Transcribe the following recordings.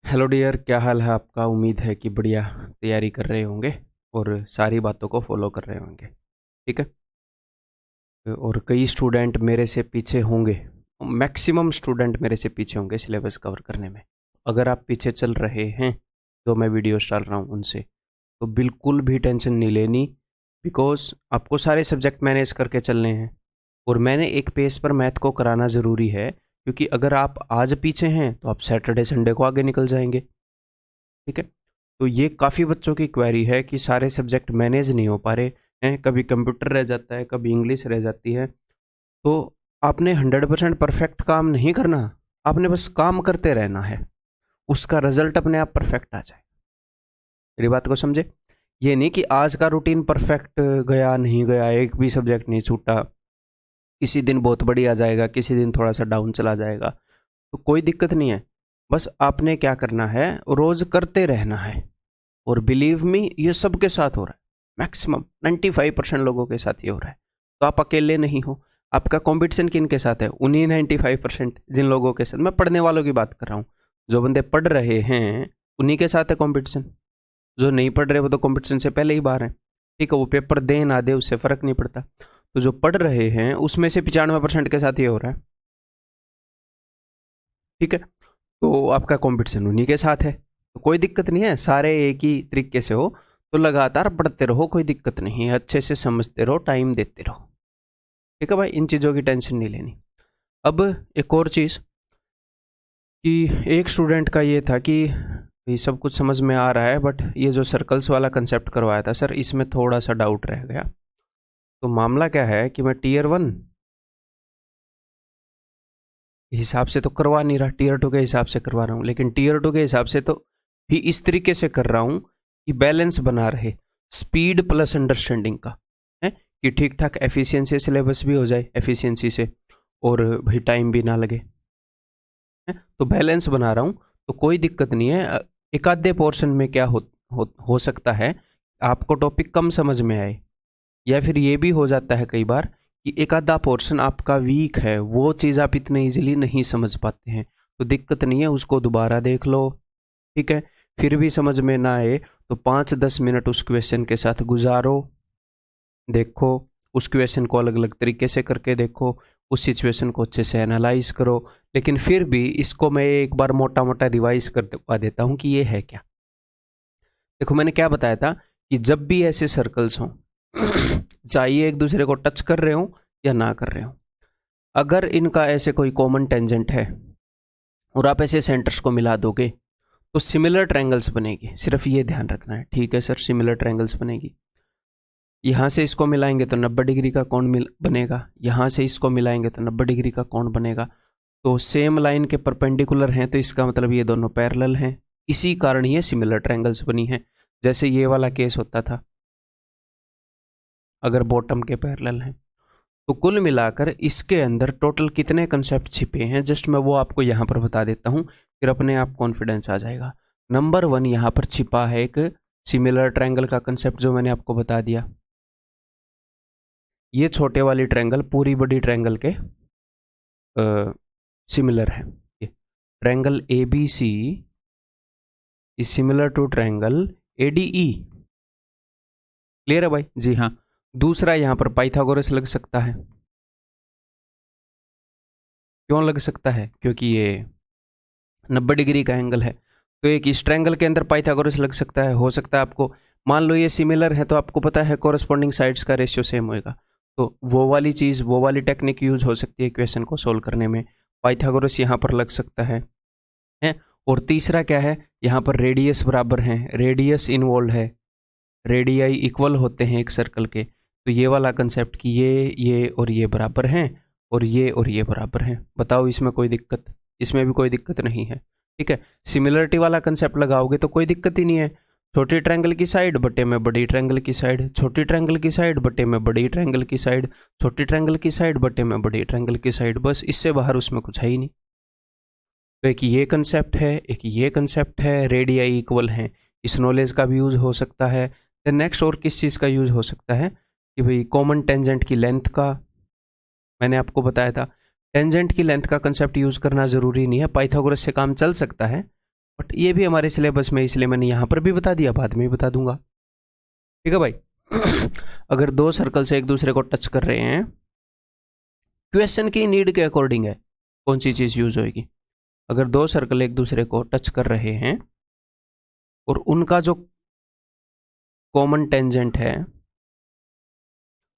Hello dear, क्या हाल है आपका। उम्मीद है कि बढ़िया तैयारी कर रहे होंगे और सारी बातों को फॉलो कर रहे होंगे। ठीक है। और कई स्टूडेंट मेरे से पीछे होंगे। मैक्सिमम स्टूडेंट मेरे से पीछे होंगे सिलेबस कवर करने में। अगर आप पीछे चल रहे हैं तो मैं वीडियोस डाल रहा हूँ उनसे, तो बिल्कुल भी टेंशन नहीं लेनी। बिकॉज आपको सारे सब्जेक्ट मैनेज करके चलने हैं और मैंने एक पेस पर मैथ को कराना ज़रूरी है, क्योंकि अगर आप आज पीछे हैं तो आप सैटरडे संडे को आगे निकल जाएंगे। ठीक है। तो ये काफ़ी बच्चों की क्वेरी है कि सारे सब्जेक्ट मैनेज नहीं हो पा रहे हैं, कभी कंप्यूटर रह जाता है, कभी इंग्लिश रह जाती है। तो आपने 100% परफेक्ट काम नहीं करना, आपने बस काम करते रहना है, उसका रिजल्ट अपने आप परफेक्ट आ जाए। मेरी बात को समझे। ये नहीं कि आज का रूटीन परफेक्ट गया नहीं गया, एक भी सब्जेक्ट नहीं छूटा, किसी दिन बहुत बढ़िया जाएगा, किसी दिन थोड़ा सा डाउन चला जाएगा, तो कोई दिक्कत नहीं है। बस आपने क्या करना है, रोज करते रहना है। और बिलीव मी, ये सबके साथ हो रहा है। मैक्सिमम 95% लोगों के साथ ये हो रहा है। तो आप अकेले नहीं हो। आपका कंपटीशन किन के साथ है? उन्हीं 95% जिन लोगों के साथ। मैं पढ़ने वालों की बात कर रहा हूँ। जो बंदे पढ़ रहे हैं उन्हीं के साथ है कंपटीशन। जो नहीं पढ़ रहे वो तो कंपटीशन से पहले ही बाहर हैं। ठीक है, वो पेपर दे ना दे उससे फर्क नहीं पड़ता। तो जो पढ़ रहे हैं उसमें से 95% के साथ ये हो रहा है। ठीक है। तो आपका कंपटीशन उन्हीं के साथ है, तो कोई दिक्कत नहीं है। सारे एक ही तरीके से हो तो लगातार पढ़ते रहो, कोई दिक्कत नहीं है। अच्छे से समझते रहो, टाइम देते रहो। ठीक है भाई, इन चीज़ों की टेंशन नहीं लेनी। अब एक और चीज़ कि एक स्टूडेंट का ये था कि ये सब कुछ समझ में आ रहा है, बट ये जो सर्कल्स वाला कंसेप्ट करवाया था सर, इसमें थोड़ा सा डाउट रह गया। तो मामला क्या है कि मैं टीयर 1 हिसाब से तो करवा नहीं रहा, टीयर 2 के हिसाब से करवा रहा हूँ। लेकिन टीयर 2 के हिसाब से तो भी इस तरीके से कर रहा हूँ कि बैलेंस बना रहे, स्पीड प्लस अंडरस्टैंडिंग का है, कि ठीक ठाक एफिशिएंसी सिलेबस भी हो जाए एफिशिएंसी से, और भाई टाइम भी ना लगे। है तो बैलेंस बना रहा हूँ, तो कोई दिक्कत नहीं है। एक आधे पोर्शन में क्या हो सकता है, आपको टॉपिक कम समझ में आए, या फिर ये भी हो जाता है कई बार कि एक आधा पोर्शन आपका वीक है, वो चीज़ आप इतने इजीली नहीं समझ पाते हैं। तो दिक्कत नहीं है, उसको दोबारा देख लो। ठीक है। फिर भी समझ में ना आए तो 5-10 मिनट उस क्वेश्चन के साथ गुजारो, देखो उस क्वेश्चन को अलग अलग तरीके से करके देखो, उस सिचुएशन को अच्छे से एनालाइज करो। लेकिन फिर भी इसको मैं एक बार मोटा मोटा रिवाइज कर देता हूँ कि ये है क्या। देखो मैंने क्या बताया था कि जब भी ऐसे सर्कल्स हों, चाहिए एक दूसरे को टच कर रहे हो या ना कर रहे हो, अगर इनका ऐसे कोई कॉमन टेंजेंट है और आप ऐसे सेंटर्स को मिला दोगे तो सिमिलर ट्रायंगल्स बनेगी। सिर्फ ये ध्यान रखना है। ठीक है सर, सिमिलर ट्रायंगल्स बनेगी। यहाँ से इसको मिलाएंगे तो 90 डिग्री का कोण बनेगा, यहाँ से इसको मिलाएंगे तो 90 डिग्री का कोण बनेगा। तो सेम लाइन के परपेंडिकुलर हैं, तो इसका मतलब ये दोनों पैरेलल हैं। इसी कारण ये सिमिलर ट्रायंगल्स बनी हैं। जैसे ये वाला केस होता था अगर बॉटम के पैरेलल हैं। तो कुल मिलाकर इसके अंदर टोटल कितने कंसेप्ट छिपे हैं, जस्ट मैं वो आपको यहाँ पर बता देता हूँ, फिर अपने आप कॉन्फिडेंस आ जाएगा। नंबर 1 यहाँ पर छिपा है एक सिमिलर ट्रायंगल का कंसेप्ट, जो मैंने आपको बता दिया। ये छोटे वाली ट्रायंगल पूरी बड़ी ट्रायंगल के सिमिलर है। ये triangle ABC is similar to triangle ADE। Clear है भाई? जी हाँ। दूसरा यहाँ पर पाइथागोरस लग सकता है। क्यों लग सकता है? क्योंकि ये 90 डिग्री का एंगल है, तो एक इस ट्रायंगल के अंदर पाइथागोरस लग सकता है। हो सकता है आपको, मान लो ये सिमिलर है तो आपको पता है कोरस्पॉन्डिंग साइड्स का रेशियो सेम होएगा, तो वो वाली चीज़, वो वाली टेक्निक यूज हो सकती है इक्वेशन को सोल्व करने में। पाइथागोरस यहाँ पर लग सकता है। और तीसरा क्या है, यहाँ पर रेडियस बराबर है, रेडियस इन्वॉल्व है, रेडियाई इक्वल होते हैं एक सर्कल के। तो ये वाला कंसेप्ट कि ये और ये बराबर हैं और ये बराबर हैं। बताओ इसमें कोई दिक्कत? इसमें भी कोई दिक्कत नहीं है। ठीक है। सिमिलरिटी वाला कंसेप्ट लगाओगे तो कोई दिक्कत ही नहीं है। छोटी ट्रायंगल की साइड बटे में बड़ी ट्रायंगल की साइड, छोटी ट्रायंगल की साइड बटे में बड़ी ट्रायंगल की साइड, छोटी ट्रायंगल की साइड बटे में बड़ी ट्रायंगल की साइड, बस इससे बाहर उसमें कुछ है ही नहीं। तो एक ये कंसेप्ट है, एक ये कंसेप्ट है, रेडियाई इक्वल हैं। इस नॉलेज का भी यूज़ हो सकता है। देन नेक्स्ट और किस चीज़ का यूज़ हो सकता है कि भाई कॉमन टेंजेंट की लेंथ का, मैंने आपको बताया था टेंजेंट की लेंथ का कंसेप्ट यूज़ करना ज़रूरी नहीं है, पाइथागोरस से काम चल सकता है। बट ये भी हमारे सिलेबस में, इसलिए मैंने यहाँ पर भी बता दिया, बाद में भी बता दूंगा। ठीक है भाई। अगर दो सर्कल से एक दूसरे को टच कर रहे हैं, क्वेश्चन की नीड के अकॉर्डिंग है कौन सी चीज़ यूज होगी। अगर दो सर्कल एक दूसरे को टच कर रहे हैं और उनका जो कॉमन टेंजेंट है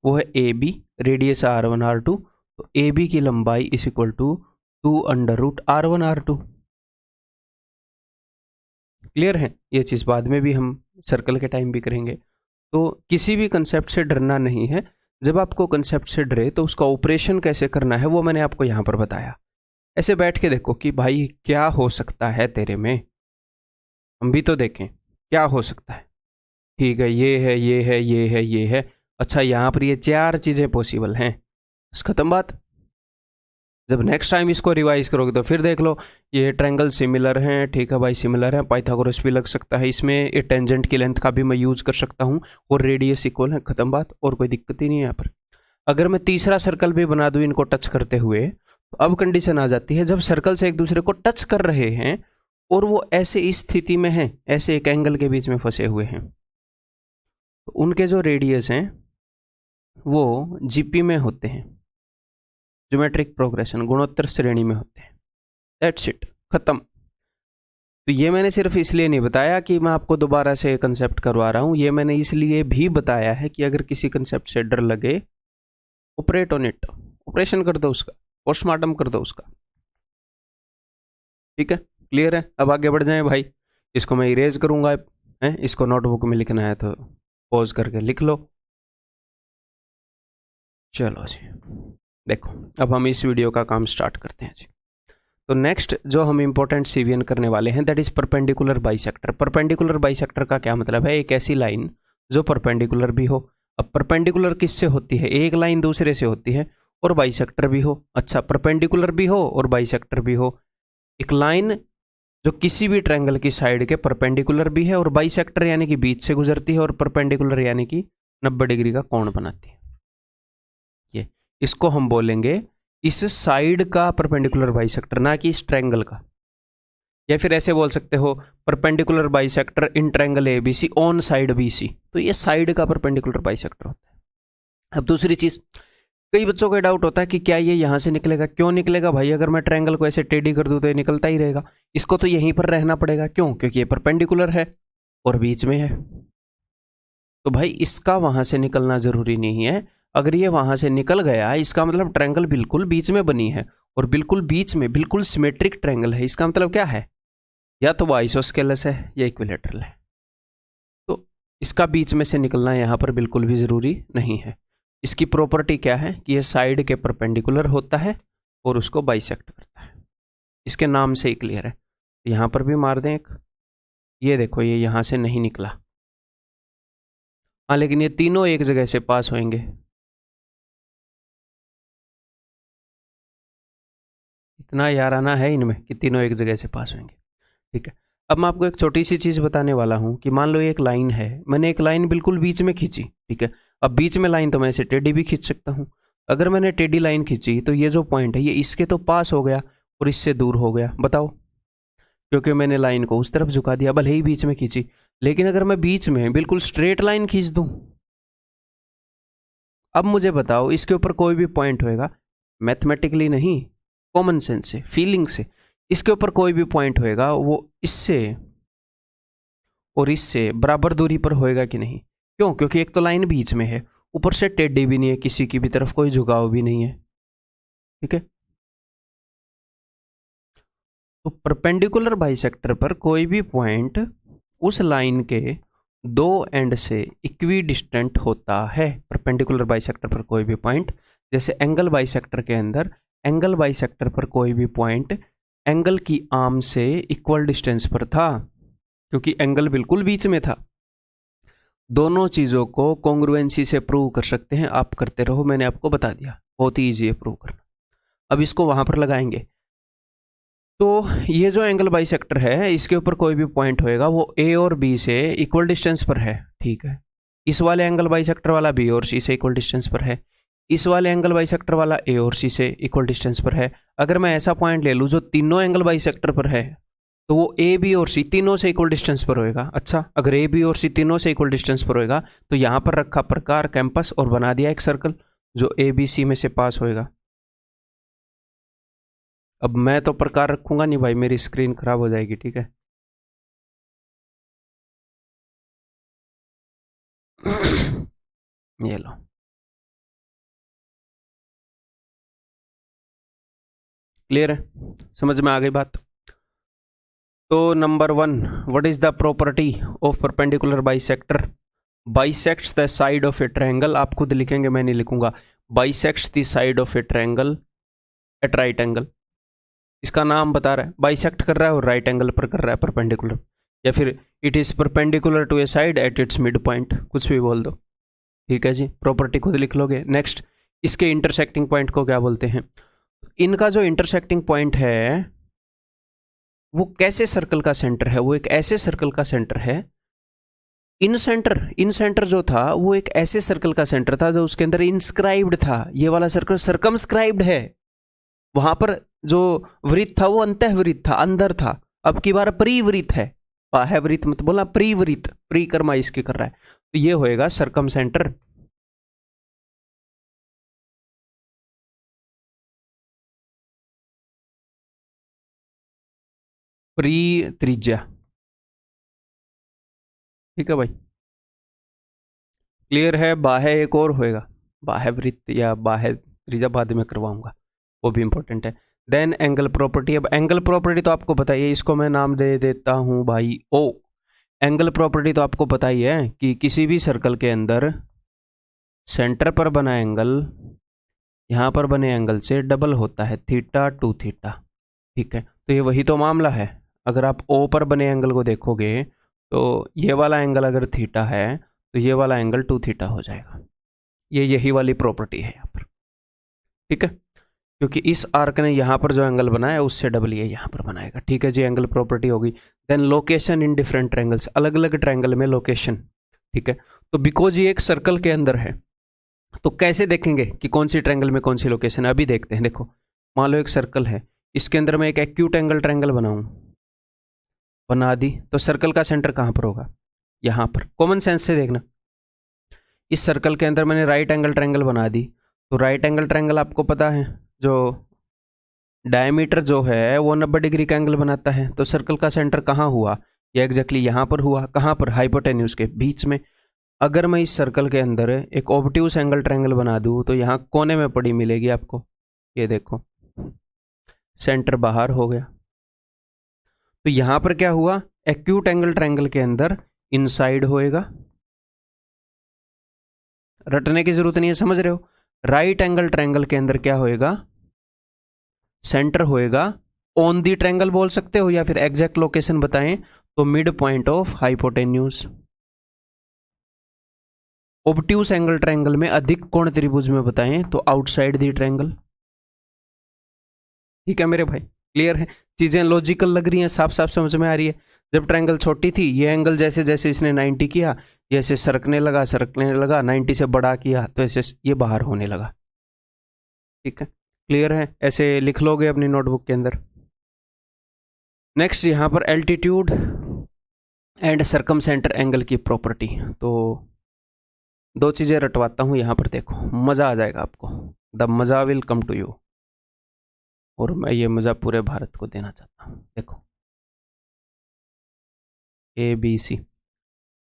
वो है A B, radius R1 R2, तो ए बी की लंबाई is equal to 2√R1 R2। Clear है? ये चीज़ बाद में भी हम सर्कल के टाइम भी करेंगे। तो किसी भी कंसेप्ट से डरना नहीं है। जब आपको कंसेप्ट से डरे तो उसका ऑपरेशन कैसे करना है वो मैंने आपको यहाँ पर बताया। ऐसे बैठ के देखो कि भाई क्या हो सकता है तेरे में, हम भी तो देखें क्या हो सकता है। ठीक है, ये है, ये है, ये है, ये है, अच्छा यहाँ पर ये 4 चीज़ें पॉसिबल हैं, बस खत्म बात। जब नेक्स्ट टाइम इसको रिवाइज करोगे तो फिर देख लो ये ट्रायंगल सिमिलर हैं, ठीक है भाई सिमिलर है, पाइथागोरस भी लग सकता है इसमें, ये टेंजेंट की लेंथ का भी मैं यूज कर सकता हूँ और रेडियस इक्वल है, खत्म बात, और कोई दिक्कत ही नहीं है यहाँ पर। अगर मैं तीसरा सर्कल भी बना दूँ इनको टच करते हुए, तो अब कंडीशन आ जाती है जब सर्कल से एक दूसरे को टच कर रहे हैं और वो ऐसे इस स्थिति में हैं, ऐसे एक एंगल के बीच में फंसे हुए हैं, तो उनके जो रेडियस हैं वो जीपी में होते हैं, ज्योमेट्रिक प्रोग्रेशन, गुणोत्तर श्रेणी में होते हैं। दैट्स इट, खत्म। तो ये मैंने सिर्फ इसलिए नहीं बताया कि मैं आपको दोबारा से कंसेप्ट करवा रहा हूँ, ये मैंने इसलिए भी बताया है कि अगर किसी कंसेप्ट से डर लगे, ऑपरेट ऑन इट, ऑपरेशन कर दो उसका, पोस्टमार्टम कर दो उसका। ठीक है, क्लियर है? अब आगे बढ़ जाएं भाई। इसको मैं इरेज करूंगा, है इसको नोटबुक में लिखना है तो पॉज करके लिख लो। चलो जी, देखो अब हम इस वीडियो का काम स्टार्ट करते हैं जी। तो नेक्स्ट जो हम इंपॉर्टेंट सीवीएन करने वाले हैं that is perpendicular bisector. Perpendicular bisector का क्या मतलब है? एक ऐसी लाइन जो परपेंडिकुलर भी हो। अब परपेंडिकुलर किससे होती है? एक लाइन दूसरे से होती है और बाइसेक्टर भी हो। अच्छा, परपेंडिकुलर भी हो और बाइसेक्टर भी हो। एक लाइन जो किसी भी ट्रायंगल की साइड के परपेंडिकुलर भी है और बाइसेक्टर यानी कि बीच से गुजरती है और परपेंडिकुलर यानी कि 90 डिग्री का कोण बनाती है। ये इसको हम बोलेंगे इस साइड का परपेंडिकुलर बाइसेक्टर, ना कि इस ट्रायंगल का। या फिर ऐसे बोल सकते हो perpendicular bisector in triangle ABC on side BC, तो ये साइड का परपेंडिकुलर बाइसेक्टर होता है। अब दूसरी चीज, कई बच्चों को डाउट होता है कि क्या ये यहां से निकलेगा? क्यों निकलेगा भाई? अगर मैं ट्रायंगल को ऐसे टेढ़ी कर दूं तो ये निकलता ही रहेगा, इसको तो यहीं पर रहना पड़ेगा। क्यों? क्योंकि ये परपेंडिकुलर है और बीच में है। तो भाई इसका वहां से निकलना जरूरी नहीं है। अगर ये वहां से निकल गया इसका मतलब ट्रायंगल बिल्कुल बीच में बनी है, और बिल्कुल बीच में बिल्कुल सिमेट्रिक ट्रायंगल है। इसका मतलब क्या है? या तो वो आइसोस्केलस है या इक्विलैटरल है। तो इसका बीच में से निकलना यहाँ पर बिल्कुल भी ज़रूरी नहीं है। इसकी प्रॉपर्टी क्या है कि ये साइड के परपेंडिकुलर होता है और उसको बाइसेक्ट करता है। इसके नाम से ही क्लियर है। यहाँ पर भी मार दें एक, ये देखो ये यहाँ से नहीं निकला, हाँ लेकिन ये तीनों एक जगह से पास होंगे। इतना याराना है इनमें कि तीनों एक जगह से पास होंगे। ठीक है, अब मैं आपको एक छोटी सी चीज़ बताने वाला हूँ कि मान लो एक लाइन है, मैंने एक लाइन बिल्कुल बीच में खींची। ठीक है, अब बीच में लाइन तो मैं इसे टेढ़ी भी खींच सकता हूँ। अगर मैंने टेढ़ी लाइन खींची तो ये जो पॉइंट है ये इसके तो पास हो गया और इससे दूर हो गया। बताओ, क्योंकि मैंने लाइन को उस तरफ झुका दिया, भले ही बीच में खींची। लेकिन अगर मैं बीच में बिल्कुल स्ट्रेट लाइन खींच दूं, अब मुझे बताओ इसके ऊपर कोई भी पॉइंट होएगा, मैथमेटिकली नहीं, कॉमन सेंस से, फीलिंग से, इसके ऊपर कोई भी पॉइंट होएगा वो इससे और इससे बराबर दूरी पर होएगा कि नहीं? क्यों? क्योंकि एक तो लाइन बीच में है, ऊपर से टेढ़ी भी नहीं है, किसी की भी तरफ कोई झुकाव भी नहीं है। ठीक है, तो परपेंडिकुलर बाइसेक्टर पर कोई भी पॉइंट उस लाइन के दो एंड से इक्वी डिस्टेंट होता है। परपेंडिकुलर बाइसेक्टर पर कोई भी पॉइंट, जैसे एंगल बाइसेक्टर के अंदर एंगल बाइसेक्टर पर कोई भी पॉइंट एंगल की आर्म से इक्वल डिस्टेंस पर था, क्योंकि एंगल बिल्कुल बीच में था। दोनों चीज़ों को कॉन्ग्रुएंसी से प्रूव कर सकते हैं, आप करते रहो, मैंने आपको बता दिया, बहुत ही ईजी है प्रूव करना। अब इसको वहां पर लगाएंगे, तो ये जो एंगल बाइसेक्टर है इसके ऊपर कोई भी पॉइंट होएगा वो ए और बी से इक्वल डिस्टेंस पर है। ठीक है, इस वाले एंगल बाइसेक्टर वाला बी और सी से इक्वल डिस्टेंस पर है, इस वाले एंगल बाइसेक्टर वाला ए और सी से इक्वल डिस्टेंस पर है। अगर मैं ऐसा पॉइंट ले लूँ जो तीनों एंगल बाइसेक्टर पर है, तो वो ए बी और सी तीनों से इक्वल डिस्टेंस पर होएगा। अच्छा, अगर ए बी और सी तीनों से इक्वल डिस्टेंस पर होएगा तो यहाँ पर रखा प्रकार कैंपस और बना दिया एक सर्कल जो ए बी सी में से पास होएगा। अब मैं तो प्रकार रखूंगा नहीं भाई, मेरी स्क्रीन खराब हो जाएगी, ठीक है। ये लो, क्लियर है, समझ में आ गई बात। तो number 1, what is the property of perpendicular bisector? Bisects the side of a triangle, आप खुद लिखेंगे, मैं नहीं लिखूंगा। Bisects the side of a triangle eight right angle. इसका नाम बता रहा है, बाइसेक्ट कर रहा है और राइट एंगल पर कर रहा है परपेंडिकुलर, या फिर it is perpendicular to a side at its mid point, कुछ भी बोल दो, ठीक है जी। प्रॉपर्टी खुद लिख लोगे। नेक्स्ट, इसके इंटरसेक्टिंग पॉइंट को क्या बोलते हैं? इनका जो इंटरसेक्टिंग पॉइंट है वो कैसे सर्कल का सेंटर है? वो एक ऐसे सर्कल का सेंटर है, इन सेंटर जो था वो एक ऐसे सर्कल का सेंटर था जो उसके अंदर इंस्क्राइब्ड था। ये वाला सर्कल सर्कमस्क्राइब्ड है, वहां पर जो वृत्त था वो अंतःवृत्त था, अंदर था। अब की बार परिवृत्त है, बाह्यवृत्त मत बोलना, परिवृत्त, परिक्रमा इसकी कर रहा है, तो ये होएगा सर्कम सेंटर। त्रिज्या, ठीक है भाई, क्लियर है। बाह्य एक और होएगा, बाह्य वृत्त या बाह्य त्रिज्या बाद में करवाऊंगा, वो भी इंपॉर्टेंट है। Then angle property. अब एंगल प्रॉपर्टी तो आपको बताइए, इसको मैं नाम दे देता हूं भाई ओ। एंगल प्रॉपर्टी तो आपको पता ही है कि किसी भी सर्कल के अंदर सेंटर पर बना एंगल यहाँ पर बने एंगल से डबल होता है, थीटा टू थीटा, ठीक है। तो ये वही तो मामला है। अगर आप ओ पर बने एंगल को देखोगे तो ये वाला एंगल अगर थीटा है तो ये वाला एंगल टू थीटा हो जाएगा। ये यही वाली प्रॉपर्टी है यहाँ पर, ठीक है, क्योंकि इस आर्क ने यहाँ पर जो एंगल बनाया उससे डबल ये यहाँ पर बनाएगा, ठीक है जी। एंगल प्रॉपर्टी होगी। Then location in different triangles, अलग अलग ट्रायंगल में लोकेशन, ठीक है। तो बिकॉज ये एक सर्कल के अंदर है तो कैसे देखेंगे कि कौन सी ट्रायंगल में कौन सी लोकेशन है? अभी देखते हैं। देखो, मान लो एक सर्कल है, इसके अंदर मैं एक एक्यूट एंगल ट्रायंगल बनाऊं, बना दी, तो सर्कल का सेंटर कहाँ पर होगा? यहाँ पर। कॉमन सेंस से देखना, इस सर्कल के अंदर मैंने राइट एंगल ट्रायंगल बना दी, तो राइट एंगल ट्रायंगल आपको पता है जो डायमीटर जो है वो 90 डिग्री का एंगल बनाता है, तो सर्कल का सेंटर कहाँ हुआ? ये एग्जैक्टली यहाँ पर हुआ। कहाँ पर? हाइपोटेन्यूज के बीच में। अगर मैं इस सर्कल के अंदर एक ऑब्ट्यूस एंगल ट्रायंगल बना दूँ तो यहाँ कोने में पड़ी मिलेगी आपको, ये देखो, सेंटर बाहर हो गया। तो यहाँ पर क्या हुआ? एक्यूट एंगल ट्रायंगल के अंदर इनसाइड होएगा, रटने की जरूरत नहीं है, समझ रहे हो। राइट एंगल ट्रायंगल के अंदर क्या होएगा? सेंटर होएगा ऑन दी ट्रायंगल बोल सकते हो, या फिर एग्जैक्ट लोकेशन बताएं तो mid point of hypotenuse. Obtuse angle triangle में अधिक कोण त्रिभुज में बताएं तो आउटसाइड दी ट्रायंगल, ठीक है मेरे भाई, क्लियर है। चीजें लॉजिकल लग रही हैं, साफ साफ समझ में आ रही है। जब ट्रायंगल छोटी थी, ये एंगल जैसे जैसे इसने 90 किया, जैसे सरकने लगा 90 से बड़ा किया तो ऐसे ये बाहर होने लगा, ठीक है, क्लियर है। ऐसे लिख लोगे अपनी नोटबुक के अंदर। नेक्स्ट, यहाँ पर altitude and circum centre angle की प्रॉपर्टी। तो दो चीजें रटवाता हूँ यहाँ पर, देखो मजा आ जाएगा आपको, द मजा विल कम टू यू, और मैं ये मजा पूरे भारत को देना चाहता हूँ। देखो, ए बी सी,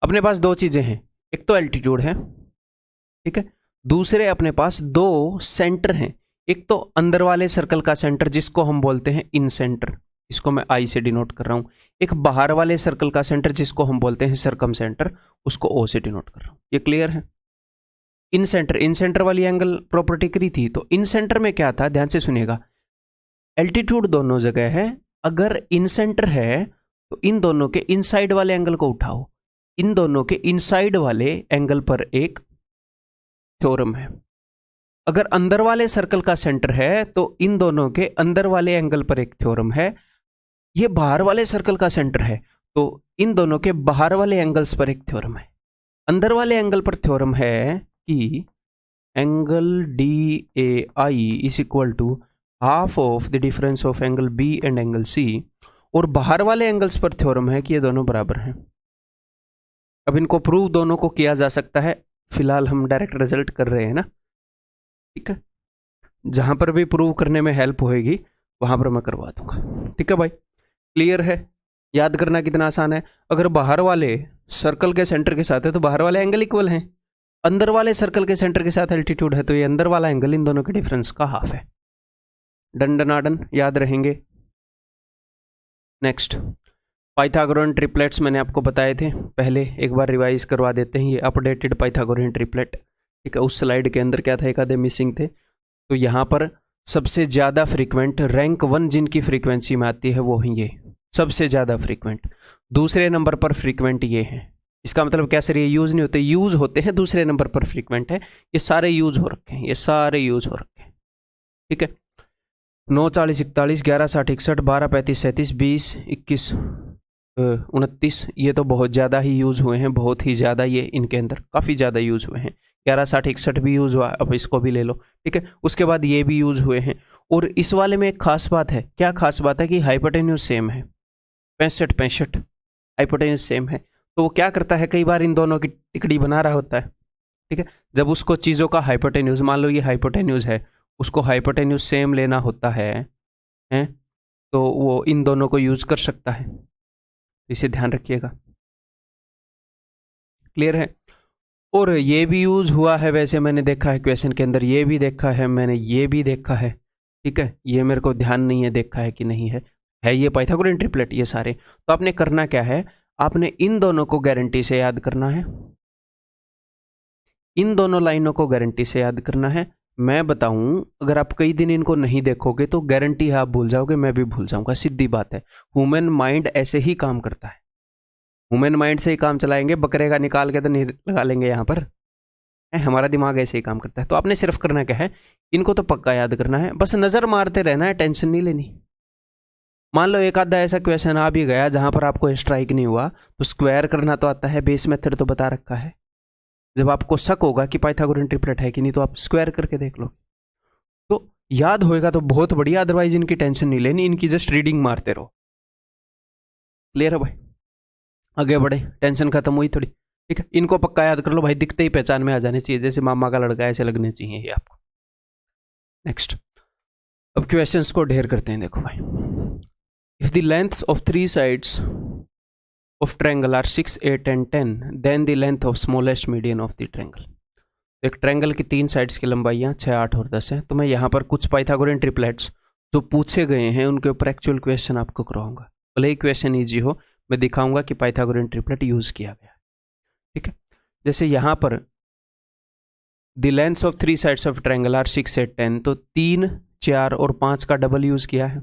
अपने पास दो चीजें हैं, एक तो एल्टीट्यूड है, ठीक है, दूसरे अपने पास दो सेंटर हैं। एक तो अंदर वाले सर्कल का सेंटर जिसको हम बोलते हैं इन सेंटर, इसको मैं आई से डिनोट कर रहा हूं। एक बाहर वाले सर्कल का सेंटर जिसको हम बोलते हैं सर्कम सेंटर, उसको ओ से डिनोट कर रहा हूं। ये क्लियर है। इन सेंटर वाली एंगल प्रॉपर्टी करी थी, तो इन सेंटर में क्या था, ध्यान से सुनिएगा, एल्टीट्यूड दोनों जगह है। अगर इन सेंटर है तो इन दोनों के इनसाइड वाले एंगल को उठाओ, इन दोनों के इनसाइड वाले एंगल पर एक थ्योरम है। अगर अंदर वाले सर्कल का सेंटर है तो इन दोनों के अंदर वाले एंगल पर एक थ्योरम है। ये बाहर वाले सर्कल का सेंटर है तो इन दोनों के बाहर वाले एंगल्स पर एक थ्योरम है। अंदर वाले एंगल पर थ्योरम है कि angle D A I is equal to half of the difference of angle B and angle C, और बाहर वाले एंगल्स पर थ्योरम है कि ये दोनों बराबर हैं। अब इनको प्रूव दोनों को किया जा सकता है, फिलहाल हम डायरेक्ट रिजल्ट कर रहे हैं ना, ठीक है। जहां पर भी प्रूव करने में हेल्प होएगी वहां पर मैं करवा दूंगा, ठीक है भाई। क्लियर है? याद करना कितना आसान है। अगर बाहर वाले सर्कल के सेंटर के साथ है तो बाहर वाले एंगल इक्वल हैं, अंदर वाले सर्कल के सेंटर के साथ एल्टीट्यूड है तो ये अंदर वाला एंगल इन दोनों के डिफरेंस का हाफ है। डन डनाडन, याद रहेंगे। नेक्स्ट, पाइथागोरन ट्रिपलेट्स मैंने आपको बताए थे पहले, एक बार रिवाइज करवा देते हैं। ये अपडेटेड पाइथागोरन ट्रिपलेट, ठीक है। उस स्लाइड के अंदर क्या था, एक आधे मिसिंग थे। तो यहाँ पर सबसे ज़्यादा फ्रीक्वेंट रैंक 1 जिनकी फ्रीक्वेंसी में आती है वो है ये, सबसे ज़्यादा फ्रीक्वेंट। दूसरे नंबर पर फ्रीक्वेंट ये है। इसका मतलब क्या सर, ये यूज़ नहीं होते? यूज़ होते हैं, दूसरे नंबर पर फ्रीक्वेंट है। ये सारे यूज़ हो रखे हैं, ये सारे यूज़ हो रखे हैं, ठीक है। 9, 40, 41, 11, 60, 61, 12, 35, 37, 20, 21, 29, ये तो बहुत ज़्यादा ही यूज़ हुए हैं, बहुत ही ज़्यादा, ये इनके अंदर काफ़ी ज़्यादा यूज़ हुए हैं। 11, 60, 61 भी यूज़ हुआ, अब इसको भी ले लो, ठीक है। उसके बाद ये भी यूज़ हुए हैं। और इस वाले में एक खास बात है, क्या खास बात है कि हाइपोटेन्यूज सेम है, 65 हाइपोटेन्यूज सेम है। तो वो क्या करता है, कई बार इन दोनों की टिकड़ी बना रहा होता है, ठीक है। जब उसको चीज़ों का हाइपोटेन्यूज, मान लो ये हाइपोटेन्यूज है, उसको हाइपोटेन्यूज सेम लेना होता है तो वो इन दोनों को यूज कर सकता है, इसे ध्यान रखिएगा। क्लियर है? और ये भी यूज हुआ है, वैसे मैंने देखा है क्वेश्चन के अंदर, ये भी देखा है मैंने, ये भी देखा है, ठीक है। ये मेरे को ध्यान नहीं है देखा है कि नहीं है ये पाइथागोरन ट्रिपलेट ये सारे। तो आपने करना क्या है, आपने इन दोनों को गारंटी से याद करना है, इन दोनों लाइनों को गारंटी से याद करना है। मैं बताऊं, अगर आप कई दिन इनको नहीं देखोगे तो गारंटी है आप भूल जाओगे, मैं भी भूल जाऊंगा, सीधी बात है। ह्यूमन माइंड ऐसे ही काम करता है, ह्यूमन माइंड से ही काम चलाएंगे, बकरे का निकाल के तो नहीं लगा लेंगे यहाँ पर, हमारा दिमाग ऐसे ही काम करता है। तो आपने सिर्फ करना क्या है, इनको तो पक्का याद करना है, बस नजर मारते रहना है, टेंशन नहीं लेनी। मान लो एक आधा ऐसा क्वेश्चन आ भी गया जहां पर आपको स्ट्राइक नहीं हुआ, तो स्क्वायर करना तो आता है, बेस मेथड तो बता रखा है। जब आपको शक होगा कि पाइथागोरन ट्रिपलेट है कि नहीं, तो आप स्क्वायर करके देख लो, तो याद होएगा तो बहुत बढ़िया, अदरवाइज इनकी टेंशन नहीं लेनी, इनकी जस्ट रीडिंग मारते रहो। क्लियर है भाई? आगे बढ़े, टेंशन खत्म हुई थोड़ी, ठीक है। इनको पक्का याद कर लो भाई, दिखते ही पहचान में आ जाने चाहिए, जैसे मामा का लड़का ऐसे लगने चाहिए ये आपको। नेक्स्ट, अब क्वेश्चंस को ढेर करते हैं। देखो भाई, if the lengths of 3 sides of triangle are 6, 8 and 10, then the length of smallest median of the triangle। तो एक ट्रायंगल की 3 साइड्स की लंबाइयाँ 6, 8 और 10 है। तो मैं यहाँ पर कुछ पाइथागोरन ट्रिपलेट्स जो पूछे गए हैं उनके ऊपर एक्चुअल क्वेश्चन आपको करवाऊंगा, भले ही क्वेश्चन ईजी हो, मैं दिखाऊंगा कि पाइथागोरन ट्रिपलेट यूज किया गया, ठीक है। जैसे यहाँ पर the lengths of 3 sides of triangle are 6, 8, 10, तो 3, 4 और 5 का डबल यूज किया है,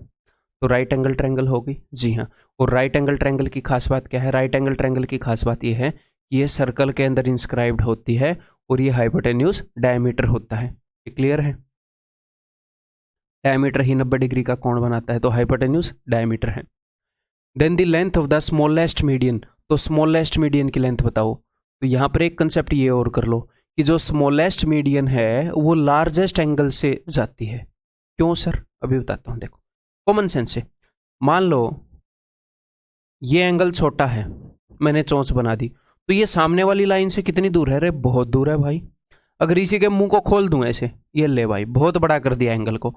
तो राइट एंगल ट्रायंगल होगी, जी हाँ। और राइट एंगल ट्रायंगल की खास बात क्या है, राइट एंगल ट्रायंगल की खास बात यह है कि ये सर्कल के अंदर इंस्क्राइब्ड होती है और ये हाइपोटेन्यूज डायमीटर होता है। ये क्लियर है? डायमीटर ही 90 डिग्री का कोण बनाता है, तो हाइपोटेन्यूज डायमीटर है। Then the length of the smallest median, तो स्मॉलेस्ट मीडियन की लेंथ बताओ। तो यहाँ पर एक कंसेप्ट ये और कर लो कि जो स्मॉलेस्ट मीडियन है वो लार्जेस्ट एंगल से जाती है। क्यों सर? अभी बताता हूँ, देखो कॉमन सेंस से। मान लो ये एंगल छोटा है, मैंने चोंच बना दी, तो ये सामने वाली लाइन से कितनी दूर है? रे बहुत दूर है भाई। अगर इसी के मुंह को खोल दूं ऐसे, ये ले भाई बहुत बड़ा कर दिया एंगल को,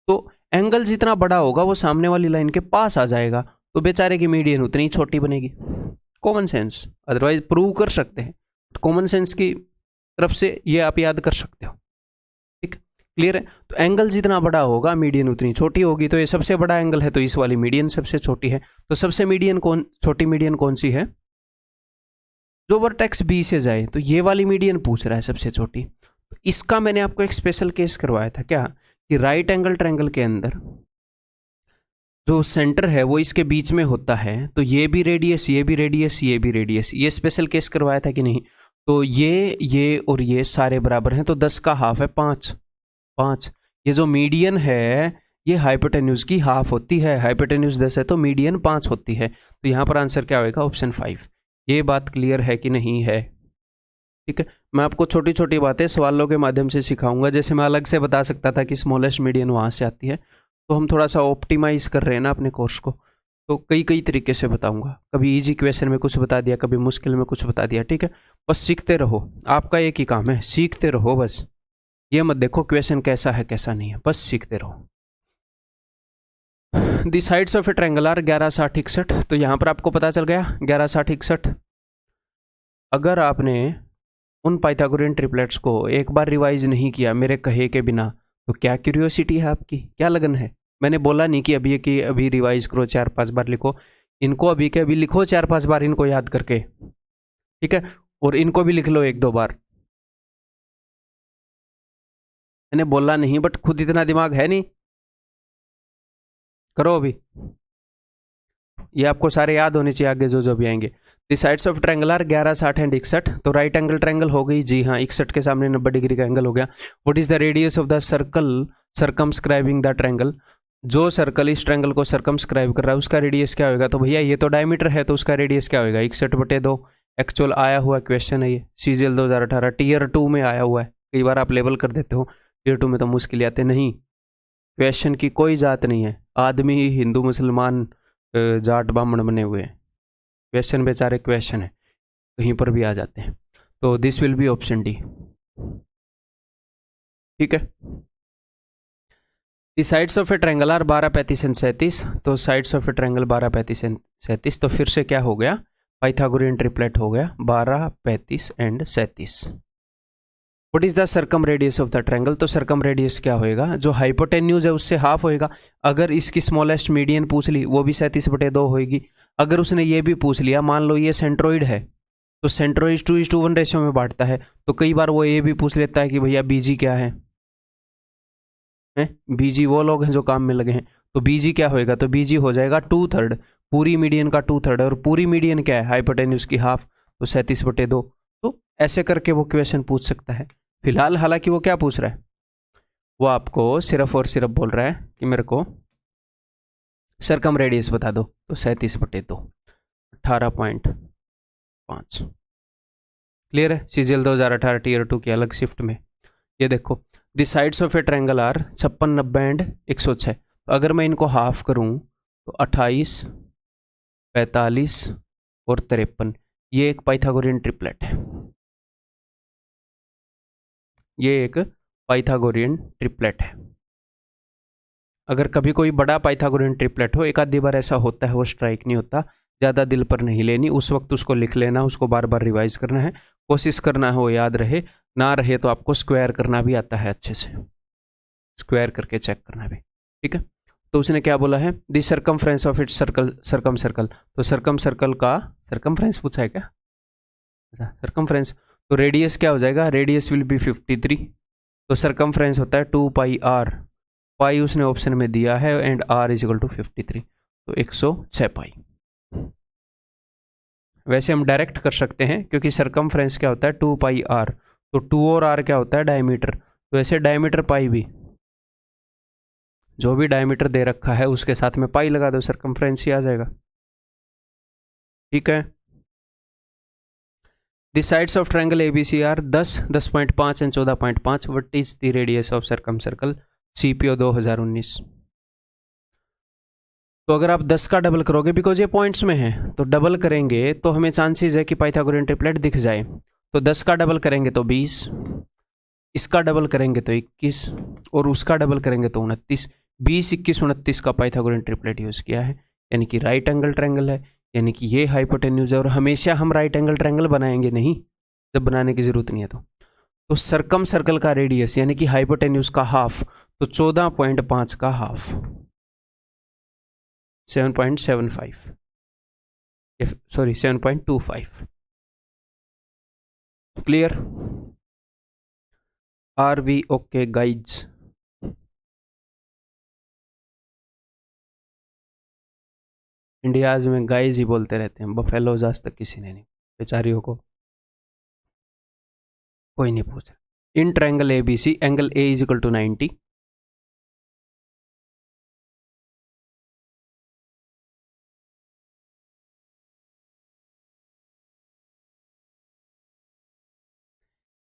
तो एंगल जितना बड़ा होगा वो सामने वाली लाइन के पास आ जाएगा, तो बेचारे की मीडियन उतनी ही छोटी बनेगी। कॉमन सेंस, अदरवाइज प्रूव कर सकते हैं, कॉमन सेंस की तरफ से ये आप याद कर सकते हो, ठीक। क्लियर है? तो एंगल जितना बड़ा होगा मीडियन उतनी छोटी होगी, तो ये सबसे बड़ा एंगल है तो इस वाली मीडियन सबसे छोटी है। तो सबसे छोटी मीडियन कौन सी है? जो वर्टेक्स बी से जाए, तो ये वाली मीडियन पूछ रहा है सबसे छोटी। तो इसका मैंने आपको एक स्पेशल केस करवाया था, क्या कि राइट एंगल ट्रायंगल के अंदर जो सेंटर है वो इसके बीच में होता है, तो ये भी रेडियस, ये भी रेडियस, ये भी रेडियस, ये स्पेशल केस करवाया था कि नहीं? तो ये और ये सारे बराबर हैं, तो 10 का हाफ है 5। ये जो मीडियन है ये हाइपोटेन्यूज की हाफ होती है, हाइपोटेन्यूज 10 है तो मीडियन 5 होती है। तो यहाँ पर आंसर क्या होगा? ऑप्शन 5। ये बात क्लियर है कि नहीं है? ठीक है, मैं आपको छोटी छोटी बातें सवालों के माध्यम से सिखाऊंगा। जैसे मैं अलग से बता सकता था कि स्मॉलेस्ट मीडियन वहाँ से आती है, तो हम थोड़ा सा ऑप्टिमाइज कर रहे हैं ना अपने कोर्स को, तो कई कई तरीके से बताऊंगा, कभी इजी क्वेश्चन में कुछ बता दिया, कभी मुश्किल में कुछ बता दिया, ठीक है। बस सीखते रहो, आपका एक ही काम है, सीखते रहो बस। ये मत देखो क्वेश्चन कैसा है कैसा नहीं है, बस सीखते रहो। The sides of a triangle are 11, 60, 61। तो यहाँ पर आपको पता चल गया 11, 60, 61। अगर आपने उन पाइथागोरियन ट्रिपलेट्स को एक बार रिवाइज नहीं किया मेरे कहे के बिना, तो क्या क्यूरियोसिटी है आपकी, क्या लगन है? मैंने बोला नहीं कि अभी रिवाइज करो, 4-5 बार लिखो इनको, अभी के अभी लिखो 4-5 बार इनको याद करके, ठीक है। और इनको भी लिख लो 1-2 बार। मैंने बोला नहीं, बट खुद इतना दिमाग है नहीं, करो अभी। ये आपको सारे याद होने चाहिए आगे जो जो भी आएंगे। The sides of triangle are 11, 60 and 61। तो राइट एंगल ट्रायंगल हो गई, जी हाँ, 61 के सामने 90 डिग्री का एंगल हो गया। What is the radius of the circle circumscribing the triangle? जो सर्कल इस ट्रायंगल को सर्कमस्क्राइब कर रहा है उसका रेडियस क्या होगा? तो भैया ये तो डायमीटर है, तो उसका रेडियस क्या होगा? 61/2। एक्चुअल आया हुआ क्वेश्चन है ये, CGL 2018 टीयर 2 में आया हुआ है। कई बार आप लेवल कर देते हो, टीयर 2 में तो मुश्किल आते नहीं। क्वेश्चन की कोई जात नहीं है, आदमी ही हिंदू मुसलमान जाट ब्राह्मण बने हुए हैं। क्वेश्चन बेचारे क्वेश्चन है, कहीं पर भी आ जाते हैं। तो this will be option D, ठीक है। The sides of a triangle are 12, 35 and 37। तो sides of a triangle 12, 35 and 37। तो फिर से क्या हो गया? पाइथागोरियन ट्रिपलेट हो गया, 12, 35 and 37। What is the circum radius of the triangle? तो सर्कम रेडियस क्या होएगा? जो हाइपोटेन्यूज है उससे हाफ होएगा। अगर इसकी स्मॉलेस्ट मीडियन पूछ ली, वो भी 37/2 होएगी। अगर उसने ये भी पूछ लिया, मान लो ये सेंट्रोइड है, तो सेंट्रोइड 2:1 रेशियो में बांटता है। तो कई बार वो ये भी पूछ लेता है कि भैया बीजी क्या है? बीजी वो लोग हैं जो काम में लगे हैं, तो बीजी क्या होएगा? तो बीजी हो जाएगा 2/3, पूरी मीडियन का 2/3। और पूरी मीडियन क्या है? हाइपोटेन्यूज की हाफ, तो 37/2। तो ऐसे करके वो क्वेश्चन पूछ सकता है। फिलहाल हालांकि वो क्या पूछ रहा है, वो आपको सिर्फ और सिर्फ बोल रहा है कि मेरे को सरकम रेडियस बता दो। तो 37/2, 18.5। क्लियर है? CGL 2018 टीयर 2 की अलग शिफ्ट में। ये देखो, the sides of a triangle are 56, 90 and 106। तो अगर मैं इनको हाफ करूं तो 28, 45 और 53। ये एक पाइथागोरियन ट्रिपलेट है, ये एक पाइथागोरियन ट्रिपलेट है। अगर कभी कोई बड़ा पाइथागोरियन ट्रिपलेट हो, एक आधी बार ऐसा होता है, वो स्ट्राइक नहीं होता, ज़्यादा दिल पर नहीं लेनी, उस वक्त उसको लिख लेना, उसको बार बार रिवाइज करना है, कोशिश करना है वो याद रहे। ना रहे तो आपको स्क्वायर करना भी आता है अच्छे से, स्क्वायर करके चेक करना भी, ठीक है। तो उसने क्या बोला है? The circumference of its circle, circum circle. तो सर्कम सर्कल का सर्कमफ्रेंस पूछा है क्या? सर्कमफ्रेंस। तो रेडियस क्या हो जाएगा? Radius will be 53। तो सर्कमफ्रेंस होता है 2πr, पाई उसने ऑप्शन में दिया है, and r is equal to 53, तो 106 पाई। वैसे हम डायरेक्ट कर सकते हैं, क्योंकि सर्कमफ्रेंस क्या होता है? 2πr, तो 2 और r क्या होता है? डायमीटर। तो ऐसे डायमीटर पाई भी, जो भी डायमीटर दे रखा है उसके साथ में पाई लगा दो, सर्कमफ्रेंस ही आ जाएगा, ठीक है। The sides of triangle ABC are 10, 10.5 and 14.5। What is the radius of circumcircle? CPO 2019। तो अगर आप 10 का डबल करोगे, बिकॉज ये पॉइंट्स में है, तो डबल करेंगे तो हमें चांसेस है कि पाइथागोरियन ट्रिपलेट दिख जाए। तो 10 का डबल करेंगे तो 20, इसका डबल करेंगे तो 21, और उसका डबल करेंगे तो 29। 20, 21, 29 का पाइथागोरियन ट्रिपलेट यूज किया है, यानी कि राइट एंगल ट्रायंगल है, यानी कि ये हाइपोटेन्यूज है। और हमेशा हम राइट एंगल ट्रायंगल बनाएंगे नहीं, जब बनाने की जरूरत नहीं है। तो सर्कम सर्कल का रेडियस यानी कि हाइपोटेन्यूज का हाफ, तो 14.5 का half 7.75, sorry 7.25। Clear? Are we okay guys? इंडियाज में गाइज ही बोलते रहते हैं, बफेलोज आज तक किसी ने नहीं, बेचारियों को कोई नहीं पूछ रहा। In triangle ABC angle A is equal to 90।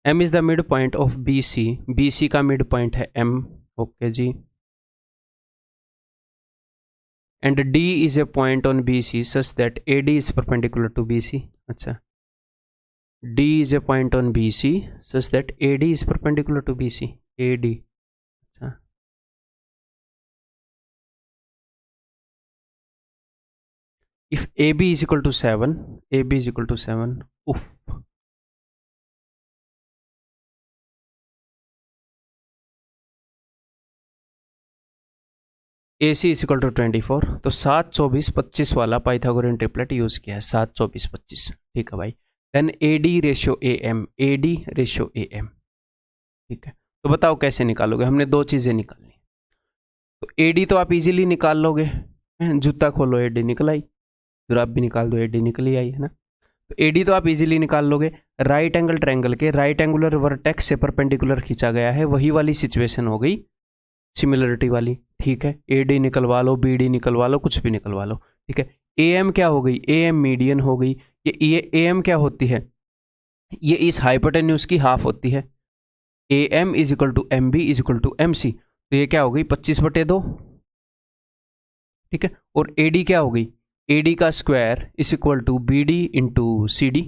M is the mid point of BC, BC का मिड पॉइंट है M, ओके जी। And D is a point on B C such that A D is perpendicular to B C. अच्छा, D is a point on B C such that A D is perpendicular to B C. A D, अच्छा, if AB is equal to 7, AB is equal to 7, उफ, AC is equal to 24, तो 7 24 25 वाला Pythagorean triplet use किया है, 7 24 25। ठीक है भाई। Then AD ratio AM, AD ratio AM। ठीक है, तो बताओ कैसे निकालोगे? हमने दो चीजें निकालनी। तो AD तो आप इजीली निकाल लोगे, जूता खोलो AD निकल आई, जुराब भी निकाल दो AD निकल ही आई, है ना। तो AD तो आप इजीली निकाल लोगे। राइट एंगल ट्रायंगल के राइट एंगुलर वर्टेक्स से परपेंडिकुलर खींचा गया है, वही वाली सिचुएशन हो गई, सिमिलरिटी वाली। ठीक है, AD निकलवा लो, BD निकलवा लो, कुछ भी निकलवा लो। ठीक है, AM क्या हो गई? AM मीडियन हो गई। ये AM क्या होती है? ये इस हाइपोटेन्यूज की हाफ होती है। AM is equal to MB is equal to MC, तो ये क्या हो गई? 25/2। ठीक है, और AD क्या हो गई? AD का square is equal to BD into CD।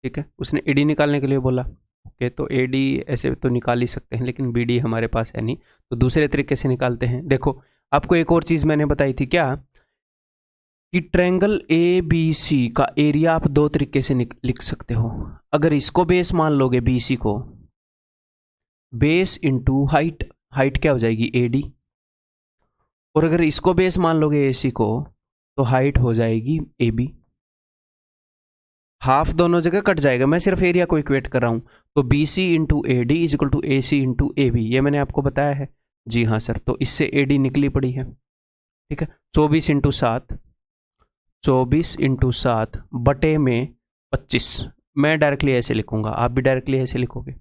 ठीक है, उसने AD निकालने के लिए बोला। ओके, तो AD ऐसे तो निकाल ही सकते हैं, लेकिन BD हमारे पास है नहीं, तो दूसरे तरीके से निकालते हैं। देखो, आपको एक और चीज मैंने बताई थी क्या, कि ट्रायंगल ABC का एरिया आप दो तरीके से लिख सकते हो। अगर इसको बेस मान लोगे, BC को बेस इंटू हाइट, हाइट क्या हो जाएगी? AD। और अगर इसको बेस मान लोगे AC को, तो हाइट हो जाएगी AB। हाफ दोनों जगह कट जाएगा, मैं सिर्फ एरिया को इक्वेट कर रहा हूं। तो BC into AD is equal to AC into AB, ये मैंने आपको बताया है। जी हाँ सर, तो इससे AD निकली पड़ी है। ठीक है, 24 इंटू 7, 24 इंटू 7 बटे में 25। मैं डायरेक्टली ऐसे लिखूंगा, आप भी डायरेक्टली ऐसे लिखोगे।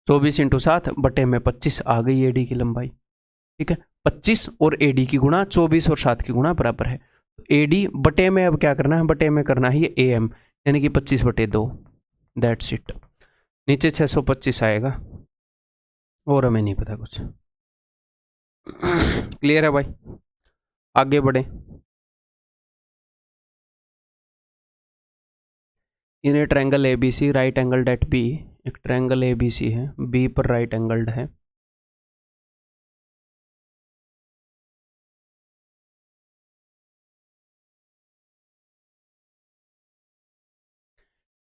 24 इंटू 7 बटे में 25 आ गई AD की लंबाई। ठीक है, 25 और AD की गुणा 24 और 7 की गुणा बराबर है। AD बटे में अब क्या करना है? बटे में करना है ये AM, यानी कि 25/2। That's it. नीचे 625 आएगा, और हमें नहीं पता कुछ। क्लियर है भाई? आगे बढ़े। In a triangle ABC right angled at B, एक ट्रायंगल ABC है, B पर राइट एंगल्ड है।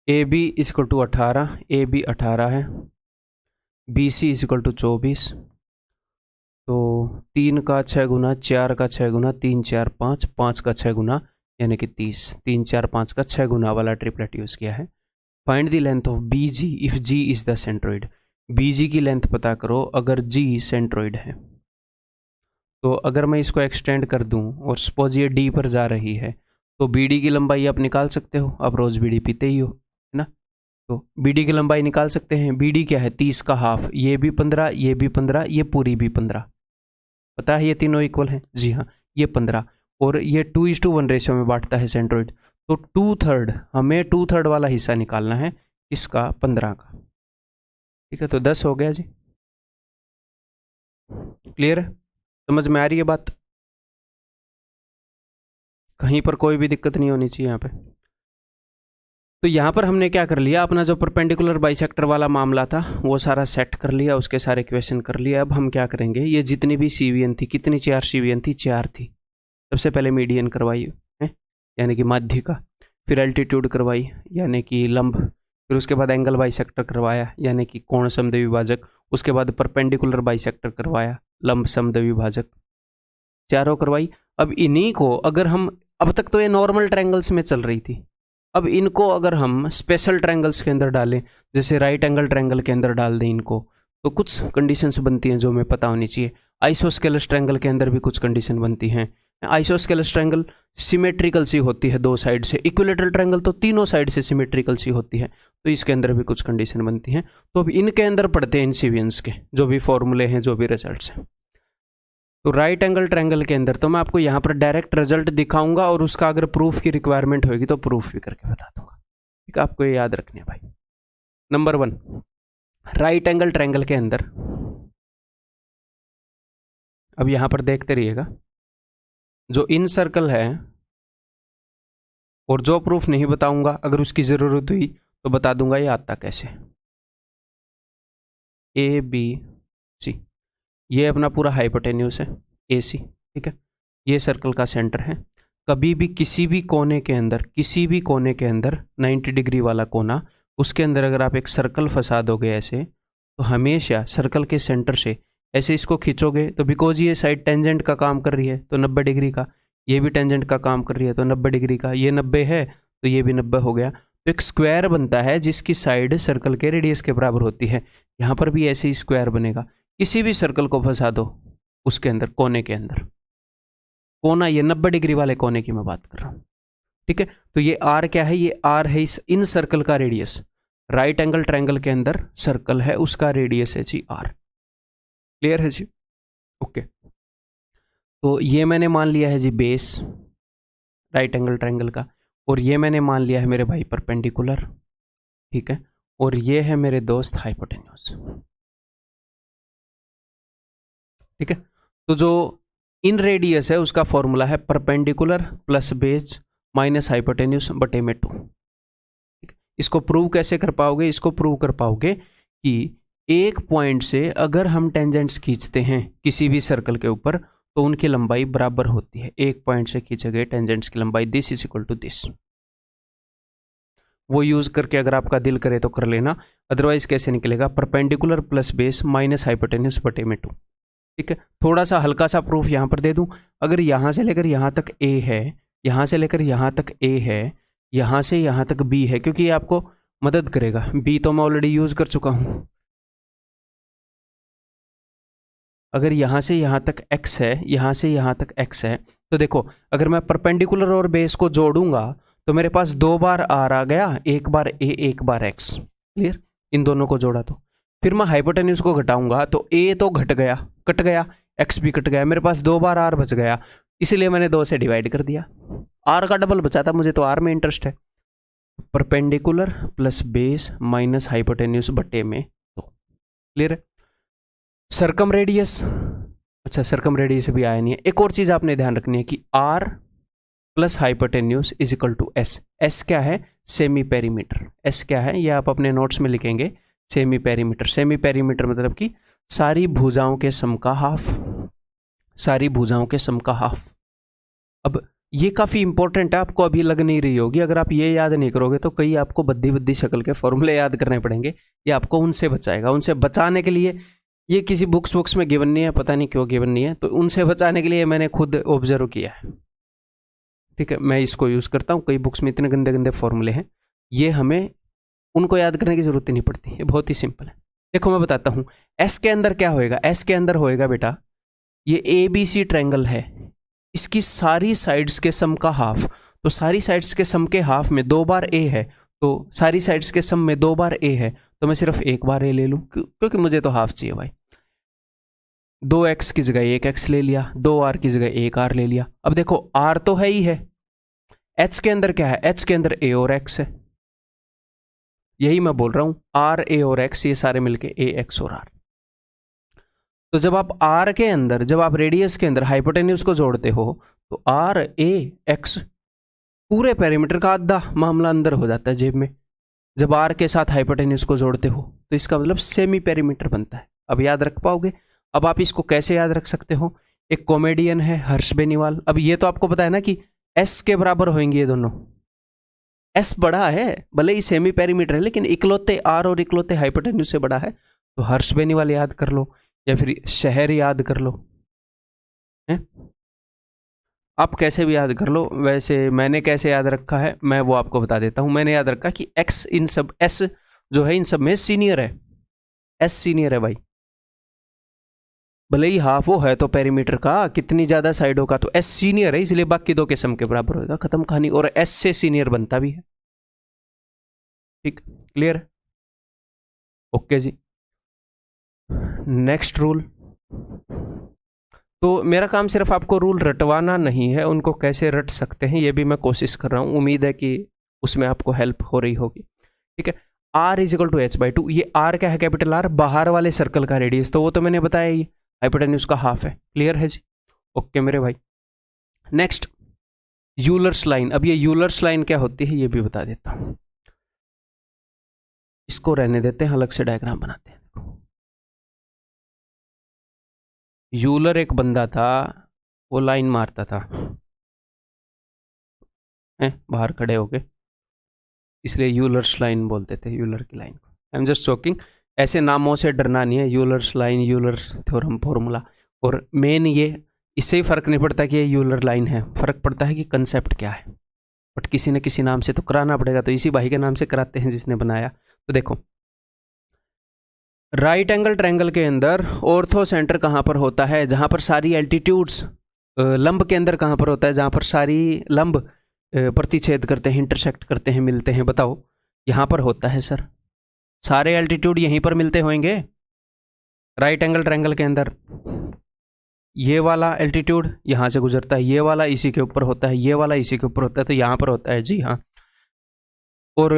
AB is equal to 18, AB 18 है, BC इज इक्वल टू 24। तो 3 का 6 गुना, 4 का 6 गुना, 3 4 5, 5 का 6 गुना, यानी कि 30। 3 4 5 का 6 गुना वाला ट्रिपलेट यूज किया है। Find the length of BG if G is the centroid. BG की लेंथ पता करो अगर G सेंट्रोइड है। तो अगर मैं इसको एक्सटेंड कर दूं और सपोज ये D पर जा रही है, तो BD की लंबाई आप निकाल सकते हो, आप रोज बीड़ी पीते ही हो, है ना। तो BD की लंबाई निकाल सकते हैं। BD क्या है? 30 का हाफ, ये भी 15, ये भी 15, ये पूरी भी 15। पता है ये तीनों इक्वल हैं? जी हाँ, ये 15, और ये 2:1 रेशियो में बांटता है सेंट्रोइड। तो 2/3, हमें 2/3 वाला हिस्सा निकालना है, इसका 15 का। ठीक है, तो 10 हो गया जी। क्लियर है? समझ में आ रही है बात? कहीं पर कोई भी दिक्कत नहीं होनी चाहिए यहाँ पे। तो यहाँ पर हमने क्या कर लिया, अपना जो परपेंडिकुलर बाइसेक्टर वाला मामला था वो सारा सेट कर लिया, उसके सारे क्वेश्चन कर लिए। अब हम क्या करेंगे, ये जितनी भी CVN थी, कितनी 4 CVN थी? 4 थी। सबसे पहले मीडियन करवाई है, यानी कि माध्य का, फिर एल्टीट्यूड करवाई यानी कि लंब, फिर उसके बाद एंगल बाइसेक्टर करवाया यानी कि कोण समद्विभाजक, उसके बाद परपेंडिकुलर बाइसेक्टर करवाया, लंब समद्विभाजक, चारों करवाई। अब इन्हीं को अगर हम, अब तक तो ये नॉर्मल ट्रायंगल्स में चल रही थी, अब इनको अगर हम स्पेशल ट्रायंगल्स के अंदर डालें, जैसे राइट एंगल ट्रायंगल के अंदर डाल दें इनको, तो कुछ कंडीशंस बनती हैं जो हमें पता होनी चाहिए। आइसोस्केलस ट्रायंगल के अंदर भी कुछ कंडीशन बनती हैं। आइसोस्केलस ट्रायंगल सिमेट्रिकल सी होती है दो साइड से, इक्विलेटरल ट्रायंगल तो तीनों साइड से सिमेट्रिकल सी होती है, तो इसके अंदर भी कुछ कंडीशन बनती हैं। तो अब इनके अंदर पढ़ते हैं इन CVNs के जो भी फॉर्मूले हैं, जो भी रिजल्ट्स हैं। तो राइट एंगल ट्रायंगल के अंदर तो मैं आपको यहाँ पर डायरेक्ट रिजल्ट दिखाऊंगा, और उसका अगर प्रूफ की रिक्वायरमेंट होगी तो प्रूफ भी करके बता दूंगा। ठीक है, आपको ये याद रखनी है भाई। नंबर 1, राइट एंगल ट्रायंगल के अंदर, अब यहाँ पर देखते रहिएगा, जो इन सर्कल है, और जो प्रूफ नहीं बताऊंगा, अगर उसकी ज़रूरत हुई तो बता दूंगा ये आता कैसे। ए बी सी, ये अपना पूरा हाइपोटेन्यूस है ए सी, ठीक है। ये सर्कल का सेंटर है। कभी भी किसी भी कोने के अंदर, किसी भी कोने के अंदर 90 डिग्री वाला कोना, उसके अंदर अगर आप एक सर्कल फंसा दोगे ऐसे, तो हमेशा सर्कल के सेंटर से ऐसे इसको खींचोगे, तो बिकॉज ये साइड टेंजेंट का काम कर रही है तो 90 डिग्री का, ये भी टेंजेंट का काम कर रही है तो 90 डिग्री का, ये 90 है तो ये भी 90 हो गया, तो एक स्क्वायर बनता है जिसकी साइड सर्कल के रेडियस के बराबर होती है। यहाँ पर भी ऐसे ही स्क्वायर बनेगा। किसी भी सर्कल को फंसा दो उसके अंदर, कोने के अंदर, कोना ये 90 डिग्री वाले कोने की मैं बात कर रहा हूँ, ठीक है। तो ये आर क्या है, ये आर है इस इन सर्कल का रेडियस। राइट एंगल ट्रायंगल के अंदर सर्कल है, उसका रेडियस है जी आर। क्लियर है जी, ओके। तो ये मैंने मान लिया है जी बेस राइट एंगल ट्रायंगल का, और ये मैंने मान लिया है मेरे भाई परपेंडिकुलर, ठीक है। और ये है मेरे दोस्त हाइपोटेन्यूस, ठीक है। तो जो इन रेडियस है उसका फॉर्मूला है perpendicular plus base minus hypotenuse बटे में 2। इसको प्रूव कैसे कर पाओगे, इसको प्रूव कर पाओगे कि एक पॉइंट से अगर हम टेंजेंट्स खींचते हैं किसी भी सर्कल के ऊपर, तो उनकी लंबाई बराबर होती है। एक पॉइंट से खींचे गए टेंजेंट्स की लंबाई this is equal to this. वो यूज करके अगर आपका दिल करे तो कर लेना, अदरवाइज कैसे निकलेगा, perpendicular plus base minus hypotenuse बटे में 2, ठीक है। थोड़ा सा हल्का सा प्रूफ यहाँ पर दे दूं, अगर यहाँ से लेकर यहाँ तक ए है, यहाँ से लेकर यहाँ तक ए है, यहाँ से यहाँ तक बी है, क्योंकि ये आपको मदद करेगा। बी तो मैं ऑलरेडी यूज कर चुका हूँ। अगर यहाँ से यहाँ तक x है, यहाँ से यहाँ तक x है, तो देखो अगर मैं परपेंडिकुलर और बेस को जोड़ूंगा तो मेरे पास 2 बार आर आ गया, एक बार ए एक बार x। क्लियर, इन दोनों को जोड़ा तो फिर मैं हाइपोटेन्यूस को घटाऊंगा तो a तो घट गया, कट गया, x भी कट गया, मेरे पास 2 बार r बच गया, इसलिए मैंने 2 से डिवाइड कर दिया। r का डबल बचा था, मुझे तो r में इंटरेस्ट है। Perpendicular plus base minus hypotenuse बटे में 2। क्लियर है। सर्कम रेडियस, अच्छा सर्कम रेडियस भी आया नहीं है। एक और चीज आपने ध्यान रखनी है कि r plus hypotenuse is equal to s। s क्या है, सेमी पेरीमीटर। s क्या है, ये आप अपने नोट्स में लिखेंगे, सेमी पेरीमीटर। सेमी पेरीमीटर मतलब कि सारी भुजाओं के सम का हाफ, सारी भुजाओं के सम का हाफ। अब ये काफी इंपॉर्टेंट है, आपको अभी लग नहीं रही होगी। अगर आप ये याद नहीं करोगे तो कई आपको बद्दी बद्दी शक्ल के फॉर्मूले याद करने पड़ेंगे, ये आपको उनसे बचाएगा। उनसे बचाने के लिए, ये किसी बुक्स में गिवन नहीं है, पता नहीं क्यों गिवन नहीं है, तो उनसे बचाने के लिए मैंने खुद ऑब्जर्व किया है, ठीक है। मैं इसको यूज करता हूँ। कई बुक्स में इतने गंदे गंदे फॉर्मूले हैं, ये हमें उनको याद करने की जरूरत ही नहीं पड़ती, ये बहुत ही सिंपल है। देखो मैं बताता हूँ, एस के अंदर क्या होएगा, एस के अंदर होएगा बेटा, ये ए बी सी ट्रायंगल है, इसकी सारी साइड्स के सम का हाफ। तो सारी साइड्स के सम के हाफ में 2 बार ए है, तो सारी साइड्स के सम में 2 बार ए है, तो मैं सिर्फ एक बार ए ले लूँ, क्योंकि मुझे तो हाफ चाहिए भाई। 2x की जगह 1x ले लिया, 2r की जगह 1r ले लिया। अब देखो r तो है ही है, h के अंदर क्या है, h के अंदर a और x है, यही मैं बोल रहा हूं, r a और x, ये सारे मिलके a x और r। तो जब आप r के अंदर, जब आप रेडियस के अंदर हाइपोटेन्यूस को जोड़ते हो तो r a x पूरे पेरीमीटर का आधा मामला अंदर हो जाता है जेब में। जब r के साथ हाइपोटेन्यूस को जोड़ते हो तो इसका मतलब सेमी पेरीमीटर बनता है। अब याद रख पाओगे? अब आप इसको कैसे याद रख सकते हो? एक कॉमेडियन है हर्ष बेनीवाल, अब ये तो आपको पता है ना कि s के बराबर होंगे ये दोनों। s बड़ा है, भले ही सेमी पेरीमीटर है, लेकिन इकलौते r और इकलौते हाइपोटेन्यूस से बड़ा है। तो हर्ष बेनीवाल याद कर लो, या फिर शहर याद कर लो, है? आप कैसे भी याद कर लो। वैसे मैंने कैसे याद रखा है मैं वो आपको बता देता हूं। मैंने याद रखा कि x इन सब, s जो है इन सब में सीनियर है, s सीनियर है भाई। भले ही हाफ वो है तो पेरीमीटर का, कितनी ज्यादा साइडों का, तो s सीनियर है, इसलिए बाकी दो के सम के बराबर होगा, खत्म कहानी। और s से सीनियर बनता भी है, ठीक, क्लियर? ओके जी, नेक्स्ट रूल। तो मेरा काम सिर्फ आपको रूल रटवाना नहीं है, उनको कैसे रट सकते हैं ये भी मैं कोशिश कर रहा हूं। उम्मीद है कि उसमें आपको हेल्प हो रही होगी, ठीक है। r is equal to h/2, ये r क्या है, कैपिटल R, बाहर वाले सर्कल का रेडियस, तो वो तो मैंने बताया ही, हाइपोटेन्यूस का हाफ है। क्लियर है जी? ओके मेरे भाई, नेक्स्ट यूलर्स लाइन। अब ये यूलर्स लाइन क्या होती है ये भी बता देता हूं, इसको रहने देते हैं, अलग से डायग्राम बनाते हैं। यूलर एक बंदा था, वो लाइन मारता था बाहर खड़े होके, इसलिए यूलर्स लाइन बोलते थे यूलर की लाइन को। आई एम जस्ट जोकिंग, ऐसे नामों से डरना नहीं है, Euler's line, Euler's theorem, formula. और मेन ये, इससे ही फर्क नहीं पड़ता कि ये यूलर लाइन है, फर्क पड़ता है कि कंसेप्ट क्या है। बट किसी न किसी नाम से तो कराना पड़ेगा, तो इसी भाई के नाम से कराते हैं जिसने बनाया। तो देखो, राइट एंगल ट्रायंगल के अंदर ऑर्थो सेंटर कहाँ पर होता है, जहाँ पर सारी एल्टीट्यूड्स, लंब के अंदर कहाँ पर होता है, जहाँ पर सारी लंब प्रतिच्छेद करते हैं, इंटरसेक्ट करते हैं, मिलते हैं, बताओ। यहाँ पर होता है सर, सारे एल्टीट्यूड यहीं पर मिलते होंगे राइट एंगल ट्रायंगल के अंदर। ये वाला एल्टीट्यूड यहाँ से गुजरता है, ये वाला इसी के ऊपर होता है, ये वाला इसी के ऊपर होता है, तो यहाँ पर होता है, जी हाँ। और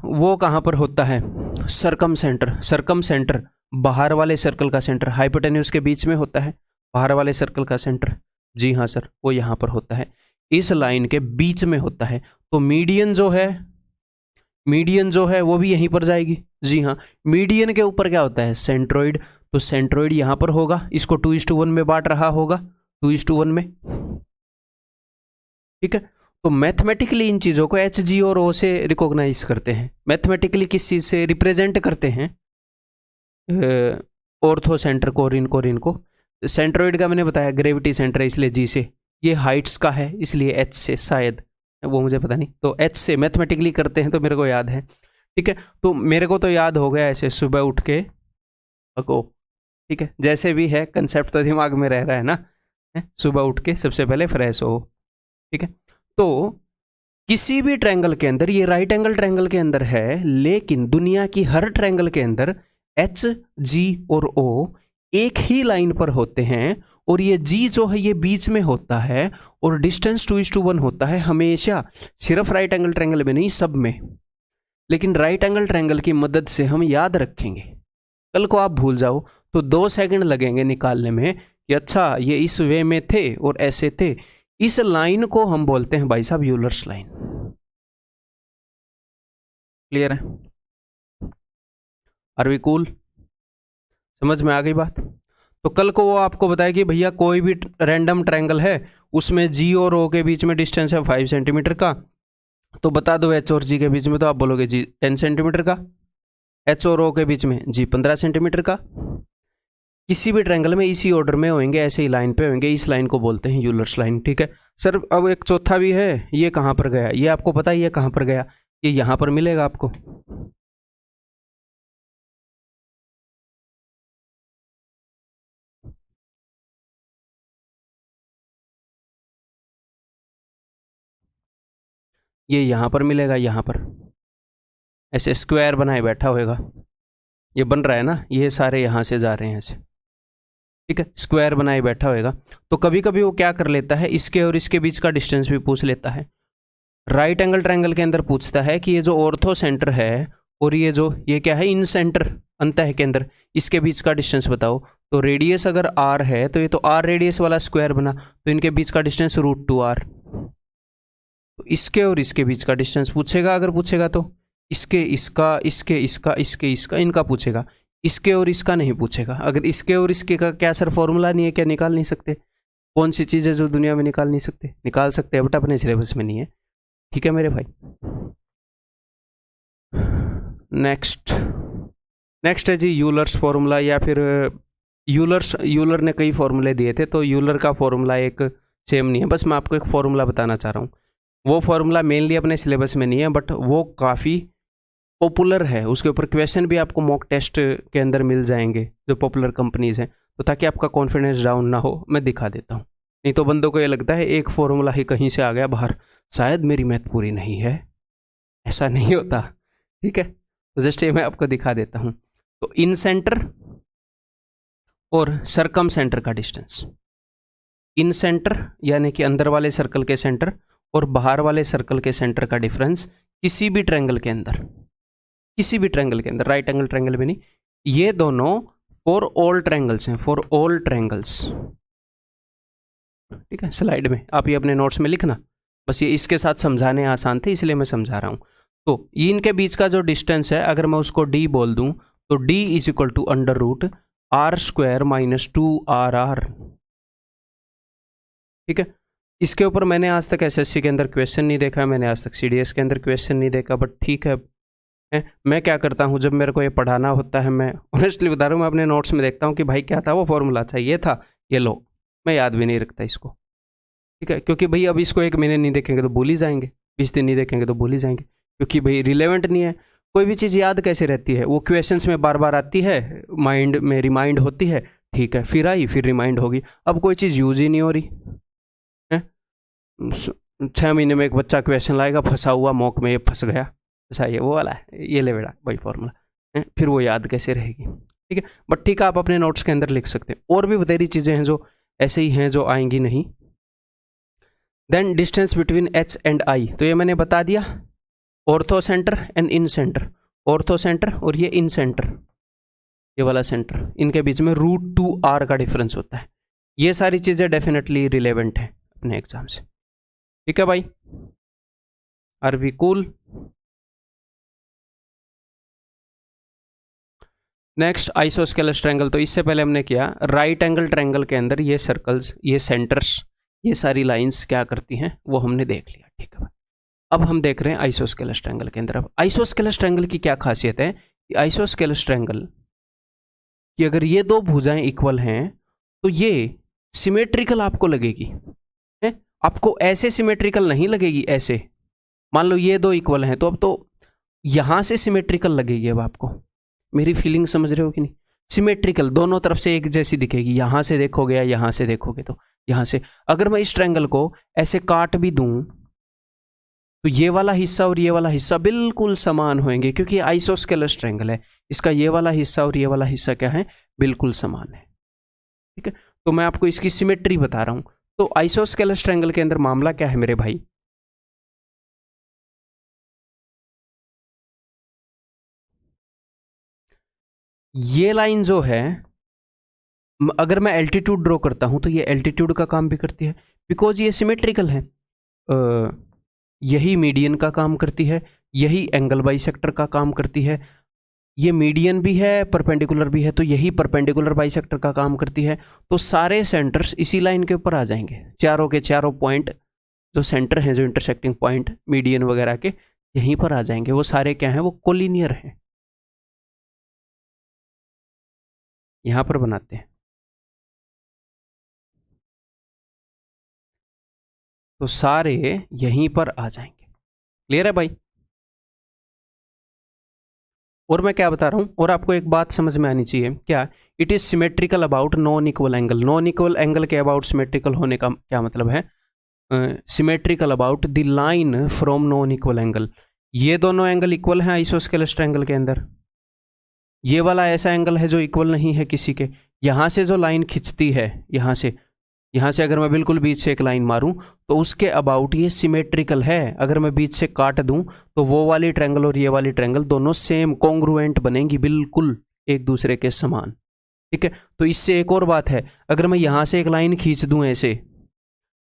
वो कहाँ पर होता है, सरकम सेंटर। सरकम सेंटर बाहर वाले सर्कल का सेंटर, हाइपोटेन्यूज के बीच में होता है बाहर वाले सर्कल का सेंटर, जी हाँ सर, वो यहाँ पर होता है, इस लाइन के बीच में होता है। तो मीडियन जो है, मीडियन जो है वो भी यहीं पर जाएगी, जी हाँ। मीडियन के ऊपर क्या होता है, सेंट्रोइड, तो सेंट्रोइड यहां पर होगा, इसको 2:1 में बांट रहा होगा, 2:1 में, ठीक है। तो मैथमेटिकली इन चीजों को एच, जी और ओ से रिकॉग्नाइज करते हैं। मैथमेटिकली किस चीज से रिप्रेजेंट करते हैं, ऑर्थो सेंटर को और इनको और इनको। सेंट्रोइड का मैंने बताया ग्रेविटी सेंटर है, इसलिए जी से। ये हाइट्स का है, इसलिए एच से, शायद वो मुझे पता नहीं, तो एच से मैथमेटिकली करते हैं, तो मेरे को याद है, ठीक है। तो मेरे को तो याद हो गया ऐसे, सुबह उठ के को, ठीक है, जैसे भी है कंसेप्ट तो दिमाग में रह रहा है ना, सुबह उठ के सबसे पहले फ्रेश हो, ठीक है। तो किसी भी ट्रायंगल के अंदर, ये राइट एंगल ट्रायंगल के अंदर है, लेकिन दुनिया की हर ट्रायंगल के अंदर एच, जी और ओ एक ही लाइन पर होते हैं, और ये जी जो है ये बीच में होता है, और डिस्टेंस 2:1 होता है हमेशा, सिर्फ राइट एंगल ट्रायंगल में नहीं, सब में। लेकिन राइट एंगल ट्रायंगल की मदद से हम याद रखेंगे, कल को आप भूल जाओ तो 2 सेकंड लगेंगे निकालने में कि अच्छा ये इस वे में थे और ऐसे थे। इस लाइन को हम बोलते हैं भाई साहब यूलर्स लाइन। क्लियर है, आर वी कूल, समझ में आ गई बात। तो कल को वो आपको बताया कि भैया कोई भी रैंडम ट्रायंगल है, उसमें जी और ओ के बीच में डिस्टेंस है 5 सेंटीमीटर का, तो बता दो एच और जी के बीच में, तो आप बोलोगे जी 10 सेंटीमीटर का, एच और ओ के बीच में जी 15 सेंटीमीटर का। किसी भी ट्रायंगल में इसी ऑर्डर में होंगे, ऐसे ही लाइन पे होंगे, इस लाइन को बोलते हैं यूलर्स लाइन, ठीक है सर। अब एक चौथा भी है, ये कहाँ पर गया, ये आपको पता है ये कहाँ पर गया, ये यहाँ पर मिलेगा आपको, ये यहाँ पर मिलेगा, यहाँ पर ऐसे स्क्वायर बनाए बैठा होएगा, ये बन रहा है ना, ये सारे यहाँ से जा रहे हैं ऐसे, ठीक है, स्क्वायर बनाए बैठा होएगा। तो कभी कभी वो क्या कर लेता है, इसके और इसके बीच का डिस्टेंस भी पूछ लेता है। राइट एंगल ट्रायंगल के अंदर पूछता है कि ये जो ऑर्थो सेंटर है और ये जो ये क्या है, इन सेंटर अंतः के अंदर, इसके बीच का डिस्टेंस बताओ। तो रेडियस अगर आर है तो ये तो आर रेडियस वाला स्क्वायर बना, तो इनके बीच का डिस्टेंस √2r। तो इसके और इसके बीच का डिस्टेंस पूछेगा, अगर पूछेगा तो इसके इसका, इसके इसका, इसके इसका, इनका पूछेगा, इसके और इसका नहीं पूछेगा। अगर इसके और इसके का क्या सर फॉर्मूला नहीं है, क्या निकाल नहीं सकते? कौन सी चीज़ है जो दुनिया में निकाल नहीं सकते? निकाल सकते हैं बट अपने सिलेबस में नहीं है, ठीक है मेरे भाई। नेक्स्ट है जी यूलर्स फॉर्मूला, या फिर यूलर ने कई फॉर्मूले दिए थे, तो यूलर का फॉर्मूला एक सेम नहीं है, बस मैं आपको एक फॉर्मूला बताना चाह रहा हूँ। वो फॉर्मूला मेनली अपने सिलेबस में नहीं है, बट वो काफ़ी पॉपुलर है, उसके ऊपर क्वेश्चन भी आपको मॉक टेस्ट के अंदर मिल जाएंगे जो पॉपुलर कंपनीज हैं। तो ताकि आपका कॉन्फिडेंस डाउन ना हो, मैं दिखा देता हूँ, नहीं तो बंदों को ये लगता है एक फॉर्मूला ही कहीं से आ गया बाहर, शायद मेरी मैथ पूरी नहीं है, ऐसा नहीं होता, ठीक है। तो जस्ट ये मैं आपको दिखा देता हूँ। तो इन सेंटर और सरकम सेंटर का डिस्टेंस, इन सेंटर यानी कि अंदर वाले सर्कल के सेंटर और बाहर वाले सर्कल के सेंटर का डिफरेंस किसी भी ट्रायंगल के अंदर, किसी भी ट्रायंगल के अंदर, राइट एंगल ट्रायंगल में नहीं, ये दोनों फॉर ऑल ट्रायंगल्स हैं, फॉर ऑल ट्रायंगल्स, ठीक है, स्लाइड में आप ये अपने नोट्स में लिखना। बस ये इसके साथ समझाने आसान थे इसलिए मैं समझा रहा हूँ। तो इनके बीच का जो डिस्टेंस है अगर मैं उसको d बोल दूँ तो d is equal to under root R square minus 2RR। ठीक है, इसके ऊपर मैंने आज तक एसएससी के अंदर क्वेश्चन नहीं देखा, मैंने आज तक सीडीएस के अंदर क्वेश्चन नहीं देखा, बट ठीक है। मैं क्या करता हूँ जब मेरे को ये पढ़ाना होता है, मैं ऑनेस्टली बता रहा हूँ, मैं अपने नोट्स में देखता हूँ कि भाई क्या था वो फॉर्मूला था, ये था, ये लो, मैं याद भी नहीं रखता इसको। ठीक है, क्योंकि भाई अब इसको 1 महीने नहीं देखेंगे तो भूल ही जाएंगे, 20 दिन नहीं देखेंगे तो भूल ही जाएंगे, क्योंकि भाई रिलेवेंट नहीं है। कोई भी चीज़ याद कैसे रहती है, वो क्वेश्चंस में बार बार आती है, माइंड में रिमाइंड होती है, ठीक है, फिर आई फिर रिमाइंड होगी। अब कोई चीज़ यूज ही नहीं हो रही है। 6 महीने में एक बच्चा क्वेश्चन लाएगा, फंसा हुआ मॉक में, ये फंस गया, ऐसा ये वो वाला है, ये ले बेटा भाई फॉर्मूला, फिर वो याद कैसे रहेगी। ठीक है, बट ठीक है, आप अपने नोट्स के अंदर लिख सकते हैं। और भी बतेरी चीज़ें हैं जो ऐसे ही हैं जो आएंगी नहीं। Then distance between H and I, तो ये मैंने बता दिया, orthocentre and incentre, orthocentre और ये इन सेंटर, ये वाला सेंटर, इनके बीच में √2R का डिफरेंस होता है। ये सारी चीज़ें डेफिनेटली रिलेवेंट है अपने एग्जाम से। ठीक है भाई, are we cool? Next isosceles triangle, तो इससे पहले हमने किया राइट एंगल ट्रायंगल के अंदर ये सर्कल्स, ये सेंटर्स, ये सारी लाइंस क्या करती हैं वो हमने देख लिया। ठीक है, अब हम देख रहे हैं आइसोस्केलस ट्रायंगल के अंदर। अब आइसोस्केलस ट्रायंगल की क्या खासियत है कि आइसोस्केलस ट्रायंगल कि अगर ये दो भुजाएं इक्वल हैं तो ये सिमेट्रिकल आपको लगेगी, है? आपको ऐसे सिमेट्रिकल नहीं लगेगी, ऐसे मान लो ये दो इक्वल हैं तो अब तो यहां से सिमेट्रिकल लगेगी। अब आपको मेरी फीलिंग समझ रहे हो कि नहीं? सिमेट्रिकल, दोनों तरफ से एक जैसी दिखेगी, यहां से देखोगे या यहां से देखोगे तो यहां से। अगर मैं इस ट्रायंगल को ऐसे काट भी दूं तो ये वाला हिस्सा और ये वाला हिस्सा बिल्कुल समान होंगे, क्योंकि आइसोस्केलस ट्रायंगल है, इसका ये वाला हिस्सा और ये वाला हिस्सा क्या है, बिल्कुल समान है। ठीक है, तो मैं आपको इसकी सिमेट्री बता रहा हूं। तो आइसोस्केलस ट्रायंगल के अंदर मामला क्या है मेरे भाई, ये लाइन जो है, अगर मैं एल्टीट्यूड ड्रॉ करता हूं तो ये एल्टीट्यूड का काम भी करती है, बिकॉज ये सिमेट्रिकल है। यही मीडियन का काम करती है, यही एंगल बाइसेक्टर का काम करती है, ये मीडियन भी है परपेंडिकुलर भी है, तो यही परपेंडिकुलर बाइसेक्टर का काम करती है। तो सारे सेंटर्स इसी लाइन के ऊपर आ जाएंगे, चारों के चारों पॉइंट जो सेंटर हैं, जो इंटरसेक्टिंग पॉइंट मीडियन वगैरह के यहीं पर आ जाएंगे। वो सारे क्या हैं, वो कोलिनियर हैं, यहां पर बनाते हैं। तो सारे यहीं पर आ जाएंगे। क्लियर है भाई? और मैं क्या बता रहा हूं, और आपको एक बात समझ में आनी चाहिए, क्या? It is symmetrical about non equal angle. Non equal angle के अबाउट सिमेट्रिकल होने का क्या मतलब है? Symmetrical about the line from non equal angle. ये दोनों एंगल इक्वल हैं आइसोस्केलस ट्रायंगल के अंदर, ये वाला ऐसा एंगल है जो इक्वल नहीं है किसी के। यहां से जो लाइन खिंचती है, यहां से अगर मैं बिल्कुल बीच से एक लाइन मारूं तो उसके अबाउट ये सिमेट्रिकल है। अगर मैं बीच से काट दूं तो वो वाली ट्रायंगल और ये वाली ट्रायंगल दोनों सेम कॉन्ग्रुएंट बनेंगी, बिल्कुल एक दूसरे के समान। ठीक है, तो इससे एक और बात है, अगर मैं यहां से एक लाइन खींच दूं ऐसे,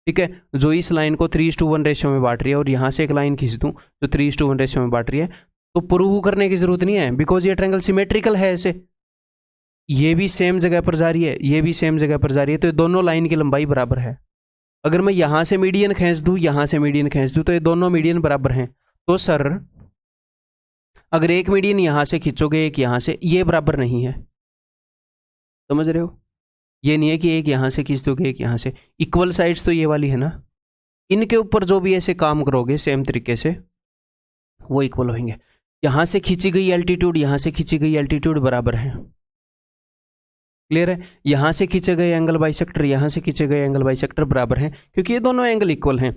ठीक है, जो इस लाइन को 3:1 रेशियो में बांट रही है, और यहां से एक लाइन खींच दूं जो 3:1 रेशियो में बांट रही है, तो प्रूव करने की जरूरत नहीं है, बिकॉज ये ट्रायंगल सिमेट्रिकल है। ऐसे ये भी सेम जगह पर जा रही है, ये भी सेम जगह पर जा रही है, तो ये दोनों लाइन की लंबाई बराबर है। अगर मैं यहां से मीडियन खींच दूं, यहां से मीडियन खींच दूं, तो ये दोनों मीडियन बराबर हैं। तो सर अगर एक मीडियन यहां से खींचोगे, एक यहां से, ये बराबर नहीं है। समझ रहे हो? ये नहीं है कि एक यहां से खींच दोगे एक यहां से, इक्वल साइड्स तो ये वाली है ना, इनके ऊपर जो भी ऐसे काम करोगे सेम तरीके से वो इक्वल होंगे। यहां से खींची गई एल्टीट्यूड, यहां से खींची गई एल्टीट्यूड बराबर है। क्लियर है? यहां से खींचे गए एंगल बाइसेक्टर, यहां से खींचे गए एंगल बाइसेक्टर बराबर हैं, क्योंकि ये दोनों एंगल इक्वल हैं,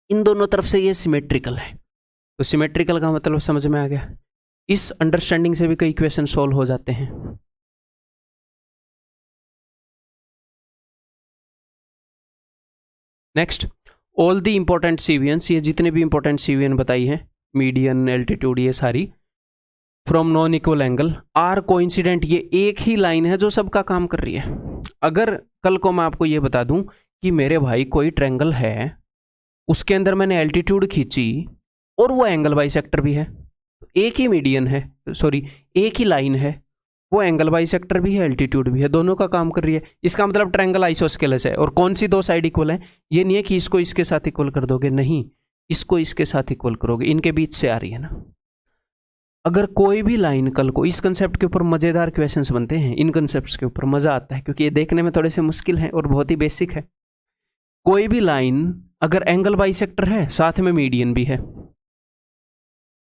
इन दोनों तरफ से ये सिमेट्रिकल है। तो सिमेट्रिकल का मतलब समझ में आ गया। इस अंडरस्टैंडिंग से भी कई क्वेश्चन सॉल्व हो जाते हैं। नेक्स्ट, ऑल द इंपॉर्टेंट सीवियंस, ये जितने भी इंपॉर्टेंट सीवियन बताई है, मीडियन, एल्टीट्यूड, ये सारी from non equal angle are coincident, ये एक ही लाइन है जो सबका काम कर रही है। अगर कल को मैं आपको ये बता दूं कि मेरे भाई कोई ट्रायंगल है, उसके अंदर मैंने एल्टीट्यूड खींची और वो एंगल बाइसेक्टर भी है, एक ही मीडियन है, सॉरी एक ही लाइन है, वो एंगल बाइसेक्टर भी है, एल्टीट्यूड भी है, दोनों का काम कर रही है। इसका मतलब ट्रायंगल आइसोस्केलस है। और कौन सी दो साइड इक्वल है? ये नहीं है कि इसको इसके साथ इक्वल कर दोगे, नहीं, इसको इसके साथ इक्वल करोगे, इनके बीच से आ रही है ना। अगर कोई भी लाइन कल को, इस कंसेप्ट के ऊपर मजेदार क्वेश्चंस बनते हैं, इन कंसेप्ट्स के ऊपर मजा आता है क्योंकि ये देखने में थोड़े से मुश्किल है और बहुत ही बेसिक है। कोई भी लाइन अगर एंगल बाइसेक्टर है, साथ में मीडियन भी है,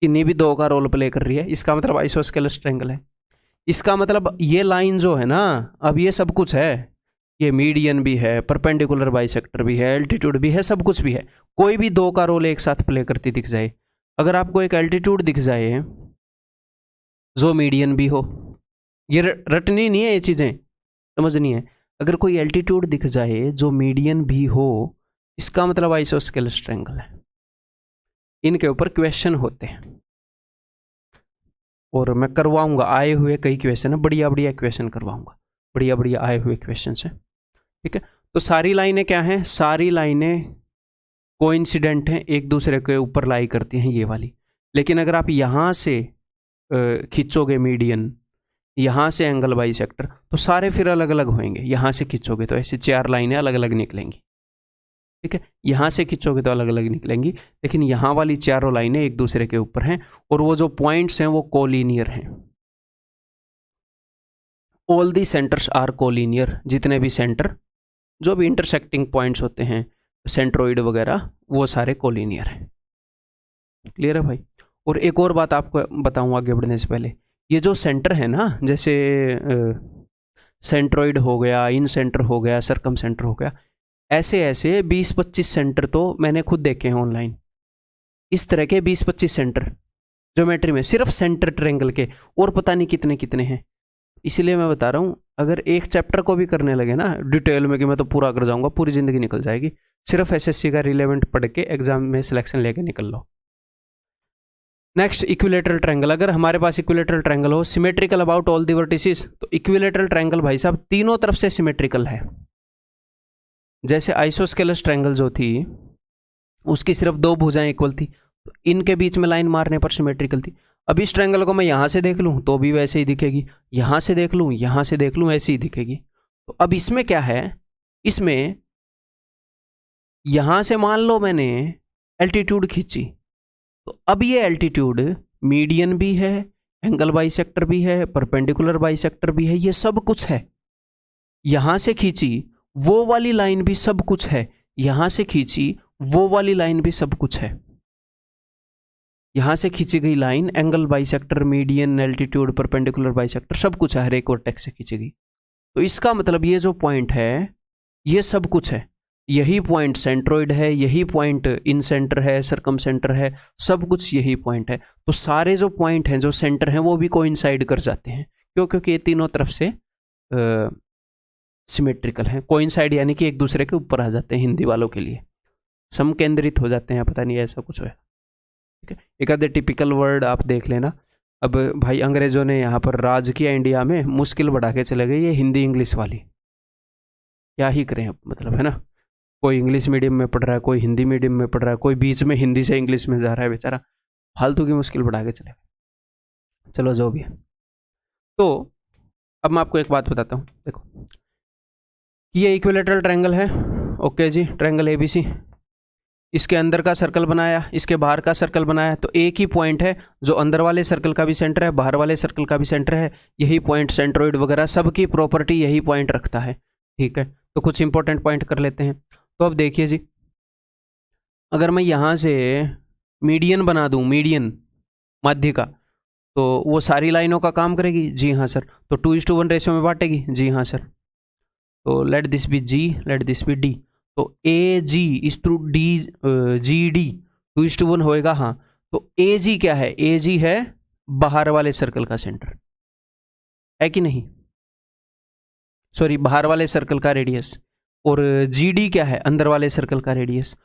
इन्हीं भी दो का रोल प्ले कर रही है, इसका मतलब आइसोस्केलस ट्रायंगल है। इसका मतलब ये लाइन जो है ना, अब ये सब कुछ है, ये मीडियन भी है, परपेंडिकुलर बाइसेक्टर भी है, एल्टीट्यूड भी है, सब कुछ भी है। कोई भी दो का रोल एक साथ प्ले करती दिख जाए, अगर आपको एक एल्टीट्यूड दिख जाए जो मीडियन भी हो, ये रटनी नहीं है, ये चीज़ें समझनी है। अगर कोई एल्टीट्यूड दिख जाए जो मीडियन भी हो, इसका मतलब आइसोस्केलस ट्रायंगल है। इनके ऊपर क्वेश्चन होते हैं और मैं करवाऊंगा, आए हुए कई क्वेश्चन है, बढ़िया बढ़िया क्वेश्चन करवाऊंगा, बढ़िया बढ़िया आए हुए क्वेश्चन है, ठीक है। तो सारी लाइनें क्या हैं? सारी लाइनें कोइंसिडेंट हैं, एक दूसरे के ऊपर लाई करती हैं, ये वाली। लेकिन अगर आप यहाँ से खींचोगे मीडियन, यहाँ से एंगल बाइसेक्टर, तो सारे फिर अलग अलग होंगे। यहाँ से खींचोगे तो ऐसे चार लाइनें अलग अलग निकलेंगी, ठीक है। यहाँ से खींचोगे तो अलग अलग निकलेंगी, लेकिन यहाँ वाली चारों लाइनें एक दूसरे के ऊपर हैं और वो जो पॉइंट्स हैं वो कोलिनियर हैं। All the centres are collinear, जितने भी सेंटर, जो भी इंटरसेक्टिंग पॉइंट्स होते हैं, सेंट्रोइड वगैरह, वो सारे कोलिनियर हैं। क्लियर है भाई? और एक और बात आपको बताऊँ आगे बढ़ने से पहले, ये जो सेंटर है ना, जैसे सेंट्रोइड हो गया, इन सेंटर हो गया, सरकम सेंटर हो गया, ऐसे ऐसे 20-25 सेंटर तो मैंने खुद देखे हैं ऑनलाइन। इस तरह के 20-25 सेंटर ज्योमेट्री में, सिर्फ सेंटर ट्रायंगल के, और पता नहीं कितने कितने हैं। इसीलिए मैं बता रहा हूँ, अगर एक चैप्टर को भी करने लगे ना डिटेल में कि मैं तो पूरा कर जाऊंगा, पूरी ज़िंदगी निकल जाएगी। सिर्फ एसएससी का रिलेवेंट पढ़ के एग्जाम में सिलेक्शन लेके निकल लो। Next, equilateral triangle. अगर हमारे पास इक्विलेटरल ट्रायंगल हो, symmetrical about all the vertices, तो इक्विलेटरल ट्रायंगल भाई साहब तीनों तरफ से सिमेट्रिकल है। जैसे आइसोस्केलस ट्रायंगल जो थी, उसकी सिर्फ दो भुजाएं इक्वल थी, तो इनके बीच में लाइन मारने पर सिमेट्रिकल थी। अब इस ट्रायंगल को मैं यहाँ से देख लूँ तो भी वैसे ही दिखेगी, यहाँ से देख लूँ, यहाँ से देख लूँ, ऐसे ही दिखेगी। तो अब इसमें क्या है, इसमें यहाँ से मान लो मैंने एल्टीट्यूड खींची, तो अब ये एल्टीट्यूड मीडियन भी है, एंगल बाइसेक्टर भी है, परपेंडिकुलर बाइसेक्टर भी है, ये सब कुछ है। यहाँ से खींची वो वाली लाइन भी सब कुछ है, यहाँ से खींची वो वाली लाइन भी सब कुछ है। यहाँ से खींची गई line angle bisector, median, altitude, perpendicular bisector, सब कुछ है, हर एक वर्टेक्स से खींची गई। तो इसका मतलब ये जो पॉइंट है ये सब कुछ है, यही पॉइंट सेंट्रोइड है, यही पॉइंट इन सेंटर है, सरकम सेंटर है, सब कुछ यही पॉइंट है। तो सारे जो पॉइंट हैं, जो सेंटर हैं, वो भी कोइंसाइड कर जाते हैं। क्यों? क्योंकि ये तीनों तरफ से सिमेट्रिकल हैं। कोइंसाइड यानी कि एक दूसरे के ऊपर आ जाते हैं, हिंदी वालों के लिए समकेंद्रित हो जाते हैं, पता नहीं ऐसा कुछ है, ठीक है। एक आधे टिपिकल वर्ड आप देख लेना। अब भाई अंग्रेजों ने यहाँ पर राज किया इंडिया में, मुश्किल बढ़ा के चले गए ये हिंदी इंग्लिश वाली, क्या ही करें अब, मतलब है ना। कोई इंग्लिश मीडियम में पढ़ रहा है, कोई हिंदी मीडियम में पढ़ रहा है, कोई बीच में हिंदी से इंग्लिश में जा रहा है, बेचारा फालतू की मुश्किल बढ़ा के चले गए। चलो जो भी है, तो अब मैं आपको एक बात बताता हूँ। देखो ये इक्विलेटरल ट्रायंगल है, ओके जी, ट्रायंगल एबीसी, इसके अंदर का सर्कल बनाया, इसके बाहर का सर्कल बनाया, तो एक ही पॉइंट है जो अंदर वाले सर्कल का भी सेंटर है, बाहर वाले सर्कल का भी सेंटर है, यही पॉइंट सेंट्रोइड वगैरह सबकी प्रॉपर्टी यही पॉइंट रखता है, ठीक है। तो कुछ इंपॉर्टेंट पॉइंट कर लेते हैं। तो अब देखिए जी, अगर मैं यहाँ से मीडियन बना दूँ, मीडियन माध्य का, तो वो सारी लाइनों का काम करेगी? जी हाँ सर। तो 2:1 रेशियो में बांटेगी? जी हाँ सर। तो let this be G, let this be D, तो ए जी इस थ्रू डी जी डी 2:1 होएगा। हाँ, तो ए जी क्या है? ए जी है बाहर वाले सर्कल का सेंटर, है कि नहीं, सॉरी बाहर वाले सर्कल का रेडियस, और जी डी क्या है? अंदर वाले सर्कल का रेडियस।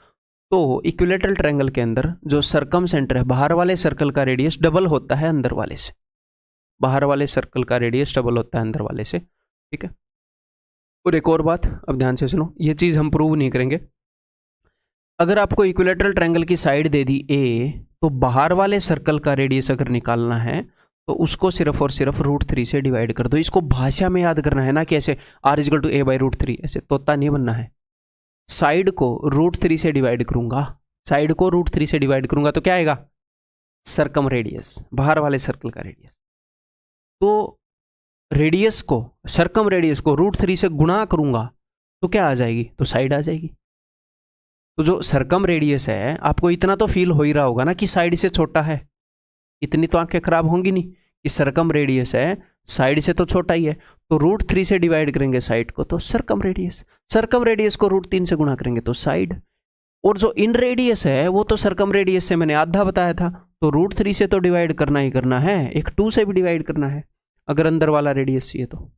तो इक्विलेटरल ट्रायंगल के अंदर जो सरकम सेंटर है, बाहर वाले सर्कल का रेडियस डबल होता है अंदर वाले से, बाहर वाले सर्कल का रेडियस डबल होता है अंदर वाले से, ठीक है। और एक और बात, अब ध्यान से सुनो, ये चीज़ हम प्रूव नहीं करेंगे। अगर आपको इक्विलेटरल ट्रायंगल की साइड दे दी ए, तो बाहर वाले सर्कल का रेडियस अगर निकालना है तो उसको सिर्फ और सिर्फ √3 से डिवाइड कर दो। इसको भाषा में याद करना है ना कि ऐसे r = a/√3, ऐसे तोता नहीं बनना है। साइड को √3 से डिवाइड करूंगा, साइड को √3 से डिवाइड करूंगा तो क्या आएगा? सर्कम रेडियस, बाहर वाले सर्कल का रेडियस। तो रेडियस को, सर्कम रेडियस को √3 से गुणा करूंगा तो क्या आ जाएगी? तो साइड आ जाएगी। तो जो सर्कम रेडियस है, आपको इतना तो फील हो ही रहा होगा ना कि साइड से छोटा है। इतनी तो आंखें खराब होंगी नहीं कि सर्कम रेडियस है, साइड से तो छोटा ही है। तो √3 से डिवाइड करेंगे साइड को तो सर्कम रेडियस, सर्कम रेडियस को √3 से गुणा करेंगे तो साइड। और जो इन रेडियस है वो तो सर्कम रेडियस से मैंने आधा बताया था, तो √3 से तो डिवाइड करना ही करना है, एक 2 से भी डिवाइड करना है अगर अंदर वाला रेडियस चाहिए तो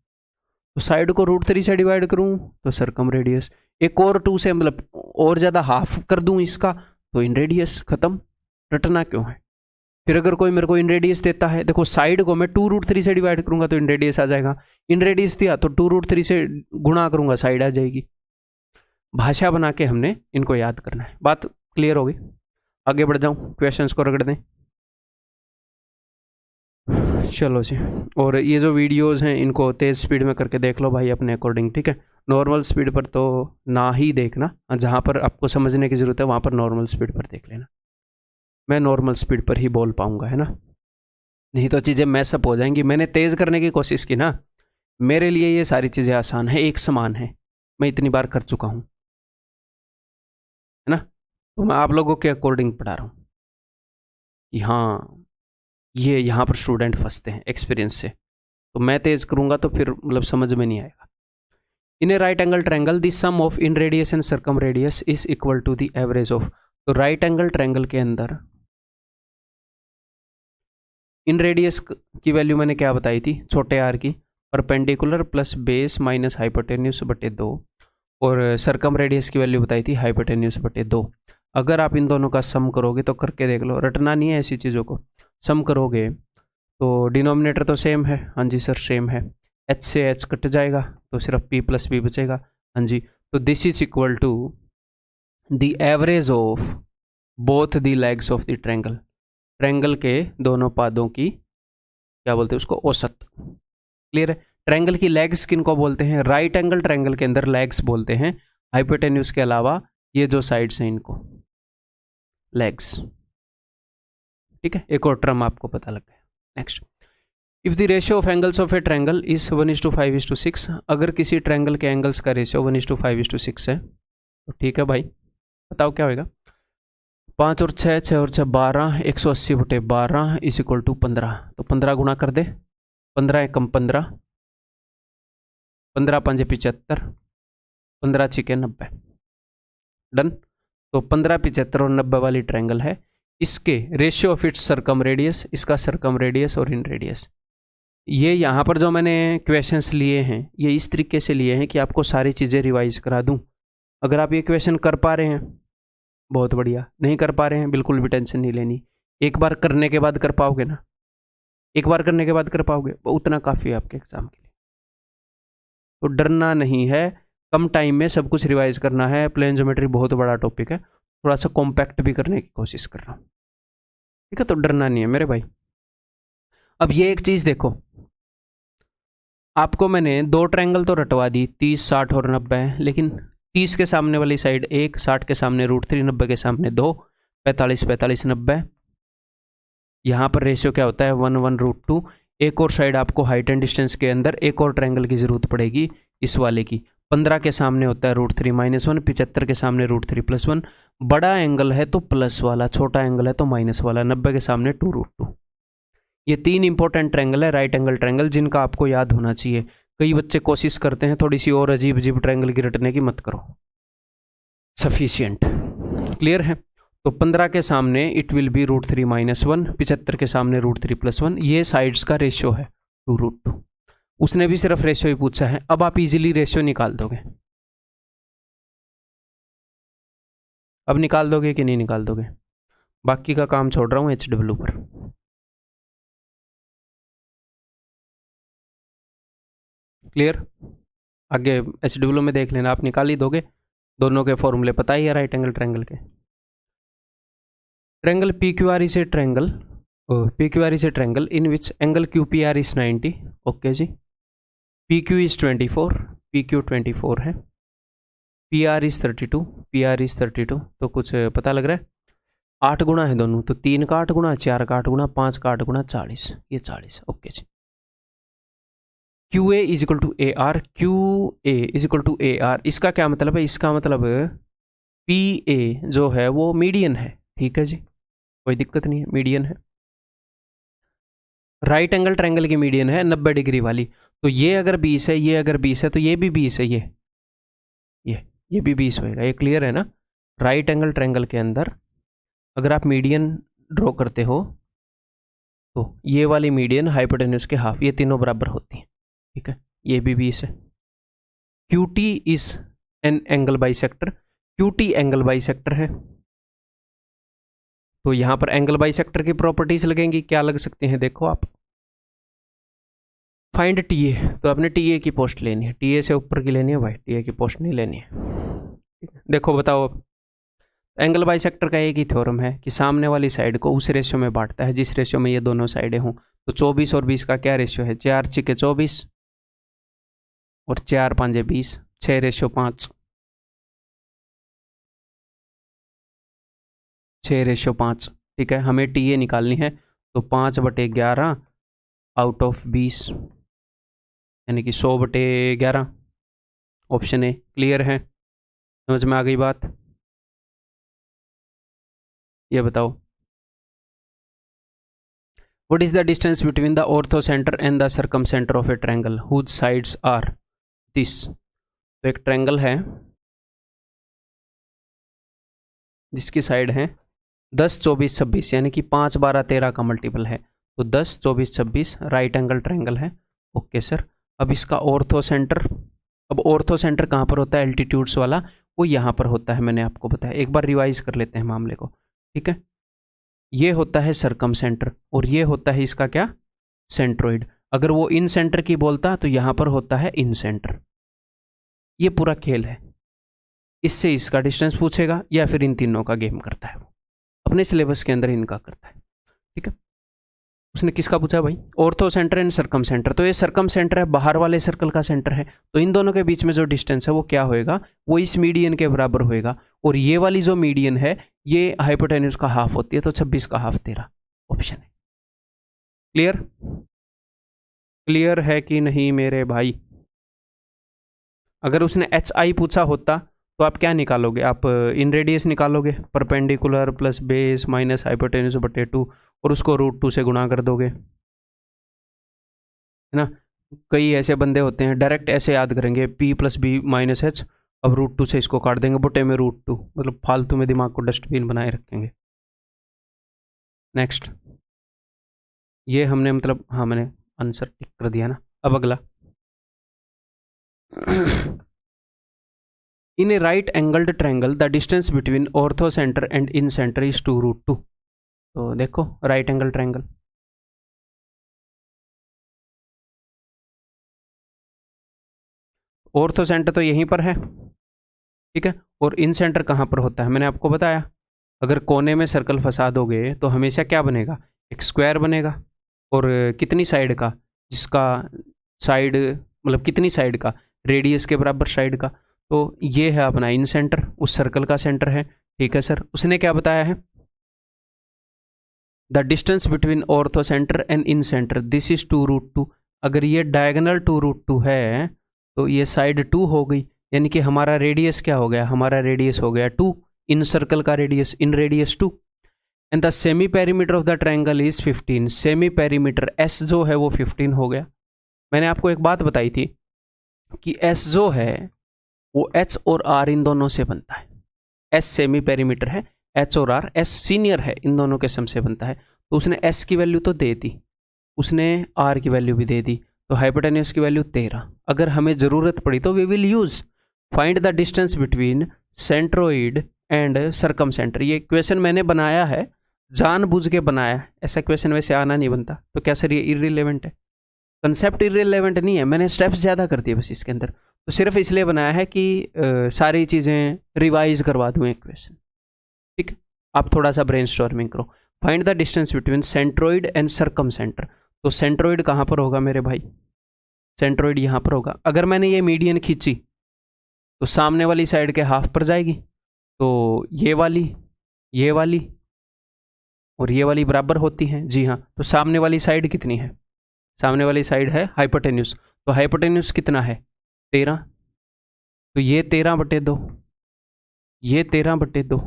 साइड को √3 से डिवाइड करूं तो सर्कम रेडियस, एक और 2 से मतलब और ज़्यादा हाफ कर दूं इसका तो इन रेडियस, खत्म। रटना क्यों है? फिर अगर कोई मेरे को इन रेडियस देता है, देखो साइड को मैं 2√3 से डिवाइड करूंगा तो इन रेडियस आ जाएगा, इन रेडियस दिया तो 2√3 से गुणा करूंगा साइड आ जाएगी। भाषा बना के हमने इनको याद करना है। बात क्लियर होगी? आगे बढ़ जाऊं, क्वेश्चंस को रगड़ दें। चलो जी, और ये जो वीडियोस हैं इनको तेज़ स्पीड में करके देख लो भाई अपने अकॉर्डिंग, ठीक है? नॉर्मल स्पीड पर तो ना ही देखना, जहाँ पर आपको समझने की ज़रूरत है वहाँ पर नॉर्मल स्पीड पर देख लेना। मैं नॉर्मल स्पीड पर ही बोल पाऊँगा, है ना? नहीं तो चीज़ें मैसअप हो जाएंगी। मैंने तेज़ करने की कोशिश की ना, मेरे लिए ये सारी चीज़ें आसान है, एक समान है, मैं इतनी बार कर चुका हूँ, है ना? तो मैं आप लोगों के अकॉर्डिंग पढ़ा रहा हूँ कि हाँ, ये यहाँ पर स्टूडेंट फंसते हैं एक्सपीरियंस से। तो मैं तेज़ करूँगा तो फिर मतलब समझ में नहीं आएगा। In a right angle triangle the sum of inradius and circumradius is equal to the average of. तो राइट एंगल ट्रायंगल के अंदर इन रेडियस की वैल्यू मैंने क्या बताई थी? छोटे आर की, perpendicular plus base minus hypotenuse बटे 2, और सर्कम रेडियस की वैल्यू बताई थी हाइपोटेन्यूस बटे 2। अगर आप इन दोनों का सम करोगे तो करके देख लो, रटना नहीं है ऐसी चीज़ों को। सम करोगे तो डिनोमिनेटर तो सेम है, हाँ जी सर सेम है, h से h कट जाएगा तो सिर्फ p प्लस b बचेगा, हाँ जी। तो this is equal to the average of both the legs of the triangle. Triangle के दोनों पादों की क्या बोलते हैं उसको? औसत। क्लियर है? ट्रायंगल की लेग्स किन को बोलते हैं? राइट एंगल ट्रायंगल के अंदर लेग्स बोलते हैं, हाइपोटेन्यूस के अलावा ये जो साइड्स हैं इनको लेग्स। ठीक है, एक और टर्म आपको पता लग गया। Next, if the ratio of angles of a triangle is 1:5:6, अगर किसी ट्रायंगल के एंगल्स का रेशियो 1:5:6 है तो ठीक है भाई, बताओ क्या होगा? 5 और 6, 6 और 6 12, 180/12 इज इक्वल टू 15। तो 15 गुणा कर दे, 15 एकम 15, 15 5 75, 15 6 90, डन। तो 15 75 और 90 वाली ट्रायंगल है, इसके ratio of its circum radius, इसका सर्कम रेडियस और इन रेडियस। ये यहाँ पर जो मैंने क्वेश्चंस लिए हैं ये इस तरीके से लिए हैं कि आपको सारी चीज़ें रिवाइज करा दूँ। अगर आप ये क्वेश्चन कर पा रहे हैं बहुत बढ़िया, नहीं कर पा रहे हैं बिल्कुल भी टेंशन नहीं लेनी, एक बार करने के बाद कर पाओगे ना, एक बार करने के बाद कर पाओगे, उतना काफ़ी है आपके एग्जाम के लिए। तो डरना नहीं है, कम टाइम में सब कुछ रिवाइज करना है। प्लेन ज्योमेट्री बहुत बड़ा टॉपिक है, थोड़ा सा कॉम्पैक्ट भी करने की कोशिश कर रहा हूँ, ठीक है? तो डरना नहीं है मेरे भाई। अब ये एक चीज़ देखो, आपको मैंने दो ट्रायंगल तो रटवा दी, 30 60 और 90, लेकिन 30 के सामने वाली साइड 1, 60 के सामने √3, 90 के सामने 2, 45 45 90। यहाँ पर रेशियो क्या होता है? 1 1 √2। एक और साइड आपको हाइट एंड डिस्टेंस के अंदर एक और ट्रायंगल की जरूरत पड़ेगी, इस वाले की। 15 के सामने होता है √3 -1, 75 के सामने √3 +1। बड़ा एंगल है तो प्लस वाला, छोटा एंगल है तो माइनस वाला, 90 के सामने 2 √2। ये 3 इंपॉर्टेंट ट्रायंगल है राइट एंगल ट्रायंगल, जिनका आपको याद होना चाहिए। कई बच्चे कोशिश करते हैं थोड़ी सी और अजीब अजीब ट्रायंगल की रटने की, मत करो, सफिशिएंट। क्लियर है? तो 15 के सामने इट विल बी √3 -1, 75 के सामने √3 +1। ये साइड्स का रेशियो है 2 √2। उसने भी सिर्फ रेशियो ही पूछा है, अब आप इजीली रेशियो निकाल दोगे। अब निकाल दोगे कि नहीं निकाल दोगे? बाकी का काम छोड़ रहा हूँ HW पर। क्लियर? आगे HW में देख लेना, आप निकाल ही दोगे, दोनों के फॉर्मूले पता ही है राइट एंगल ट्रायंगल के। Triangle PQR is a triangle, PQR is a triangle in which angle QPR is 90, okay जी। PQ is 24, PQ 24 है, PR is 32, PR is 32, तो कुछ पता लग रहा है, 8 गुना है दोनों, तो 3 का 8 गुना, 4 का 8 गुना, 5 का 8 गुना 40, ये 40, ओके जी। QA is equal to AR, QA is equal to AR, इसका क्या मतलब है, इसका मतलब PA जो है वो मीडियन है, ठीक है जी, कोई दिक्कत नहीं है, मीडियन है। राइट एंगल ट्रायंगल की मीडियन है 90 डिग्री वाली, तो ये अगर 20 है, ये अगर 20 है, तो ये भी 20 है, ये भी 20 होएगा, ये क्लियर है ना। राइट एंगल ट्रायंगल के अंदर अगर आप मीडियन ड्रॉ करते हो तो ये वाली मीडियन हाइपोटेन्यूज के हाफ, ये तीनों बराबर होती हैं, ठीक है, ये भी 20 है। QT is an angle bisector, QT angle bisector है, तो यहां पर एंगल बाइसेक्टर की प्रॉपर्टीज लगेंगी, क्या लग सकते हैं देखो आप। फाइंड TA, तो आपने TA की पोस्ट लेनी है, TA से ऊपर की लेनी है भाई, TA की पोस्ट नहीं लेनी है। देखो बताओ, एंगल बाइसेक्टर का एक ही थ्योरम है कि सामने वाली साइड को उस रेशियो में बांटता है जिस रेशियो में ये दोनों साइडें हों। तो 24 और 20 का क्या रेशियो है, 4 छिके 24 और 4 5 20, 6:5, 6:5, ठीक है। हमें TA निकालनी है, तो 5/11 आउट ऑफ 20 यानी कि 100/11, ऑप्शन ए क्लियर है, समझ में आ गई बात। ये बताओ, what is the distance between the orthocentre and the circumcentre of a triangle whose sides are this. तो एक ट्रायंगल है जिसकी साइड है 10 24 26 यानी कि 5 12 13 का मल्टीपल है, तो 10 24 26 राइट एंगल ट्रायंगल है, ओके सर। अब इसका ऑर्थो सेंटर, अब ऑर्थो सेंटर कहाँ पर होता है, एल्टीट्यूड्स वाला, वो यहाँ पर होता है, मैंने आपको बताया। एक बार रिवाइज कर लेते हैं मामले को, ठीक है। ये होता है सरकम सेंटर और ये होता है इसका क्या, सेंट्रोइड। अगर वो इन सेंटर की बोलता तो यहाँ पर होता है इन सेंटर। ये पूरा खेल है, इससे इसका डिस्टेंस पूछेगा या फिर इन तीनों का गेम करता है, वो अपने सिलेबस के अंदर इनका करता है, ठीक है। उसने किसका पूछा भाई, ऑर्थो सेंटर एंड सरकम सेंटर। तो ये सरकम सेंटर है, बाहर वाले सर्कल का सेंटर है, तो इन दोनों के बीच में जो डिस्टेंस है वो क्या होएगा, वो इस मीडियन के बराबर होएगा। और ये वाली जो मीडियन है ये हाइपोटेन्यूज का हाफ होती है, तो 26 का हाफ 13, ऑप्शन है। क्लियर, क्लियर है कि नहीं मेरे भाई। अगर उसने HI पूछा होता तो आप क्या निकालोगे, आप इन रेडियस निकालोगे, perpendicular plus base minus hypotenuse बटे 2, और उसको √2 से गुणा कर दोगे, है ना। कई ऐसे बंदे होते हैं डायरेक्ट ऐसे याद करेंगे P + B - H, अब √2 से इसको काट देंगे, बटे में √2, मतलब फालतू में दिमाग को डस्टबिन बनाए रखेंगे। नेक्स्ट, ये हमने मतलब, हाँ मैंने आंसर टिक कर दिया ना। अब अगला, in a right angled triangle the distance between orthocentre and incentre is 2√2। तो देखो right angle triangle, orthocentre तो यहीं पर है, ठीक है, और इन सेंटर कहाँ पर होता है, मैंने आपको बताया। अगर कोने में सर्कल फंसा दोगे तो हमेशा क्या बनेगा, एक स्क्वायर बनेगा, और कितनी साइड का, जिसका साइड मतलब कितनी साइड का, रेडियस के बराबर साइड का। तो ये है अपना इन सेंटर, उस सर्कल का सेंटर है, ठीक है सर। उसने क्या बताया है, the distance between orthocentre and in centre this is 2√2। अगर ये डायगोनल 2√2 है तो ये साइड 2 हो गई, यानी कि हमारा रेडियस क्या हो गया, हमारा रेडियस हो गया 2, इन सर्कल का radius, in radius 2। And the semi perimeter of the triangle is 15। Semi perimeter S जो है वो 15 हो गया। मैंने आपको एक बात बताई थी कि S जो है वो H और R इन दोनों से बनता है। S सेमी पेरीमीटर है, H और R, S सीनियर है, इन दोनों के सम से बनता है। तो उसने S की वैल्यू तो दे दी, उसने R की वैल्यू भी दे दी, तो हाइपोटेन्यूज की वैल्यू 13। अगर हमें ज़रूरत पड़ी तो we will use find the distance between centroid and circumcentre. ये क्वेश्चन मैंने बनाया है, जानबूझ के बनाया है, ऐसा क्वेश्चन वैसे आना नहीं बनता। तो क्या सर ये इररिलेवेंट है, कंसेप्ट इररिलेवेंट नहीं है, मैंने स्टेप्स ज़्यादा कर दिए बस इसके अंदर। तो सिर्फ इसलिए बनाया है कि सारी चीज़ें रिवाइज करवा दूँ एक क्वेश्चन। ठीक है, आप थोड़ा सा ब्रेनस्टॉर्मिंग करो। Find the distance between centroid and circumcentre. तो सेंट्रोइड कहाँ पर होगा मेरे भाई? सेंट्रोइड यहाँ पर होगा। अगर मैंने ये मीडियन खींची तो सामने वाली साइड के हाफ पर जाएगी, तो ये वाली और ये वाली बराबर होती हैं। जी हाँ, तो सामने वाली साइड कितनी है? सामने वाली साइड है हाइपोटेन्यूज। तो हाइपोटेन्यूज कितना है? 13। तो ये 13/2, ये 13/2,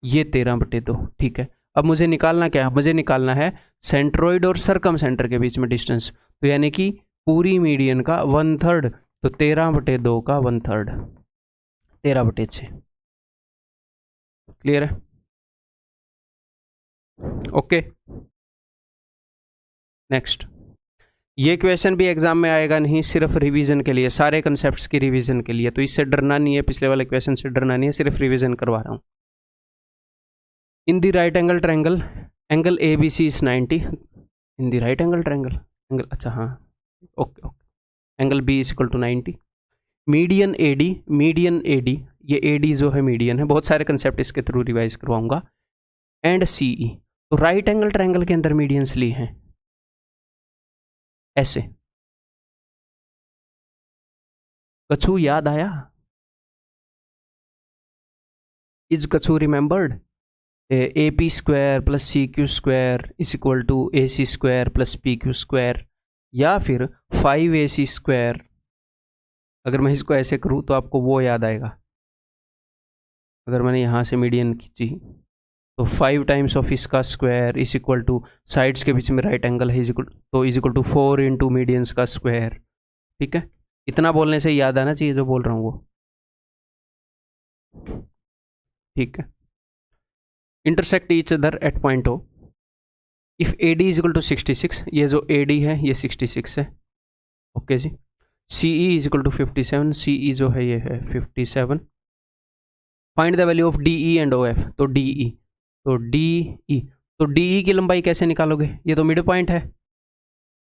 ये 13/2। ठीक है, अब मुझे निकालना क्या है? मुझे निकालना है सेंट्रोइड और सरकम सेंटर के बीच में डिस्टेंस। तो यानी कि पूरी मीडियन का 1/3। तो 13/2 का 1/3, 13/6। क्लियर है? Okay, next. ये क्वेश्चन भी एग्जाम में आएगा नहीं, सिर्फ रिवीजन के लिए, सारे कंसेप्ट्स की रिवीजन के लिए। तो इससे डरना नहीं है, पिछले वाले क्वेश्चन से डरना नहीं है, सिर्फ रिवीजन करवा रहा हूँ। In the right angle triangle, angle A B C is 90। In the right angle triangle, angle, अच्छा हाँ, okay okay, angle B is equal to 90। Median A D, ये ए डी जो है मीडियन है। बहुत सारे कंसेप्ट इसके थ्रू रिवाइज करवाऊंगा। एंड सी ई, तो राइट एंगल ट्रायंगल के अंदर मीडियंस ली हैं ऐसे। कछु याद आया? इज कछु remembered? A P square plus C Q square is equal to A C square plus P Q square, या फिर 5ac स्क्वायर। अगर मैं इसको ऐसे करूँ तो आपको वो याद आएगा। अगर मैंने यहाँ से मीडियन खींची तो 5 टाइम्स ऑफ इसका square is equal to, sides के बीच में राइट एंगल है, is equal to 4 into medians का स्क्वायर। ठीक है, इतना बोलने से याद आना चाहिए जो बोल रहा हूँ वो। ठीक है, intersect each other at point O if A D is equal to 66। ये जो ए डी है ये 66 है। ओके जी। C E is equal to 57, C E जो है ये है 57। Find the value of D E and O F. तो डी ई, तो डी ई, तो डी ई की लंबाई कैसे निकालोगे? ये तो मिड पॉइंट है,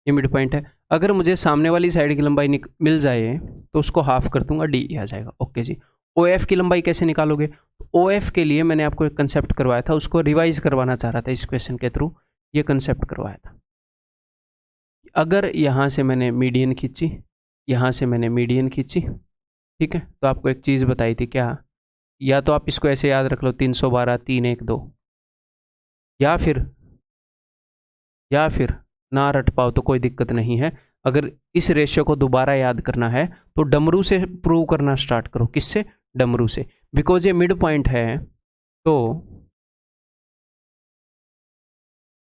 ये मिड पॉइंट है। अगर मुझे सामने वाली साइड की लंबाई मिल जाए तो उसको हाफ कर दूंगा, डी ई आ जाएगा। ओके जी। ओ एफ की लंबाई कैसे निकालोगे? ओ एफ के लिए मैंने आपको एक कंसेप्ट करवाया था, उसको रिवाइज करवाना चाह रहा था इस क्वेश्चन के थ्रू। ये कंसेप्ट करवाया था, अगर यहाँ से मैंने मीडियन खींची, यहाँ से मैंने मीडियन खींची, ठीक है, तो आपको एक चीज़ बताई थी क्या? या तो आप इसको ऐसे याद रख लो 312 312, या फिर ना रट पाओ तो कोई दिक्कत नहीं है। अगर इस रेशियो को दोबारा याद करना है तो डमरू से प्रूव करना स्टार्ट करो। किससे? डमरू से। बिकॉज ये मिड पॉइंट है, तो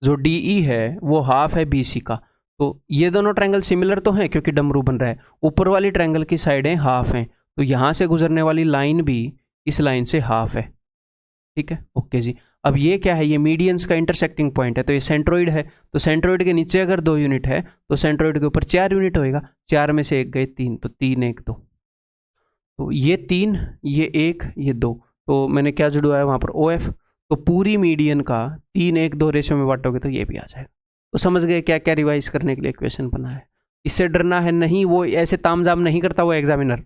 जो डी ई है वो हाफ है बी सी का। तो ये दोनों ट्रायंगल सिमिलर तो हैं क्योंकि डमरू बन रहा है। ऊपर वाली ट्रायंगल की साइडें हाफ हैं, तो यहाँ से गुजरने वाली लाइन भी इस लाइन से हाफ है। ठीक है, ओके जी। अब ये क्या है? ये मीडियंस का इंटरसेक्टिंग पॉइंट है, तो ये सेंट्रोइड है। तो सेंट्रोइड के नीचे अगर 2 यूनिट है तो सेंट्रोइड के ऊपर 4 यूनिट होएगा। 4 में से 1 गए 3, तो 3 1 2, तो ये 3, ये 1, ये 2, तो मैंने क्या जुड़वाया वहाँ पर? O F. तो पूरी मीडियन का 3 1 2 रेशियो में बांटोगे तो ये भी आ जाएगा। तो समझ गए क्या क्या रिवाइज करने के लिए क्वेश्चन बना है। इससे डरना है नहीं, वो ऐसे तामझाम नहीं करता वो एग्जामिनर।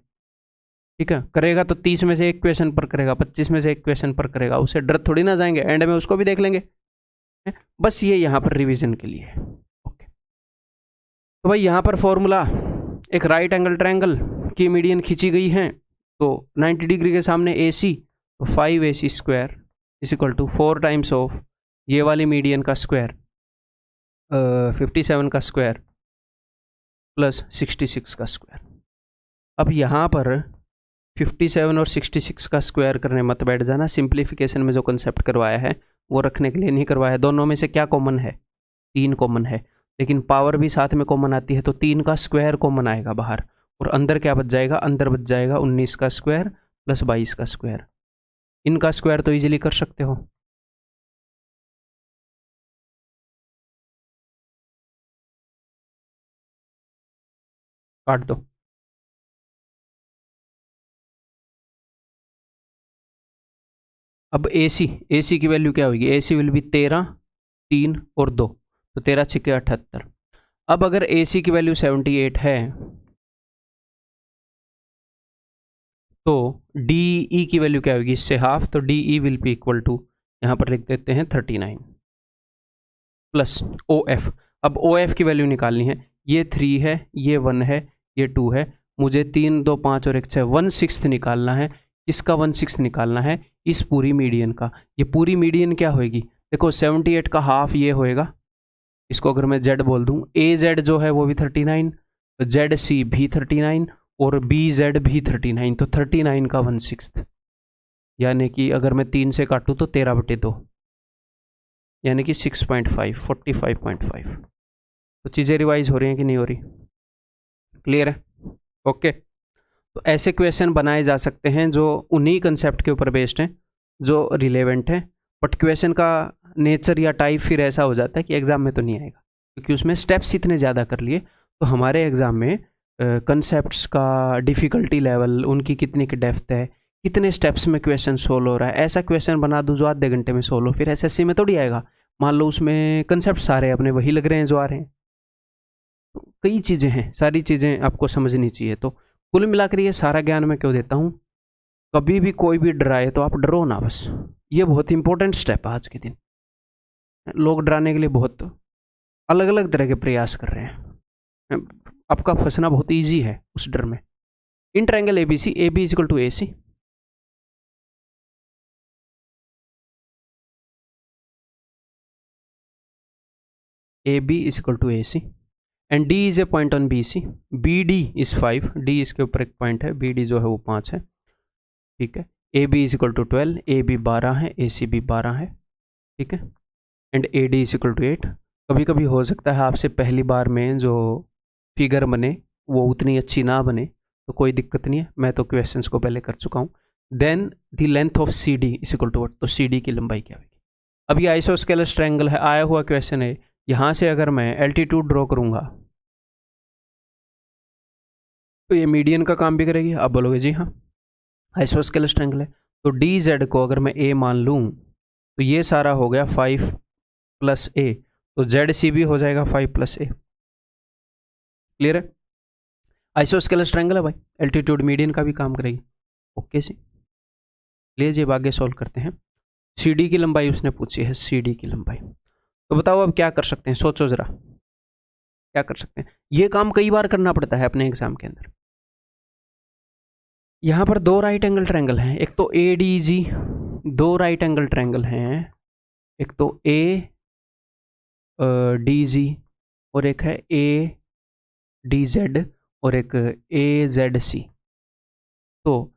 ठीक है, करेगा तो 30 में से 1 क्वेश्चन पर करेगा, 25 में से 1 क्वेश्चन पर करेगा, उससे डर थोड़ी ना जाएंगे, एंड में उसको भी देख लेंगे। बस ये यहाँ पर रिवीजन के लिए है। ओके, तो भाई यहाँ पर फॉर्मूला, एक राइट एंगल ट्रायंगल की मीडियन खींची गई है, तो 90 डिग्री के सामने ए सी, तो 5ac square is equal to 4 times of ये वाली मीडियन का स्क्वायर 57 का स्क्वायर प्लस 66 का स्क्वायर। अब यहाँ पर 57 और 66 का स्क्वायर करने मत बैठ जाना। सिंप्लीफिकेशन में जो कंसेप्ट करवाया है वो रखने के लिए नहीं करवाया। दोनों में से क्या कॉमन है? 3 कॉमन है, लेकिन पावर भी साथ में कॉमन आती है, तो 3 का स्क्वायर कॉमन आएगा बाहर, और अंदर क्या बच जाएगा? अंदर बच जाएगा 19 का स्क्वायर प्लस 22 का स्क्वायर। इनका स्क्वायर तो इजीली कर सकते हो। काट दो। अब AC की वैल्यू क्या होगी? AC विल बी 13, 3 और 2, तो 13 6 78। अब अगर AC की वैल्यू 78 है तो डी ई की वैल्यू क्या होगी, इससे हाफ, तो D E will be equal to, यहाँ पर लिख देते हैं 39 प्लस ओ एफ। अब ओ एफ की वैल्यू निकालनी है, ये 3 है, ये 1 है, ये 2 है, मुझे 3 2 5 और 1 6 1/6 निकालना है। किसका 1/6 निकालना है, इस पूरी मीडियन का। ये पूरी मीडियन क्या होएगी, देखो 78 का हाफ ये होएगा, इसको अगर मैं जेड बोल दूं, ए जेड जो है वो भी 39, जेड सी भी 39 और बी जेड भी 39, तो 39 का 1/6, यानी कि अगर मैं 3 से काटूं तो 13/2, यानी कि 6.5 45.5। तो चीज़ें रिवाइज हो रही हैं कि नहीं हो रही, क्लियर है, ओके। तो ऐसे क्वेश्चन बनाए जा सकते हैं जो उन्हीं कंसेप्ट के ऊपर बेस्ड हैं जो रिलेवेंट हैं, बट क्वेश्चन का नेचर या टाइप फिर ऐसा हो जाता है कि एग्जाम में तो नहीं आएगा, क्योंकि उसमें स्टेप्स इतने ज़्यादा कर लिए। तो हमारे एग्जाम में कंसेप्ट्स का डिफ़िकल्टी लेवल, उनकी कितनी की डेप्थ है, कितने स्टेप्स में क्वेश्चन सोल्व हो रहा है, ऐसा क्वेश्चन बना दूँ जो आधे घंटे में सोल्व हो, फिर एसएससी में थोड़ी आएगा। मान लो उसमें कंसेप्ट सारे अपने वही लग रहे हैं जो आ रहे हैं। तो कई चीज़ें हैं, सारी चीज़ें आपको समझनी चाहिए। तो कुल मिलाकर ये सारा ज्ञान मैं क्यों देता हूँ, कभी भी कोई भी डराए तो आप डरो ना बस, ये बहुत इंपॉर्टेंट स्टेप है आज के दिन। लोग डराने के लिए बहुत अलग अलग तरह के प्रयास कर रहे हैं, आपका फंसना बहुत ईजी है उस डर में। In triangle ABC, A B is equal to A C, A B is equal to A C and D is a point on B C, B D is 5, D इसके ऊपर एक पॉइंट है, B D जो है वो 5 है, ठीक है। A B is equal to 12, A B 12 है, ए सी भी 12 है, ठीक है। And A D is equal to 8। कभी कभी हो सकता है आपसे पहली बार में जो फिगर बने वो उतनी अच्छी ना बने, तो कोई दिक्कत नहीं है, मैं तो क्वेश्चंस को पहले कर चुका हूँ। Then the length of C D is equal to what, तो सी डी की लंबाई क्या होगी। अब ये आइसोस्केलस ट्रायंगल है, आया हुआ क्वेश्चन है, यहाँ से अगर मैं एल्टीट्यूड ड्रॉ करूँगा तो ये मीडियन का काम भी करेगी। आप बोलोगे जी हाँ, आइसोस्केलस ट्रायंगल है, तो डी जेड को अगर मैं ए मान लूँ तो ये सारा हो गया 5 प्लस ए, तो जेड सी भी हो जाएगा 5 प्लस ए। क्लियर है, आइसोस्केलस ट्रायंगल है भाई, एल्टीट्यूड मीडियन का भी काम करेगी। ओके जी, लीजिए अब आगे सॉल्व करते हैं। सी डी की लंबाई उसने पूछी है, सी डी की लंबाई। तो बताओ अब क्या कर सकते हैं, सोचो जरा क्या कर सकते हैं। ये काम कई बार करना पड़ता है अपने एग्जाम के अंदर। यहाँ पर दो राइट एंगल ट्रायंगल हैं, एक तो ए डी जी, दो राइट एंगल ट्रायंगल हैं, एक तो ए डी जी और एक है ए डी जेड और एक ए जेड सी। तो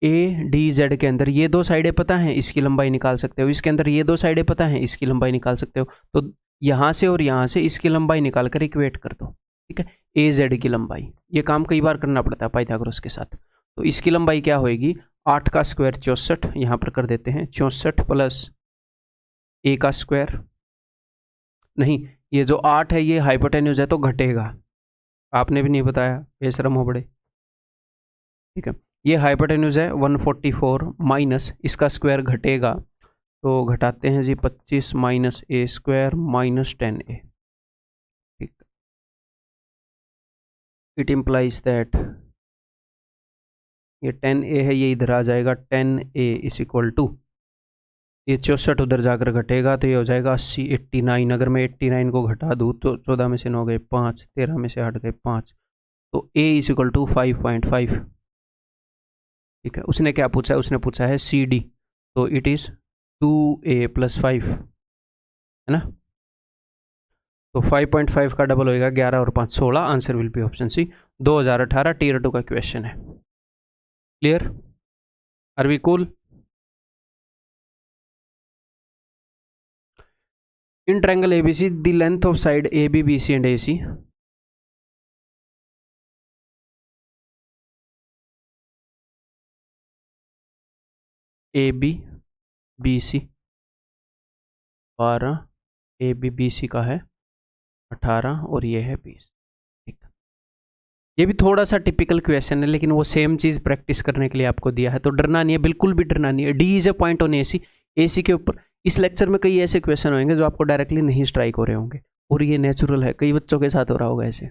ए डी जेड के अंदर ये दो साइडें पता हैं, इसकी लंबाई निकाल सकते हो, इसके अंदर ये दो साइडें पता हैं, इसकी लंबाई निकाल सकते हो। तो यहाँ से और यहाँ से इसकी लंबाई निकाल कर इक्वेट कर दो, ठीक है, ए जेड की लंबाई। ये काम कई बार करना पड़ता है पाइथागोरस के साथ। तो इसकी लंबाई क्या होएगी, 8 का स्क्वायर 64, यहाँ पर कर देते हैं 64 प्लस ए का स्क्वायर, नहीं ये जो 8 है ये हाइपोटेन्यूज है तो घटेगा, आपने भी नहीं बताया, बेशरम हो बड़े, ठीक है। ये हाइपोटेन्यूज है 144 माइनस इसका स्क्वायर घटेगा, तो घटाते हैं जी 25 minus A square minus 10a, ठीक। इट इम्प्लाइज दैट ये 10a है, ये इधर आ जाएगा 10a इज इक्वल टू, ये 64 उधर जाकर घटेगा तो ये हो जाएगा 80 89। अगर मैं 89 को घटा दूँ तो 14 में से 9 गए 5, 13 में से 8 गए 5, तो a इज इक्वल टू 5.5, ठीक है। उसने क्या पूछा है, उसने पूछा है सी डी, तो इट इज़ 2a + 5, है ना। तो 5.5 का डबल होएगा 11 और 5 16, answer will be option C. 2018 tier 2 का क्वेश्चन है। Clear, are we cool. In triangle ABC the length of side A B B C and A C, A B B C 12, A B B C का है 18 और ये है 20, ठीक। ये भी थोड़ा सा टिपिकल क्वेश्चन है, लेकिन वो सेम चीज़ प्रैक्टिस करने के लिए आपको दिया है, तो डरना नहीं है, बिल्कुल भी डरना नहीं है। D is a point on A C, A C के ऊपर इस लेक्चर में कई ऐसे क्वेश्चन होंगे जो आपको डायरेक्टली नहीं स्ट्राइक हो रहे होंगे, और ये नेचुरल है, कई बच्चों के साथ हो रहा होगा ऐसे,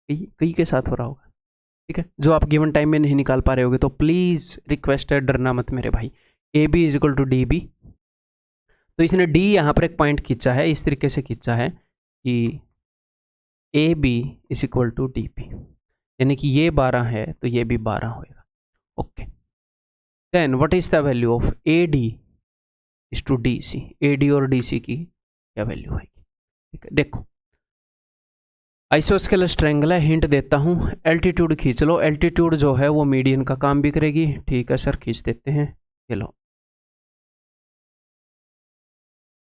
कई के साथ हो रहा होगा। ठीक है। जो आप गिवन टाइम में नहीं निकाल पा रहे होगे तो प्लीज़ रिक्वेस्ट है, डरना मत मेरे भाई। A B is equal to D B. तो इसने डी यहाँ पर एक पॉइंट खींचा है, इस तरीके से खींचा है कि A B is equal to D B, यानी कि ये 12 है तो ये भी 12 होएगा। Okay, then what is the value of A D is to D C. A D और डी सी की क्या वैल्यू आएगी? ठीक है, देखो आइसोस्केलस ट्रायंगल है, हिंट देता हूँ, एल्टीट्यूड खींच लो। एल्टीट्यूड जो है वो मीडियन का काम भी करेगी। ठीक है सर, खींच देते हैं। चलो,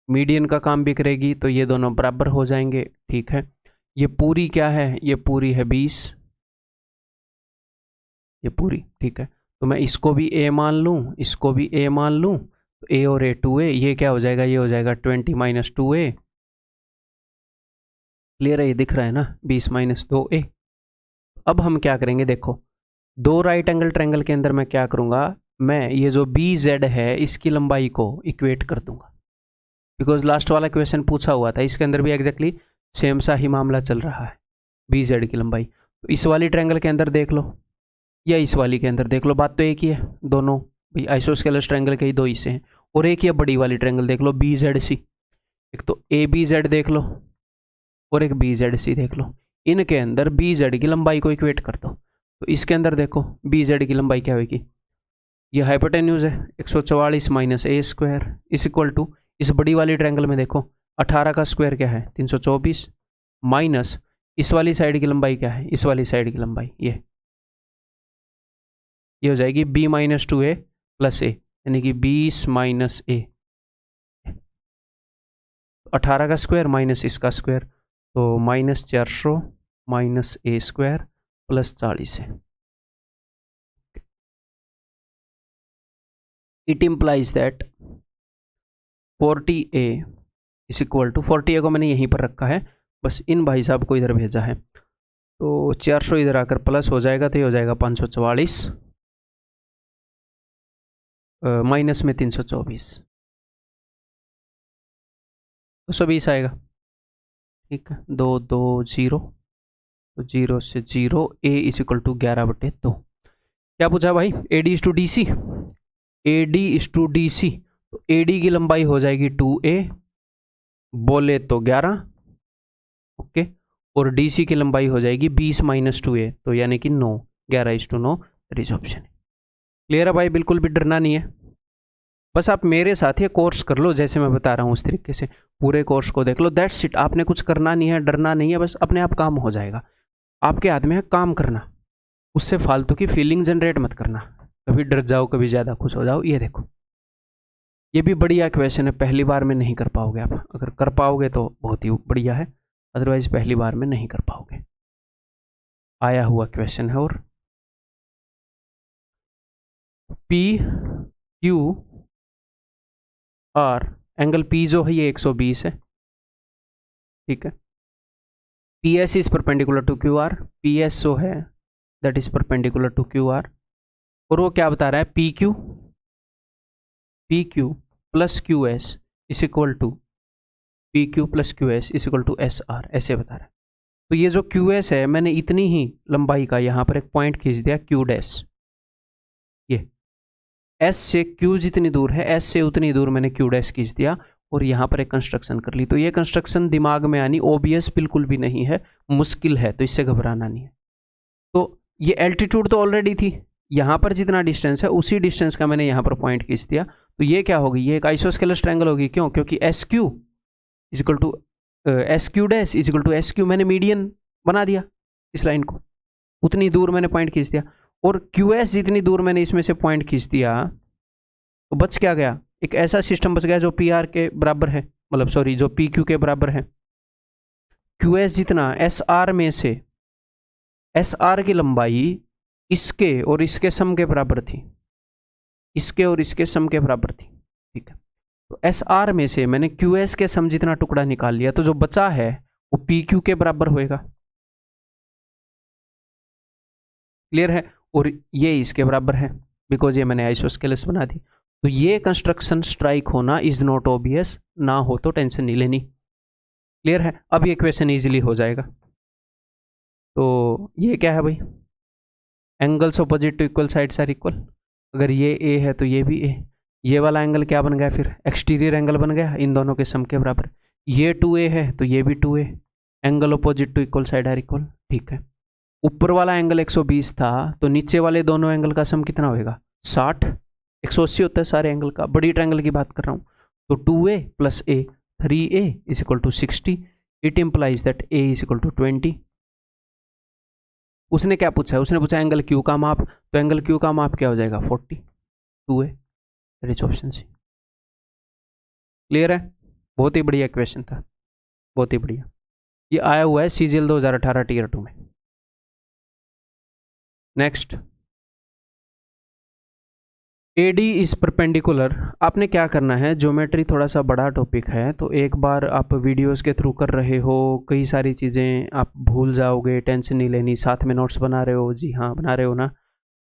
मीडियन का काम भी करेगी तो ये दोनों बराबर हो जाएंगे। ठीक है, ये पूरी क्या है? ये पूरी है 20, ये पूरी। ठीक है, तो मैं इसको भी a मान लूँ, इसको भी a मान लूँ, तो a और a 2a, ये क्या हो जाएगा? ये हो जाएगा 20 माइनस 2a। क्लियर है? ये दिख रहा है ना, 20 माइनस 2a। अब हम क्या करेंगे, देखो दो राइट एंगल ट्रायंगल के अंदर मैं क्या करूँगा, मैं ये जो बी जेड है इसकी लंबाई को इक्वेट कर दूंगा, बिकॉज लास्ट वाला क्वेश्चन पूछा हुआ था, इसके अंदर भी एग्जैक्टली सेम सा ही मामला चल रहा है। बी जेड की लंबाई तो इस वाली ट्रायंगल के अंदर देख लो या इस वाली के अंदर देख लो, बात तो एक ही है, दोनों भाई आइसोस्केलस ट्रायंगल के ही दो हिस्से हैं। और एक ये बड़ी वाली ट्रायंगल देख लो, बी जेड सी। एक तो ए बी जेड देख लो और एक बी जेड सी देख लो, इनके अंदर बी जेड की लंबाई को इक्वेट कर दो। तो इसके अंदर देखो बी जेड की लंबाई क्या होगी, ये हाइपोटेन्यूज है 144 माइनस ए स्क्वायर इस इक्वल टू, इस बड़ी वाली ट्रायंगल में देखो 18 का स्क्वायर क्या है 324, माइनस इस वाली साइड की लंबाई क्या है, इस वाली साइड की लंबाई ये हो जाएगी b माइनस 2a प्लस ए, यानी कि 20 माइनस ए। 18 का स्क्वायर माइनस इसका स्क्वायर, तो minus 400 minus A square plus 40 है। It implies that 40a is equal to, 40a को मैंने यहीं पर रखा है, बस इन भाई साहब को इधर भेजा है, तो 400 इधर आकर प्लस हो जाएगा, तो ये हो जाएगा 544 माइनस में 324, 220 आएगा। ठीक है, 2 2 0, तो 0 से 0, a इज इक्वल टू 11/2। क्या पूछा भाई? A D is to D C, A D is to D C, तो ए डी की लंबाई हो जाएगी 2a, बोले तो 11, ओके, और डी सी की लंबाई हो जाएगी 20 माइनस 2a, तो यानी कि 9, 11:9, दैट इज ऑप्शन। क्लियर है भाई? बिल्कुल भी डरना नहीं है, बस आप मेरे साथ ये कोर्स कर लो जैसे मैं बता रहा हूँ उस तरीके से, पूरे कोर्स को देख लो, दैट्स इट। आपने कुछ करना नहीं है, डरना नहीं है, बस अपने आप काम हो जाएगा। आपके हाथ में है काम करना, उससे फालतू की फीलिंग जनरेट मत करना, कभी डर जाओ कभी ज़्यादा खुश हो जाओ। ये देखो ये भी बढ़िया क्वेश्चन है, पहली बार में नहीं कर पाओगे आप, अगर कर पाओगे तो बहुत ही बढ़िया है, अदरवाइज पहली बार में नहीं कर पाओगे। आया हुआ क्वेश्चन है। और P Q R, angle P जो है ये 120 है, ठीक है। P S is perpendicular to Q R, P S जो है that is perpendicular to Q R, और वो क्या बता रहा है, P Q plus Q S is equal to, P Q plus Q S is equal to S R, ऐसे बता रहा है। तो ये जो क्यू एस है, मैंने इतनी ही लंबाई का यहाँ पर एक पॉइंट खींच दिया क्यू डैश, ये एस से क्यू जितनी दूर है एस से उतनी दूर मैंने क्यू डैश खींच दिया, और यहाँ पर एक कंस्ट्रक्शन कर ली। तो ये कंस्ट्रक्शन दिमाग में आनी ओबियस बिल्कुल भी नहीं है, मुश्किल है, तो इससे घबराना नहीं है। तो ये एल्टीट्यूड तो ऑलरेडी थी, यहाँ पर जितना डिस्टेंस है उसी डिस्टेंस का मैंने यहाँ पर पॉइंट खींच दिया, तो ये क्या होगी, ये एक आइसोस्केलस ट्रायंगल होगी। क्यों? क्योंकि S Q is equal to S Q dash is equal to S Q, मैंने मीडियन बना दिया इस लाइन को, उतनी दूर मैंने पॉइंट खींच दिया, और क्यू एस जितनी दूर मैंने इसमें से पॉइंट खींच दिया, तो बच क्या गया, एक ऐसा सिस्टम बच गया जो पी आर के बराबर है, मतलब सॉरी जो पी क्यू के बराबर है। क्यू एस जितना एस आर में से, एस आर की लंबाई इसके और इसके सम के बराबर थी, इसके और इसके सम के बराबर थी, ठीक है। तो एस आर में से मैंने क्यू एस के सम जितना टुकड़ा निकाल लिया, तो जो बचा है वो पी क्यू के बराबर होएगा। क्लियर है? और ये इसके बराबर है, बिकॉज ये मैंने आइसोस्केलस बना दी। तो ये कंस्ट्रक्शन स्ट्राइक होना इज नॉट ऑबियस, ना हो तो टेंशन नहीं लेनी। क्लियर है? अब ये क्वेश्चन इजीली हो जाएगा। तो ये क्या है भाई, angles opposite to equal sides are equal. अगर ये ए है तो ये भी ए, ये वाला एंगल क्या बन गया फिर, एक्सटीरियर एंगल बन गया इन दोनों के सम के बराबर। ये 2a है तो ये भी 2a, angle opposite to equal side are equal. ठीक है, ऊपर वाला एंगल 120 था तो नीचे वाले दोनों एंगल का सम कितना होएगा, 60। 180 होता है सारे एंगल का, बड़ी ट्रायंगल की बात कर रहा हूँ। तो 2a plus a 3a is equal to 60। It implies that a is equal to 20। उसने क्या पूछा है, उसने पूछा एंगल क्यू का माप, तो एंगल क्यू का माप क्या हो जाएगा 40। 2a, that is option C. Clear है, बहुत ही बढ़िया क्वेश्चन था, बहुत ही बढ़िया। ये आया हुआ है CGL 2018 टीयर 2 में। Next, AD is perpendicular. आपने क्या करना है, ज्योमेट्री थोड़ा सा बड़ा टॉपिक है तो एक बार आप वीडियोस के थ्रू कर रहे हो, कई सारी चीज़ें आप भूल जाओगे, टेंशन नहीं लेनी। साथ में नोट्स बना रहे हो, जी हाँ बना रहे हो ना।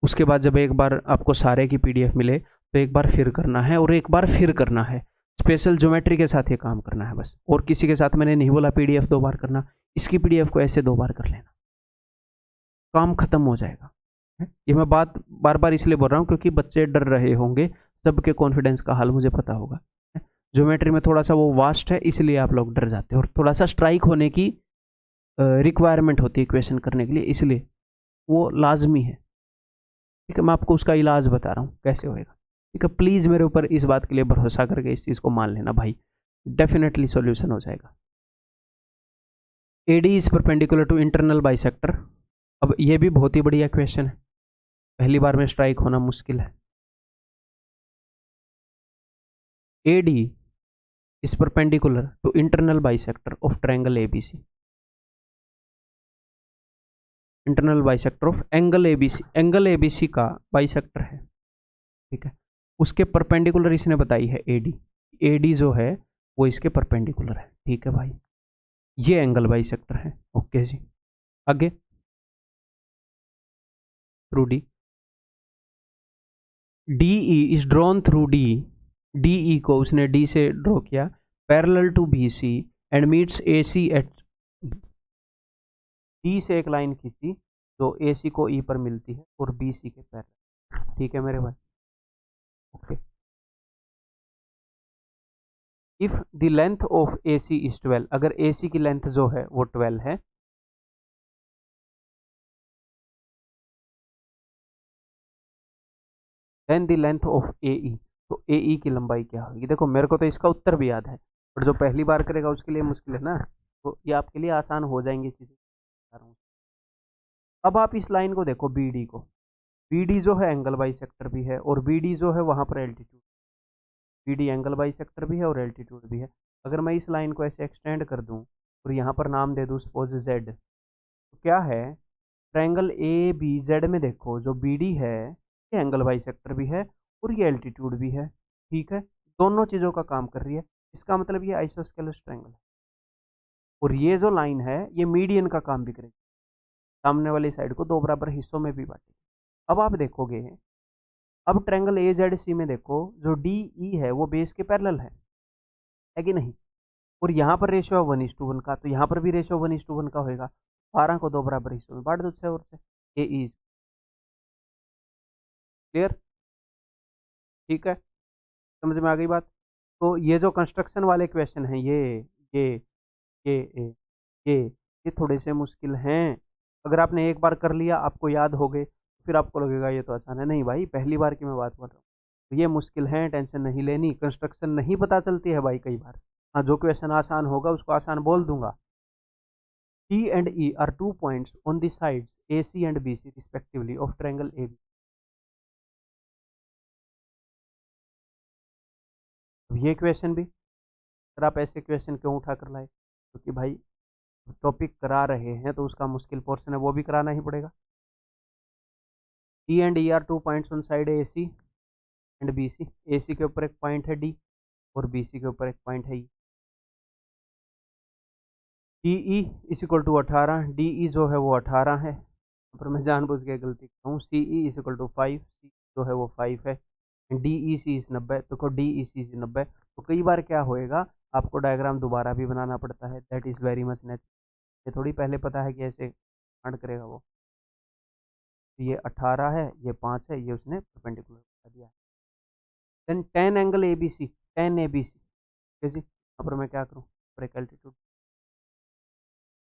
उसके बाद जब एक बार आपको सारे की PDF मिले तो एक बार फिर करना है, और एक बार फिर करना है। स्पेशल ज्योमेट्री के साथ ये काम करना है बस, और किसी के साथ मैंने नहीं बोला PDF 2 बार करना। इसकी PDF को ऐसे 2 बार कर लेना, काम खत्म हो जाएगा। ये मैं बात बार बार इसलिए बोल रहा हूँ क्योंकि बच्चे डर रहे होंगे, सबके कॉन्फिडेंस का हाल मुझे पता होगा। ज्योमेट्री में थोड़ा सा वो वास्ट है, इसलिए आप लोग डर जाते हो, और थोड़ा सा स्ट्राइक होने की रिक्वायरमेंट होती है क्वेश्चन करने के लिए, इसलिए वो लाजमी है। ठीक है, मैं आपको उसका इलाज बता रहा हूँ कैसे होएगा। ठीक है, प्लीज़ मेरे ऊपर इस बात के लिए भरोसा करके इस चीज़ को मान लेना भाई, डेफिनेटली सॉल्यूशन हो जाएगा। AD is perpendicular to internal bisector. अब ये भी बहुत ही बढ़िया क्वेश्चन है, पहली बार में स्ट्राइक होना मुश्किल है। AD is perpendicular to internal bisector of triangle ABC। Internal bisector of angle ABC, angle ABC का बाइसेक्टर है। ठीक है, उसके परपेंडिकुलर इसने बताई है AD। AD जो है वो इसके परपेंडिकुलर है। ठीक है भाई, ये एंगल बाइसेक्टर है। ओके जी, आगे through D। DE is drawn through D। DE को उसने D से ड्रॉ किया parallel to BC and meets AC at D से एक लाइन खींची जो AC को E पर मिलती है और BC के पैरेलल। ठीक है मेरे भाई, okay. If the length of AC is 12, अगर AC की लेंथ जो है वो 12 है, then the length of AE, तो AE की लंबाई क्या होगी। देखो मेरे को तो इसका उत्तर भी याद है, पर जो पहली बार करेगा उसके लिए मुश्किल है ना, तो ये आपके लिए आसान हो जाएंगी चीज़ें। अब आप इस लाइन को देखो BD को, BD जो है एंगल बाइसेक्टर भी है, और BD जो है वहाँ पर एल्टीट्यूड। BD एंगल बाइसेक्टर भी है और एल्टीट्यूड भी है। अगर मैं इस लाइन को ऐसे एक्सटेंड कर दूं और यहाँ पर नाम दे दूं सपोज Z, तो क्या है, ट्रायंगल ABZ में देखो जो BD है ये एंगल बाइसेक्टर भी है और ये एल्टीट्यूड भी है। ठीक है, दोनों चीज़ों का काम कर रही है, इसका मतलब ये आइसोस्केलस ट्रायंगल है। और ये जो लाइन है ये मीडियन का काम भी करेगी, सामने वाली साइड को 2 बराबर हिस्सों में भी बांटेगी। अब आप देखोगे, अब ट्रायंगल AZC में देखो जो DE है वो बेस के पैरेलल है कि नहीं, और यहाँ पर रेशियो 1:1 का, तो यहाँ पर भी रेशियो 1:1 का होएगा। 12 को 2 बराबर हिस्सों में बांट दो 6 और से। AE is clear. ठीक है, समझ में आ गई बात। तो ये जो कंस्ट्रक्शन वाले क्वेश्चन हैं ये ये ये ये ये थोड़े से मुश्किल हैं। अगर आपने एक बार कर लिया, आपको याद हो गए, फिर आपको लगेगा ये तो आसान है। नहीं भाई, पहली बार की मैं बात कर रहा हूँ, तो ये मुश्किल है, टेंशन नहीं लेनी। कंस्ट्रक्शन नहीं पता चलती है भाई कई बार। हाँ, जो क्वेश्चन आसान होगा उसको आसान बोल दूंगा। T and E are 2 points on the sides AC and BC respectively of triangle AB। अब ये क्वेश्चन भी, अगर आप ऐसे क्वेश्चन क्यों उठा कर लाए, क्योंकि भाई टॉपिक करा रहे हैं तो उसका मुश्किल पोर्शन है वो भी कराना ही पड़ेगा। T and E are 2 points on side AC and BC। AC के ऊपर एक पॉइंट है D और BC के ऊपर एक पॉइंट है E। DE is equal to 18, DE जो है वो 18 है, पर मैं जानबूझ के गलती कर रहा हूँ। CE is equal to 5, C जो है वो 5 है। DEC इज 90, तो DEC इज 90। तो कई बार क्या होएगा, आपको डायग्राम दोबारा भी बनाना पड़ता है, that is very much natural. ये थोड़ी पहले पता है कि ऐसे कांड करेगा वो। ये 18 है, ये 5 है, ये उसने परपेंडिकुलर बता दिया। Then tan angle A B C, tan A B C, ठीक है जी। यहाँ पर मैं क्या करूँ, ब्रेक एल्टीट्यूड,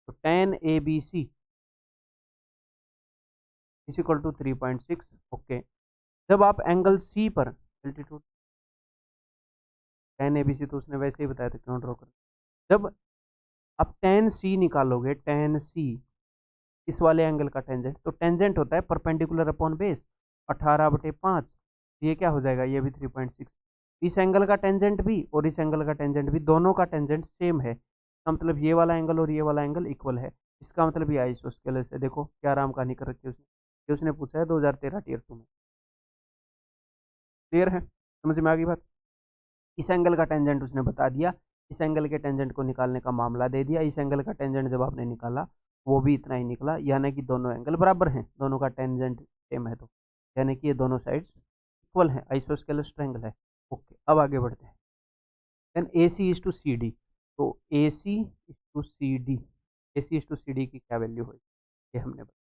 तो tan A B C is equal to 3.6। Okay, जब आप एंगल सी पर altitude, tan A B C तो उसने वैसे ही बताया था, क्यों ड्रॉ कर, जब आप टेन सी निकालोगे, टेन सी इस वाले एंगल का टेंजेंट, तो टेंजेंट होता है परपेंडिकुलर अपॉन बेस, 18/5, ये क्या हो जाएगा, ये भी 3.6। इस एंगल का टेंजेंट भी और इस एंगल का टेंजेंट भी, दोनों का टेंजेंट सेम है, इसका मतलब ये वाला एंगल और ये वाला एंगल इक्वल है। इसका मतलब ये आइसोस्केलस है। देखो क्या आराम कहानी कर रखी है उसने, ये उसने पूछा है 2013 टीयर 2 में। क्लियर है, समझ में आ गई बात। इस एंगल का टेंजेंट उसने बता दिया, इस एंगल के टेंजेंट को निकालने का मामला दे दिया, इस एंगल का टेंजेंट जब आपने निकाला वो भी इतना ही निकला, यानी कि दोनों एंगल बराबर हैं, दोनों का टेंजेंट सेम है, तो यानी कि ये दोनों साइड्स इक्वल हैं, आइसोस्केलस ट्रायंगल है। ओके, अब आगे बढ़ते हैं। Then A C is to C D, तो A C is to C D, A C is to C D की क्या वैल्यू होगी, ये हमने बताया।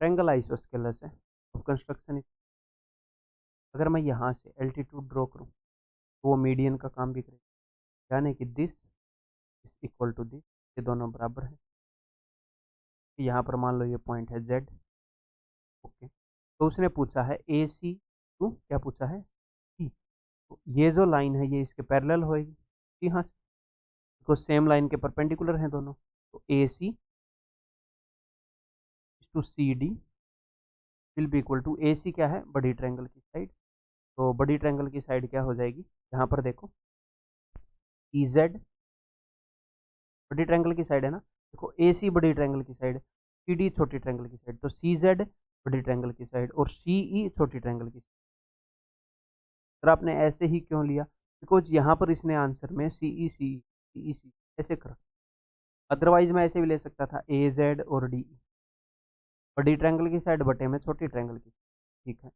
ट्रायंगल आइसोस्केलस है, अब कंस्ट्रक्शन, अगर मैं यहाँ से एल्टीट्यूड ड्रॉ करूँ तो वो मीडियन का काम भी करेगा, यानी कि this is equal to this, ये दोनों बराबर हैं। यहाँ पर मान लो ये पॉइंट है जेड। ओके, तो उसने पूछा है ए सी टू, क्या पूछा है, सी, तो ये जो लाइन है ये इसके पैरेलल होएगी, जी हाँ, बिकॉज सेम लाइन के परपेंडिकुलर हैं दोनों, तो A C to C D will be equal to, A C क्या है, बड़ी ट्रायंगल की साइड, तो बड़ी ट्रायंगल की साइड क्या हो जाएगी, यहाँ पर देखो ई जेड बड़ी ट्रायंगल की साइड है ना, देखो ए सी बड़ी ट्रायंगल की साइड, सी डी छोटी ट्रायंगल की साइड, तो सी जेड बड़ी ट्रायंगल की साइड और सी ई छोटी ट्रायंगल की साइड। सर आपने ऐसे ही क्यों लिया, बिकॉज यहाँ पर इसने आंसर में सी ई सी ई सी ऐसे कर, अदरवाइज मैं ऐसे भी ले सकता था ए जेड और डी, बड़ी ट्रायंगल की साइड बटे में छोटी ट्रायंगल की, ठीक है।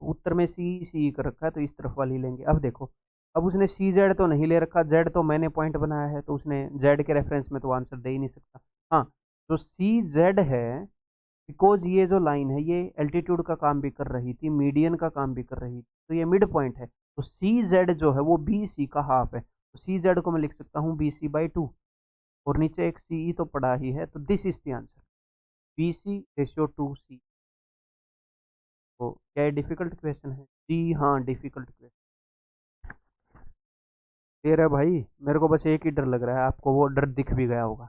उत्तर में सी सी कर रखा है तो इस तरफ वाली लेंगे। अब देखो, अब उसने सी जेड तो नहीं ले रखा, जेड तो मैंने पॉइंट बनाया है, तो उसने जेड के रेफरेंस में तो आंसर दे ही नहीं सकता। हाँ, जो सी जेड है, बिकॉज ये जो लाइन है ये एल्टीट्यूड का काम भी कर रही थी, मीडियन का काम भी कर रही थी, तो ये मिड पॉइंट है, तो सी जेड जो है वो बी सी का हाफ है, तो सी जेड को मैं लिख सकता हूँ बी सी बाई 2, और नीचे एक सी ई तो पड़ा ही है, तो this is the answer, B C ratio to C. तो क्या ये डिफिकल्ट क्वेश्चन है, जी हाँ डिफिकल्ट क्वेश्चन। क्लियर है भाई, मेरे को बस एक ही डर लग रहा है, आपको वो डर दिख भी गया होगा,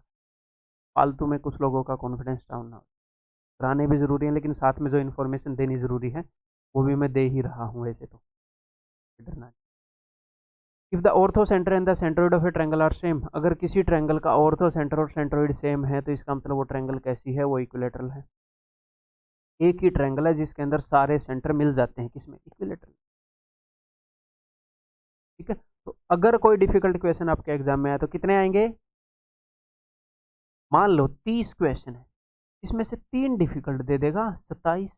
फालतू में कुछ लोगों का कॉन्फिडेंस डाउन ना हो। कराने भी ज़रूरी है, लेकिन साथ में जो इन्फॉर्मेशन देनी ज़रूरी है वो भी मैं दे ही रहा हूँ, वैसे तो डरना नहीं। If the orthocentre and the centroid of a triangle are same, अगर किसी ट्रायंगल का ऑर्थो सेंटर और सेंट्रोइड सेम है तो इसका मतलब वो ट्रायंगल कैसी है, वो इक्विलेटरल है। एक ही ट्रायंगल है जिसके अंदर सारे सेंटर मिल जाते हैं, किसमें, इक्विलेटरल, ठीक है। तो अगर कोई डिफिकल्ट क्वेश्चन आपके एग्जाम में आया तो कितने आएंगे, मान लो 30 क्वेश्चन है, इसमें से 3 डिफिकल्ट दे देगा, 27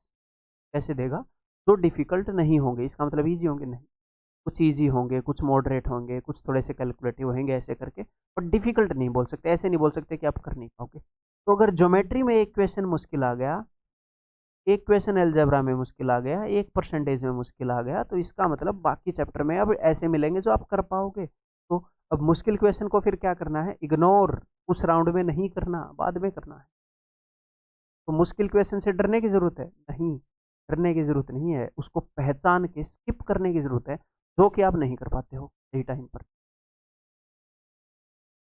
कैसे देगा, 2 डिफिकल्ट नहीं होंगे, इसका मतलब ईजी होंगे नहीं, कुछ ईजी होंगे, कुछ मॉडरेट होंगे, कुछ थोड़े से कैलकुलेटिव होंगे, ऐसे करके, और डिफिकल्ट नहीं बोल सकते, ऐसे नहीं बोल सकते कि आप कर नहीं पाओगे। तो अगर ज्योमेट्री में एक क्वेश्चन मुश्किल आ गया, एक क्वेश्चन अलजेब्रा में मुश्किल आ गया, एक परसेंटेज में मुश्किल आ गया, तो इसका मतलब बाकी चैप्टर में अब ऐसे मिलेंगे जो आप कर पाओगे। तो अब मुश्किल क्वेश्चन को फिर क्या करना है, इग्नोर, उस राउंड में नहीं करना, बाद में करना है। तो मुश्किल क्वेश्चन से डरने की जरूरत है नहीं, डरने की जरूरत नहीं है, उसको पहचान के स्किप करने की जरूरत है, जो कि आप नहीं कर पाते हो सही टाइम पर।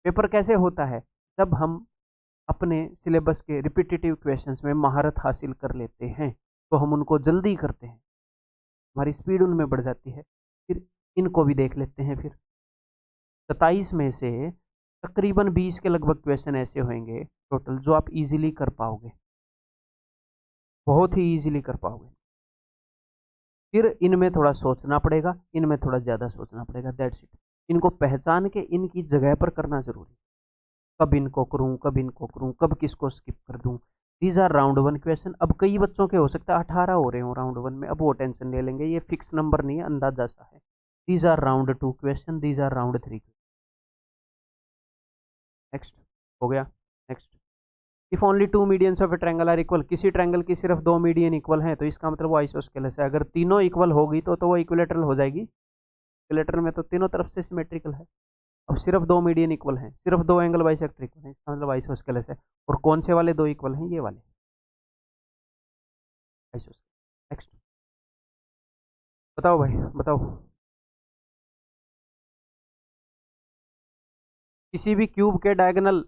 पेपर कैसे होता है, जब हम अपने सिलेबस के रिपीटेटिव क्वेश्चंस में महारत हासिल कर लेते हैं, तो हम उनको जल्दी करते हैं, हमारी स्पीड उनमें बढ़ जाती है। फिर इनको भी देख लेते हैं, फिर 27 में से तकरीबन 20 के लगभग क्वेश्चन ऐसे होंगे टोटल जो आप इजीली कर पाओगे, बहुत ही इजीली कर पाओगे। फिर इनमें थोड़ा सोचना पड़ेगा, इनमें थोड़ा ज़्यादा सोचना पड़ेगा, दैट्स इट। इनको पहचान के इनकी जगह पर करना जरूरी, कब इनको करूँ, कब इनको करूँ, कब किसको स्किप कर दूँ। These are round 1 question. अब कई बच्चों के हो सकता है 18 हो रहे हो राउंड 1 में, अब वो टेंशन ले लेंगे, ये फिक्स नंबर नहीं है, अंदाजा सा है। These are round 2 question, these are round 3। Next हो गया, next. If only two medians of a triangle are equal, किसी ट्रायंगल की सिर्फ दो मीडियन इक्वल हैं तो इसका मतलब वो आइसोस्केलेस है। अगर तीनों इक्वल होगी तो वो इक्विलेटरल हो जाएगी। इक्विलेटरल में तो तीनों तरफ से सिमेट्रिकल है। अब सिर्फ दो मीडियन इक्वल हैं, सिर्फ दो एंगल बाइसेक्टर इक्वल हैं, इसका मतलब आइसोस्केलेस है। और कौन से वाले दो इक्वल हैं? ये वाले आइसोस्केलेस। नेक्स्ट बताओ भाई, बताओ। किसी भी क्यूब के डायगोनल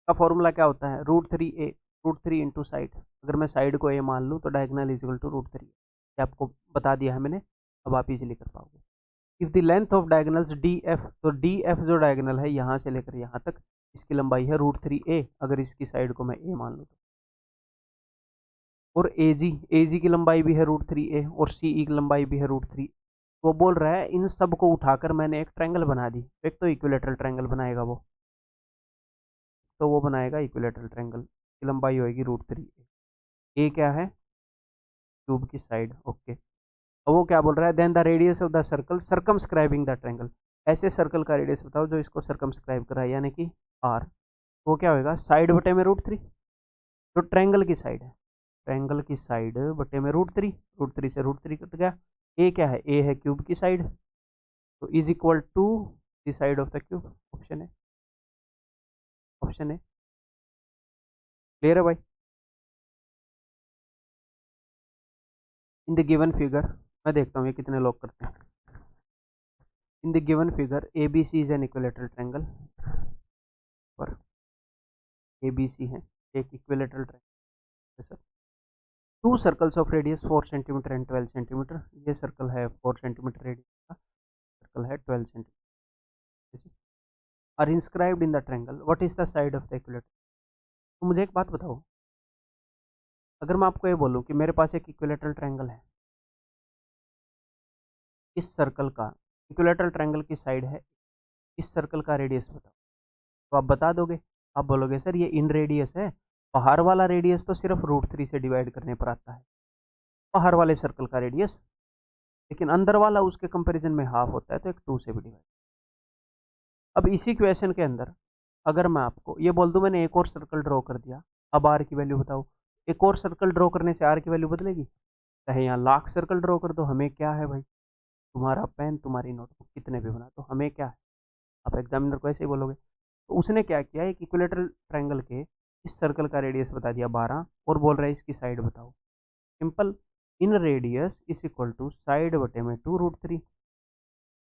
का फॉर्मूला क्या होता है? √3a, √3 into side. अगर मैं साइड को a मान लूँ तो डायगोनल इज इक्वल टू √3। ये आपको बता दिया है मैंने, अब आप इजीली कर पाओगे। If the length of diagonals DF, तो DF जो डायगोनल है यहाँ से लेकर यहाँ तक, इसकी लंबाई है √3a, अगर इसकी साइड को मैं a मान लूँ तो। और AG की लंबाई भी है √3a और CE की लंबाई भी है √3। वो बोल रहा है इन सब को उठाकर मैंने एक ट्रायंगल बना दी। एक तो इक्विलेटरल ट्रायंगल बनाएगा वो, तो वो बनाएगा इक्विलेटरल ट्रायंगल की लंबाई होगी √3a। ए क्या है? क्यूब की साइड। ओके, अब वो क्या बोल रहा है? Then the radius of the circle circumscribing the triangle. ऐसे सर्कल का रेडियस बताओ जो इसको सर्कमस्क्राइब कराए, यानी कि R। वो क्या होगा? साइड बटे में √3, जो ट्रायंगल की साइड है, ट्रायंगल की साइड बटे में √3, √3 से √3 कट गया। ए क्या है? ए है क्यूब की साइड, तो is equal to the side of the cube. Option है, ऑप्शन है। क्लियर है भाई? इन द गिवन फिगर, मैं देखता हूँ ये कितने लोग करते हैं। In the given figure ABC is an equilateral triangle, पर ABC है एक equilateral triangle sir. Two circles of radius 4 centimetre and 12 centimetre. ये सर्कल है 4 सेंटीमीटर रेडियस का, सर्कल है 12 centimetre. Are inscribed in the triangle, what is the side of the equilateral. तो मुझे एक बात बताओ, अगर मैं आपको ये बोलूँ कि मेरे पास एक इक्विलेटरल ट्रायंगल है, इस सर्कल का, इक्विलेटरल ट्रायंगल की साइड है, इस सर्कल का रेडियस बताओ, तो आप बता दोगे। आप बोलोगे सर ये इन रेडियस है, बाहर वाला रेडियस तो सिर्फ √3 से डिवाइड करने पर आता है, बाहर वाले सर्कल का रेडियस, लेकिन अंदर वाला उसके कंपैरिजन में हाफ होता है, तो एक 2 से भी डिवाइड। अब इसी क्वेश्चन के अंदर अगर मैं आपको ये बोल दूं मैंने एक और सर्कल ड्रॉ कर दिया, अब R की वैल्यू बताओ। एक और सर्कल ड्रॉ करने से R की वैल्यू बदलेगी? चाहे यहाँ लाख सर्कल ड्रॉ कर दो, हमें क्या है भाई? तुम्हारा पेन, तुम्हारी नोटबुक, कितने भी बना तो हमें क्या है? आप एग्जामिनर को ऐसे ही बोलोगे। तो उसने क्या किया, एक इक्विलेटरल ट्रायंगल के इस सर्कल का रेडियस बता दिया 12 और बोल रहा है इसकी साइड बताओ। Simple, inradius is equal to side बटे में 2√3।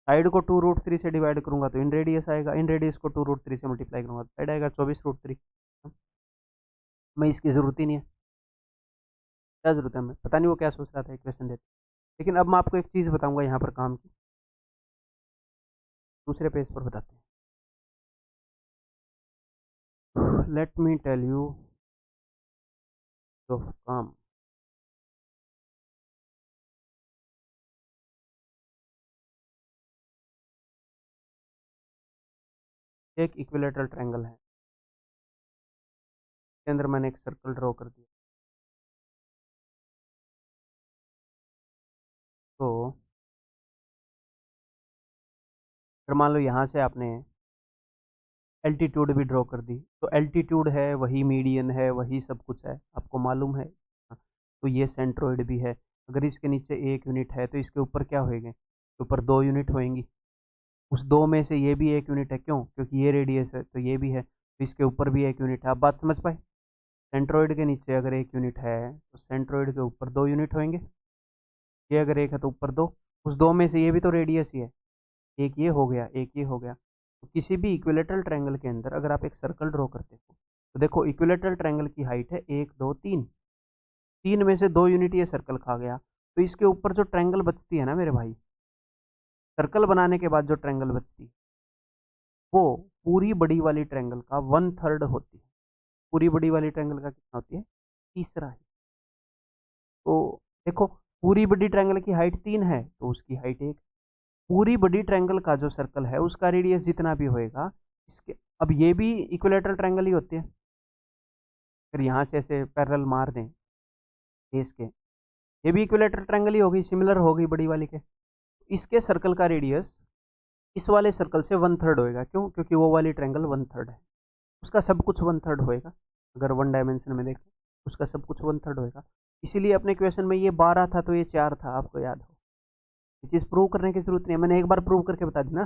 साइड को 2√3 से डिवाइड करूंगा तो इन रेडियस आएगा, इन रेडियस को 2√3 से मल्टीप्लाई करूंगा तो साइड आएगा 24√3। मैं इसकी ज़रूरत ही नहीं है, क्या ज़रूरत है? मैं पता नहीं वो क्या सोच रहा था इक्वेशन देते। लेकिन अब मैं आपको एक चीज़ बताऊंगा यहाँ पर काम की, दूसरे पेज पर बताते हैं। Let me tell you of काम। एक इक्विलेटरल ट्रायंगल है, इसके अंदर मैंने एक सर्कल ड्रॉ कर दिया। तो अगर मान लो यहाँ से आपने एल्टीट्यूड भी ड्रॉ कर दी, तो एल्टीट्यूड है वही, मीडियन है वही, सब कुछ है, आपको मालूम है। तो ये सेंट्रोइड भी है। अगर इसके नीचे 1 यूनिट है तो इसके ऊपर क्या होएंगे? ऊपर 2 यूनिट होएंगी। उस 2 में से ये भी 1 यूनिट है, क्यों? क्योंकि ये रेडियस है तो ये भी है, तो इसके ऊपर भी 1 यूनिट है। आप बात समझ पाए? सेंट्रोइड के नीचे अगर 1 यूनिट है तो सेंट्रोइड के ऊपर 2 यूनिट होंगे। ये अगर 1 है तो ऊपर 2, उस 2 में से ये भी तो रेडियस ही है। एक ये हो गया, एक ये हो गया। तो किसी भी इक्विलेटरल ट्रायंगल के अंदर अगर आप एक सर्कल ड्रॉ करते हो तो देखो इक्विलेटरल ट्रायंगल की हाइट है 1 2 3, 3 में से 2 यूनिट ये सर्कल खा गया, तो इसके ऊपर जो ट्रायंगल बचती है ना मेरे भाई, सर्कल बनाने के बाद जो ट्रायंगल बचती है वो पूरी बड़ी वाली ट्रायंगल का 1/3 होती है। पूरी बड़ी वाली ट्रायंगल का कितना होती है? तीसरा है। तो देखो, पूरी बड़ी ट्रायंगल की हाइट 3 है तो उसकी हाइट 1। पूरी बड़ी ट्रायंगल का जो सर्कल है उसका रेडियस जितना भी होएगा इसके, अब ये भी इक्विलेटरल ट्रायंगल ही होती है। फिर यहाँ से ऐसे पैरेलल मार दें फेस के, ये भी इक्विलेटरल ट्रायंगल ही होगी, सिमिलर होगी बड़ी वाली के। इसके सर्कल का रेडियस इस वाले सर्कल से 1/3 होएगा। क्यों? क्योंकि वो वाली ट्रायंगल 1/3 है, उसका सब कुछ 1/3 होएगा। अगर 1 डायमेंशन में देखें उसका सब कुछ 1/3 होएगा। इसीलिए अपने क्वेश्चन में ये 12 था तो ये 4 था, आपको याद हो। ये चीज़ प्रूव करने की जरूरत नहीं है, मैंने एक बार प्रूव करके बता दी ना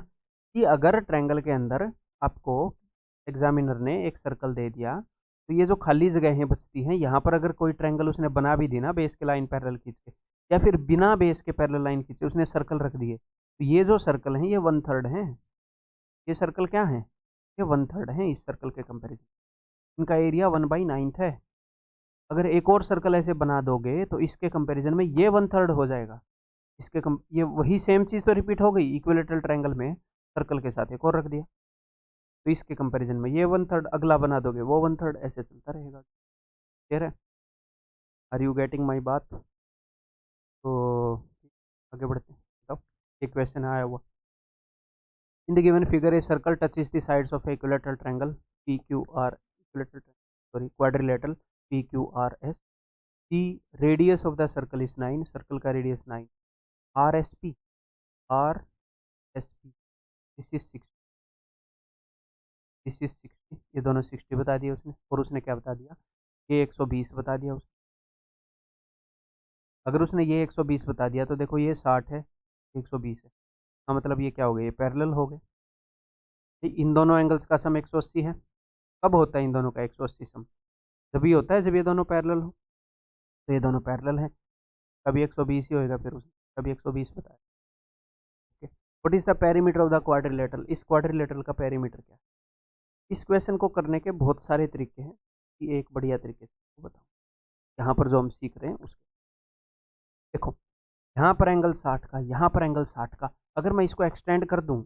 कि अगर ट्रायंगल के अंदर आपको एग्जामिनर ने एक सर्कल दे दिया तो ये जो खाली जगहें बचती हैं यहाँ पर अगर कोई ट्रायंगल उसने बना भी दी ना बेस के लाइन पैरेलल खींच के, या फिर बिना बेस के पैरेलल लाइन खींचे उसने सर्कल रख दिए, तो ये जो सर्कल हैं ये 1/3 हैं। ये सर्कल क्या है? ये 1/3 हैं इस सर्कल के कंपेरिजन। इनका एरिया 1/9 है। अगर एक और सर्कल ऐसे बना दोगे तो इसके कंपैरिजन में ये 1/3 हो जाएगा। ये वही सेम चीज़ तो रिपीट हो गई, इक्विलेटरल ट्रायंगल में सर्कल के साथ एक और रख दिया, तो इसके कंपैरिजन में ये 1/3, अगला बना दोगे वो 1/3, ऐसे चलता रहेगा। क्लियर है? आर यू गेटिंग माई बात? तो आगे बढ़ते हैं, बताओ एक क्वेश्चन आया हुआ। In the given figure a circle touches the sides of equilateral triangle P Q R, quadrilateral P Q R S. The radius of the circle is 9, circle का radius 9। R S P this is 60, this is 60, ये दोनों 60 बता दिया उसने, और उसने क्या बता दिया? ये 120 बता दिया उसने। अगर उसने ये 120 बता दिया तो देखो ये 60 है, 120 है, हाँ मतलब ये क्या हो गया? ये पैरेलल हो गए। इन दोनों एंगल्स का सम 180 है। कब होता है इन दोनों का 180 सम? जब ये होता है जब ये दोनों पैरेलल हो, तो ये दोनों पैरेलल हैं, कभी 120 ही होएगा, फिर उसने कभी 120 बताया। Okay, what is the perimeter of the quadrilateral? इस क्वाड्रिलेटरल का पेरीमीटर क्या है? इस क्वेश्चन को करने के बहुत सारे तरीके हैं, कि एक बढ़िया तरीके से बताओ यहाँ पर जो हम सीख रहे हैं उसके। देखो यहाँ पर एंगल 60 का, यहाँ पर एंगल 60 का, अगर मैं इसको एक्सटेंड कर दूं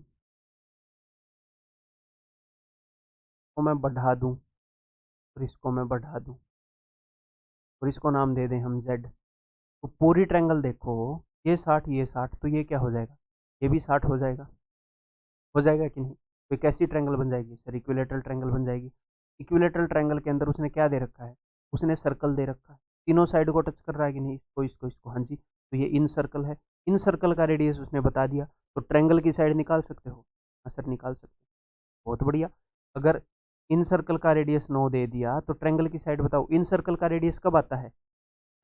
तो मैं बढ़ा दूं, और इसको मैं बढ़ा दूं, और इसको नाम दे दें हम Z, तो पूरी ट्रायंगल देखो, ये 60 ये 60, तो ये क्या हो जाएगा? ये भी 60 हो जाएगा कि नहीं? तो कैसी ट्रायंगल बन जाएगी सर? इक्विलेटरल ट्रायंगल बन जाएगी। इक्विलेटरल ट्रायंगल के अंदर उसने क्या दे रखा है? उसने सर्कल दे रखा है, तीनों साइड को टच कर रहा है कि नहीं? इसको इसको इसको, हाँ जी, तो ये इन सर्कल है। इन सर्कल का रेडियस उसने बता दिया, तो ट्रायंगल की साइड निकाल सकते हो? हाँ सर निकाल सकते हो, बहुत बढ़िया। अगर इन सर्कल का रेडियस 9 दे दिया तो ट्रायंगल की साइड बताओ। इन सर्कल का रेडियस कब आता है?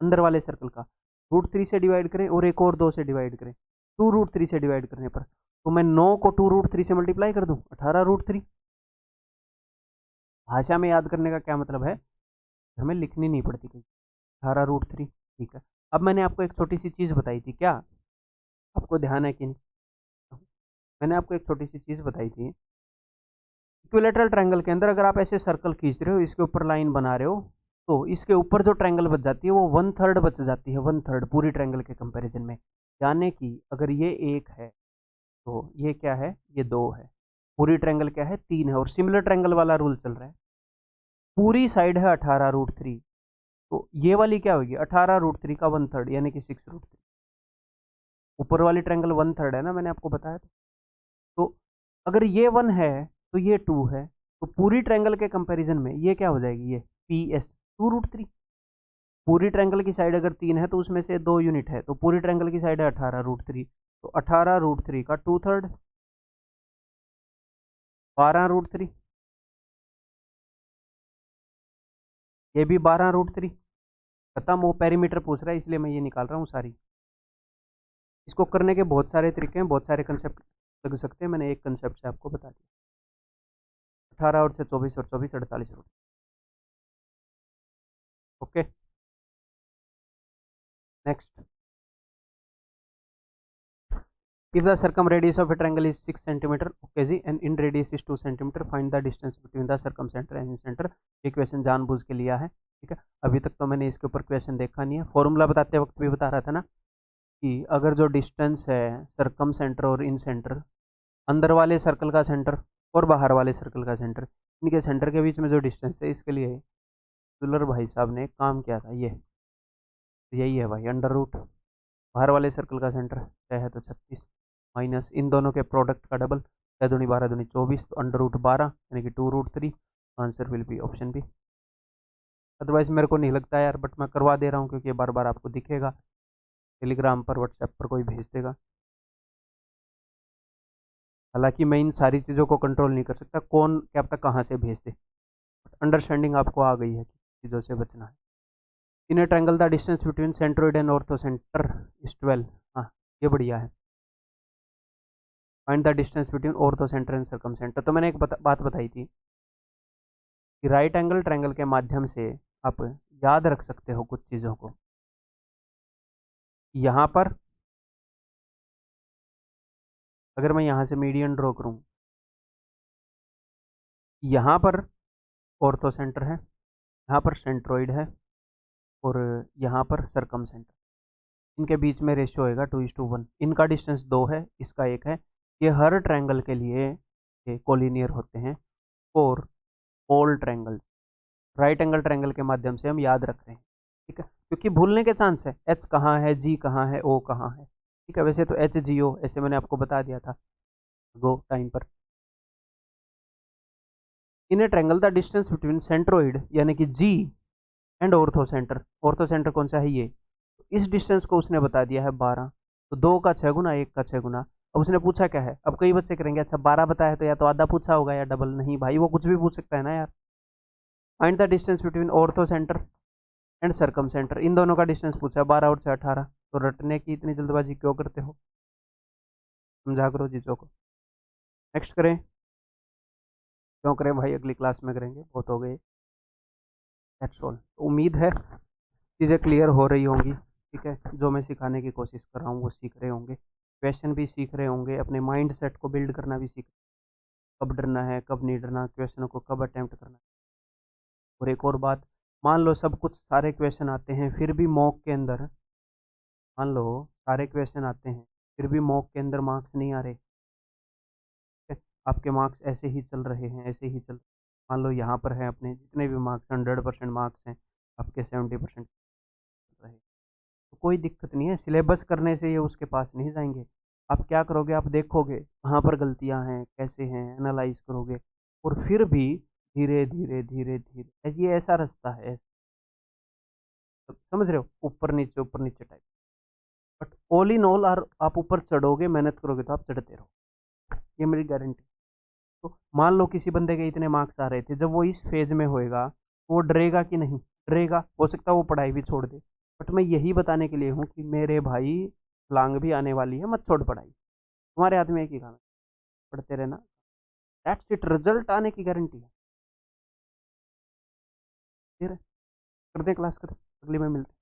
अंदर वाले सर्कल का √3 से डिवाइड करें और एक और 2 से डिवाइड करें, 2√3 से डिवाइड करने पर, तो मैं 9 को 2√3 से मल्टीप्लाई कर दूं, 18√3। भाषा में याद करने का क्या मतलब है? हमें लिखनी नहीं पड़ती कहीं, 18√3, ठीक है। अब मैंने आपको एक छोटी सी चीज़ बताई थी, क्या आपको ध्यान है कि नहीं? मैंने आपको एक छोटी सी चीज़ बताई थी, इक्विलेटरल ट्रायंगल के अंदर अगर आप ऐसे सर्कल खींच रहे हो, इसके ऊपर लाइन बना रहे हो, तो इसके ऊपर जो ट्रायंगल बच जाती है वो 1/3 बच जाती है, 1/3 पूरी ट्रायंगल के कंपैरिजन में। यानी कि अगर ये 1 है तो ये क्या है? ये 2 है, पूरी ट्रायंगल क्या है? 3 है, और सिमिलर ट्रायंगल वाला रूल चल रहा है। पूरी साइड है 18√3, तो ये वाली क्या होगी? 18√3 का 1/3 यानी कि 6√3। ऊपर वाली ट्रायंगल 1/3 है ना, मैंने आपको बताया था। तो अगर ये 1 है तो ये 2 है, तो पूरी ट्रायंगल के कंपैरिजन में ये क्या हो जाएगी? ये PS 2√3। पूरी ट्रायंगल की साइड अगर 3 है तो उसमें से 2 यूनिट है, तो पूरी ट्रायंगल की साइड है 18√3, तो 18√3 का 2/3 12√3, ये भी 12√3 खत्म। वो पेरीमीटर पूछ रहा है इसलिए मैं ये निकाल रहा हूँ सारी। इसको करने के बहुत सारे तरीके हैं, बहुत सारे कंसेप्ट लग सकते हैं, मैंने एक कंसेप्ट से आपको बता दिया। 18 और से 24 और 24 48। Okay next, if the circumradius of a triangle is 6 centimeter, okay जी, and in radius is 2 centimeter, find the distance between the circumcenter and center। ये क्वेश्चन जानबूझ के लिया है, ठीक है। अभी तक तो मैंने इसके ऊपर क्वेश्चन देखा नहीं है, फॉर्मूला बताते वक्त भी बता रहा था ना कि अगर जो डिस्टेंस है सर्कम सेंटर और इन सेंटर, अंदर वाले सर्कल का सेंटर और बाहर वाले सर्कल का सेंटर, इनके सेंटर के बीच में जो डिस्टेंस है, इसके लिए यूलर भाई साहब ने काम किया था, ये यही है भाई, अंडर रूट बाहर वाले सर्कल का सेंटर 6 है तो 36 माइनस इन दोनों के प्रोडक्ट का डबल, 6 दूनी 12 दूनी 24, तो अंडर रूट 12 यानी कि 2√3। Answer will be option B. Otherwise मेरे को नहीं लगता यार, बट मैं करवा दे रहा हूँ क्योंकि बार बार आपको दिखेगा, टेलीग्राम पर व्हाट्सएप पर कोई भेज देगा। हालांकि मैं इन सारी चीज़ों को कंट्रोल नहीं कर सकता, कौन क्या पता कहाँ से भेज दे, अंडरस्टैंडिंग आपको आ गई है कि चीज़ों से बचना है। In a triangle the distance between centroid and orthocentre is 12। हाँ, ये बढ़िया है। Find the distance between orthocentre and circumcentre. तो मैंने एक बात बताई थी कि राइट एंगल ट्रायंगल के माध्यम से आप याद रख सकते हो कुछ चीज़ों को। यहाँ पर अगर मैं यहाँ से मीडियन ड्रॉ करूँ, यहाँ पर ऑर्थो सेंटर है, यहाँ पर सेंट्रोइड है और यहाँ पर सर्कम सेंटर। इनके बीच में रेशियो होएगा 2:1। इनका डिस्टेंस 2 है, इसका 1 है। ये हर ट्रायंगल के लिए ये कोलिनियर होते हैं और all triangle right angle triangle के माध्यम से हम याद रख रहे हैं, ठीक है, क्योंकि भूलने के चांस है। एच कहाँ है, जी कहाँ है, ओ कहाँ है, ठीक है। वैसे तो एच जी ओ ऐसे मैंने आपको बता दिया था गो टाइम पर। In a triangle the distance between centroid यानी कि जी एंड ऑर्थो सेंटर कौन सा है ये, इस डिस्टेंस को उसने बता दिया है 12। तो 2 का 6 गुना, 1 का 6 गुना। अब उसने पूछा क्या है, अब कई बच्चे करेंगे अच्छा 12 बताया तो या तो आधा पूछा होगा या डबल। नहीं भाई, वो कुछ भी पूछ सकता है ना यार। Find the distance between orthocentre and circumcentre, इन दोनों का डिस्टेंस पूछा है 12 और 6 18। तो रटने की इतनी जल्दबाजी क्यों करते हो, समझा करो चीज़ों को। नेक्स्ट करें, क्यों करें भाई, अगली क्लास में करेंगे, बहुत हो गए। That's all. उम्मीद है चीज़ें क्लियर हो रही होंगी, ठीक है। जो मैं सिखाने की कोशिश कर रहा हूँ वो सीख रहे होंगे, क्वेश्चन भी सीख रहे होंगे, अपने माइंड सेट को बिल्ड करना भी सीख, कब डरना है कब नहीं डरना, क्वेश्चन को कब अटेम्प्ट करना है। और एक और बात, मान लो सब कुछ सारे क्वेश्चन आते हैं फिर भी मॉक के अंदर, मान लो सारे क्वेश्चन आते हैं फिर भी मॉक के अंदर मार्क्स नहीं आ रहे, ठीक है, आपके मार्क्स ऐसे ही चल रहे हैं, ऐसे ही चल, मान लो यहाँ पर है अपने जितने भी मार्क्स 100% मार्क्स हैं, आपके 70% रहे, तो कोई दिक्कत नहीं है। सिलेबस करने से ये उसके पास नहीं जाएंगे। आप क्या करोगे, आप देखोगे कहाँ पर गलतियाँ हैं, कैसे हैं, एनालाइज करोगे और फिर भी धीरे धीरे धीरे धीरे ये ऐसा रास्ता है, समझ रहे हो, ऊपर नीचे type. But all in all आप ऊपर चढ़ोगे, मेहनत करोगे तो आप चढ़ते रहो, ये मेरी गारंटी। तो मान लो किसी बंदे के इतने मार्क्स आ रहे थे, जब वो इस फेज में होएगा तो वो डरेगा कि नहीं, डरेगा, हो सकता है वो पढ़ाई भी छोड़ दे। बट मैं यही बताने के लिए हूँ कि मेरे भाई लांग भी आने वाली है, मत छोड़ पढ़ाई, तुम्हारे हाथ में एक ही काम है, पढ़ते रहना। दैट्स इट, रिजल्ट आने की गारंटी है। फिर कर दे क्लास कर, अगली में मिलते।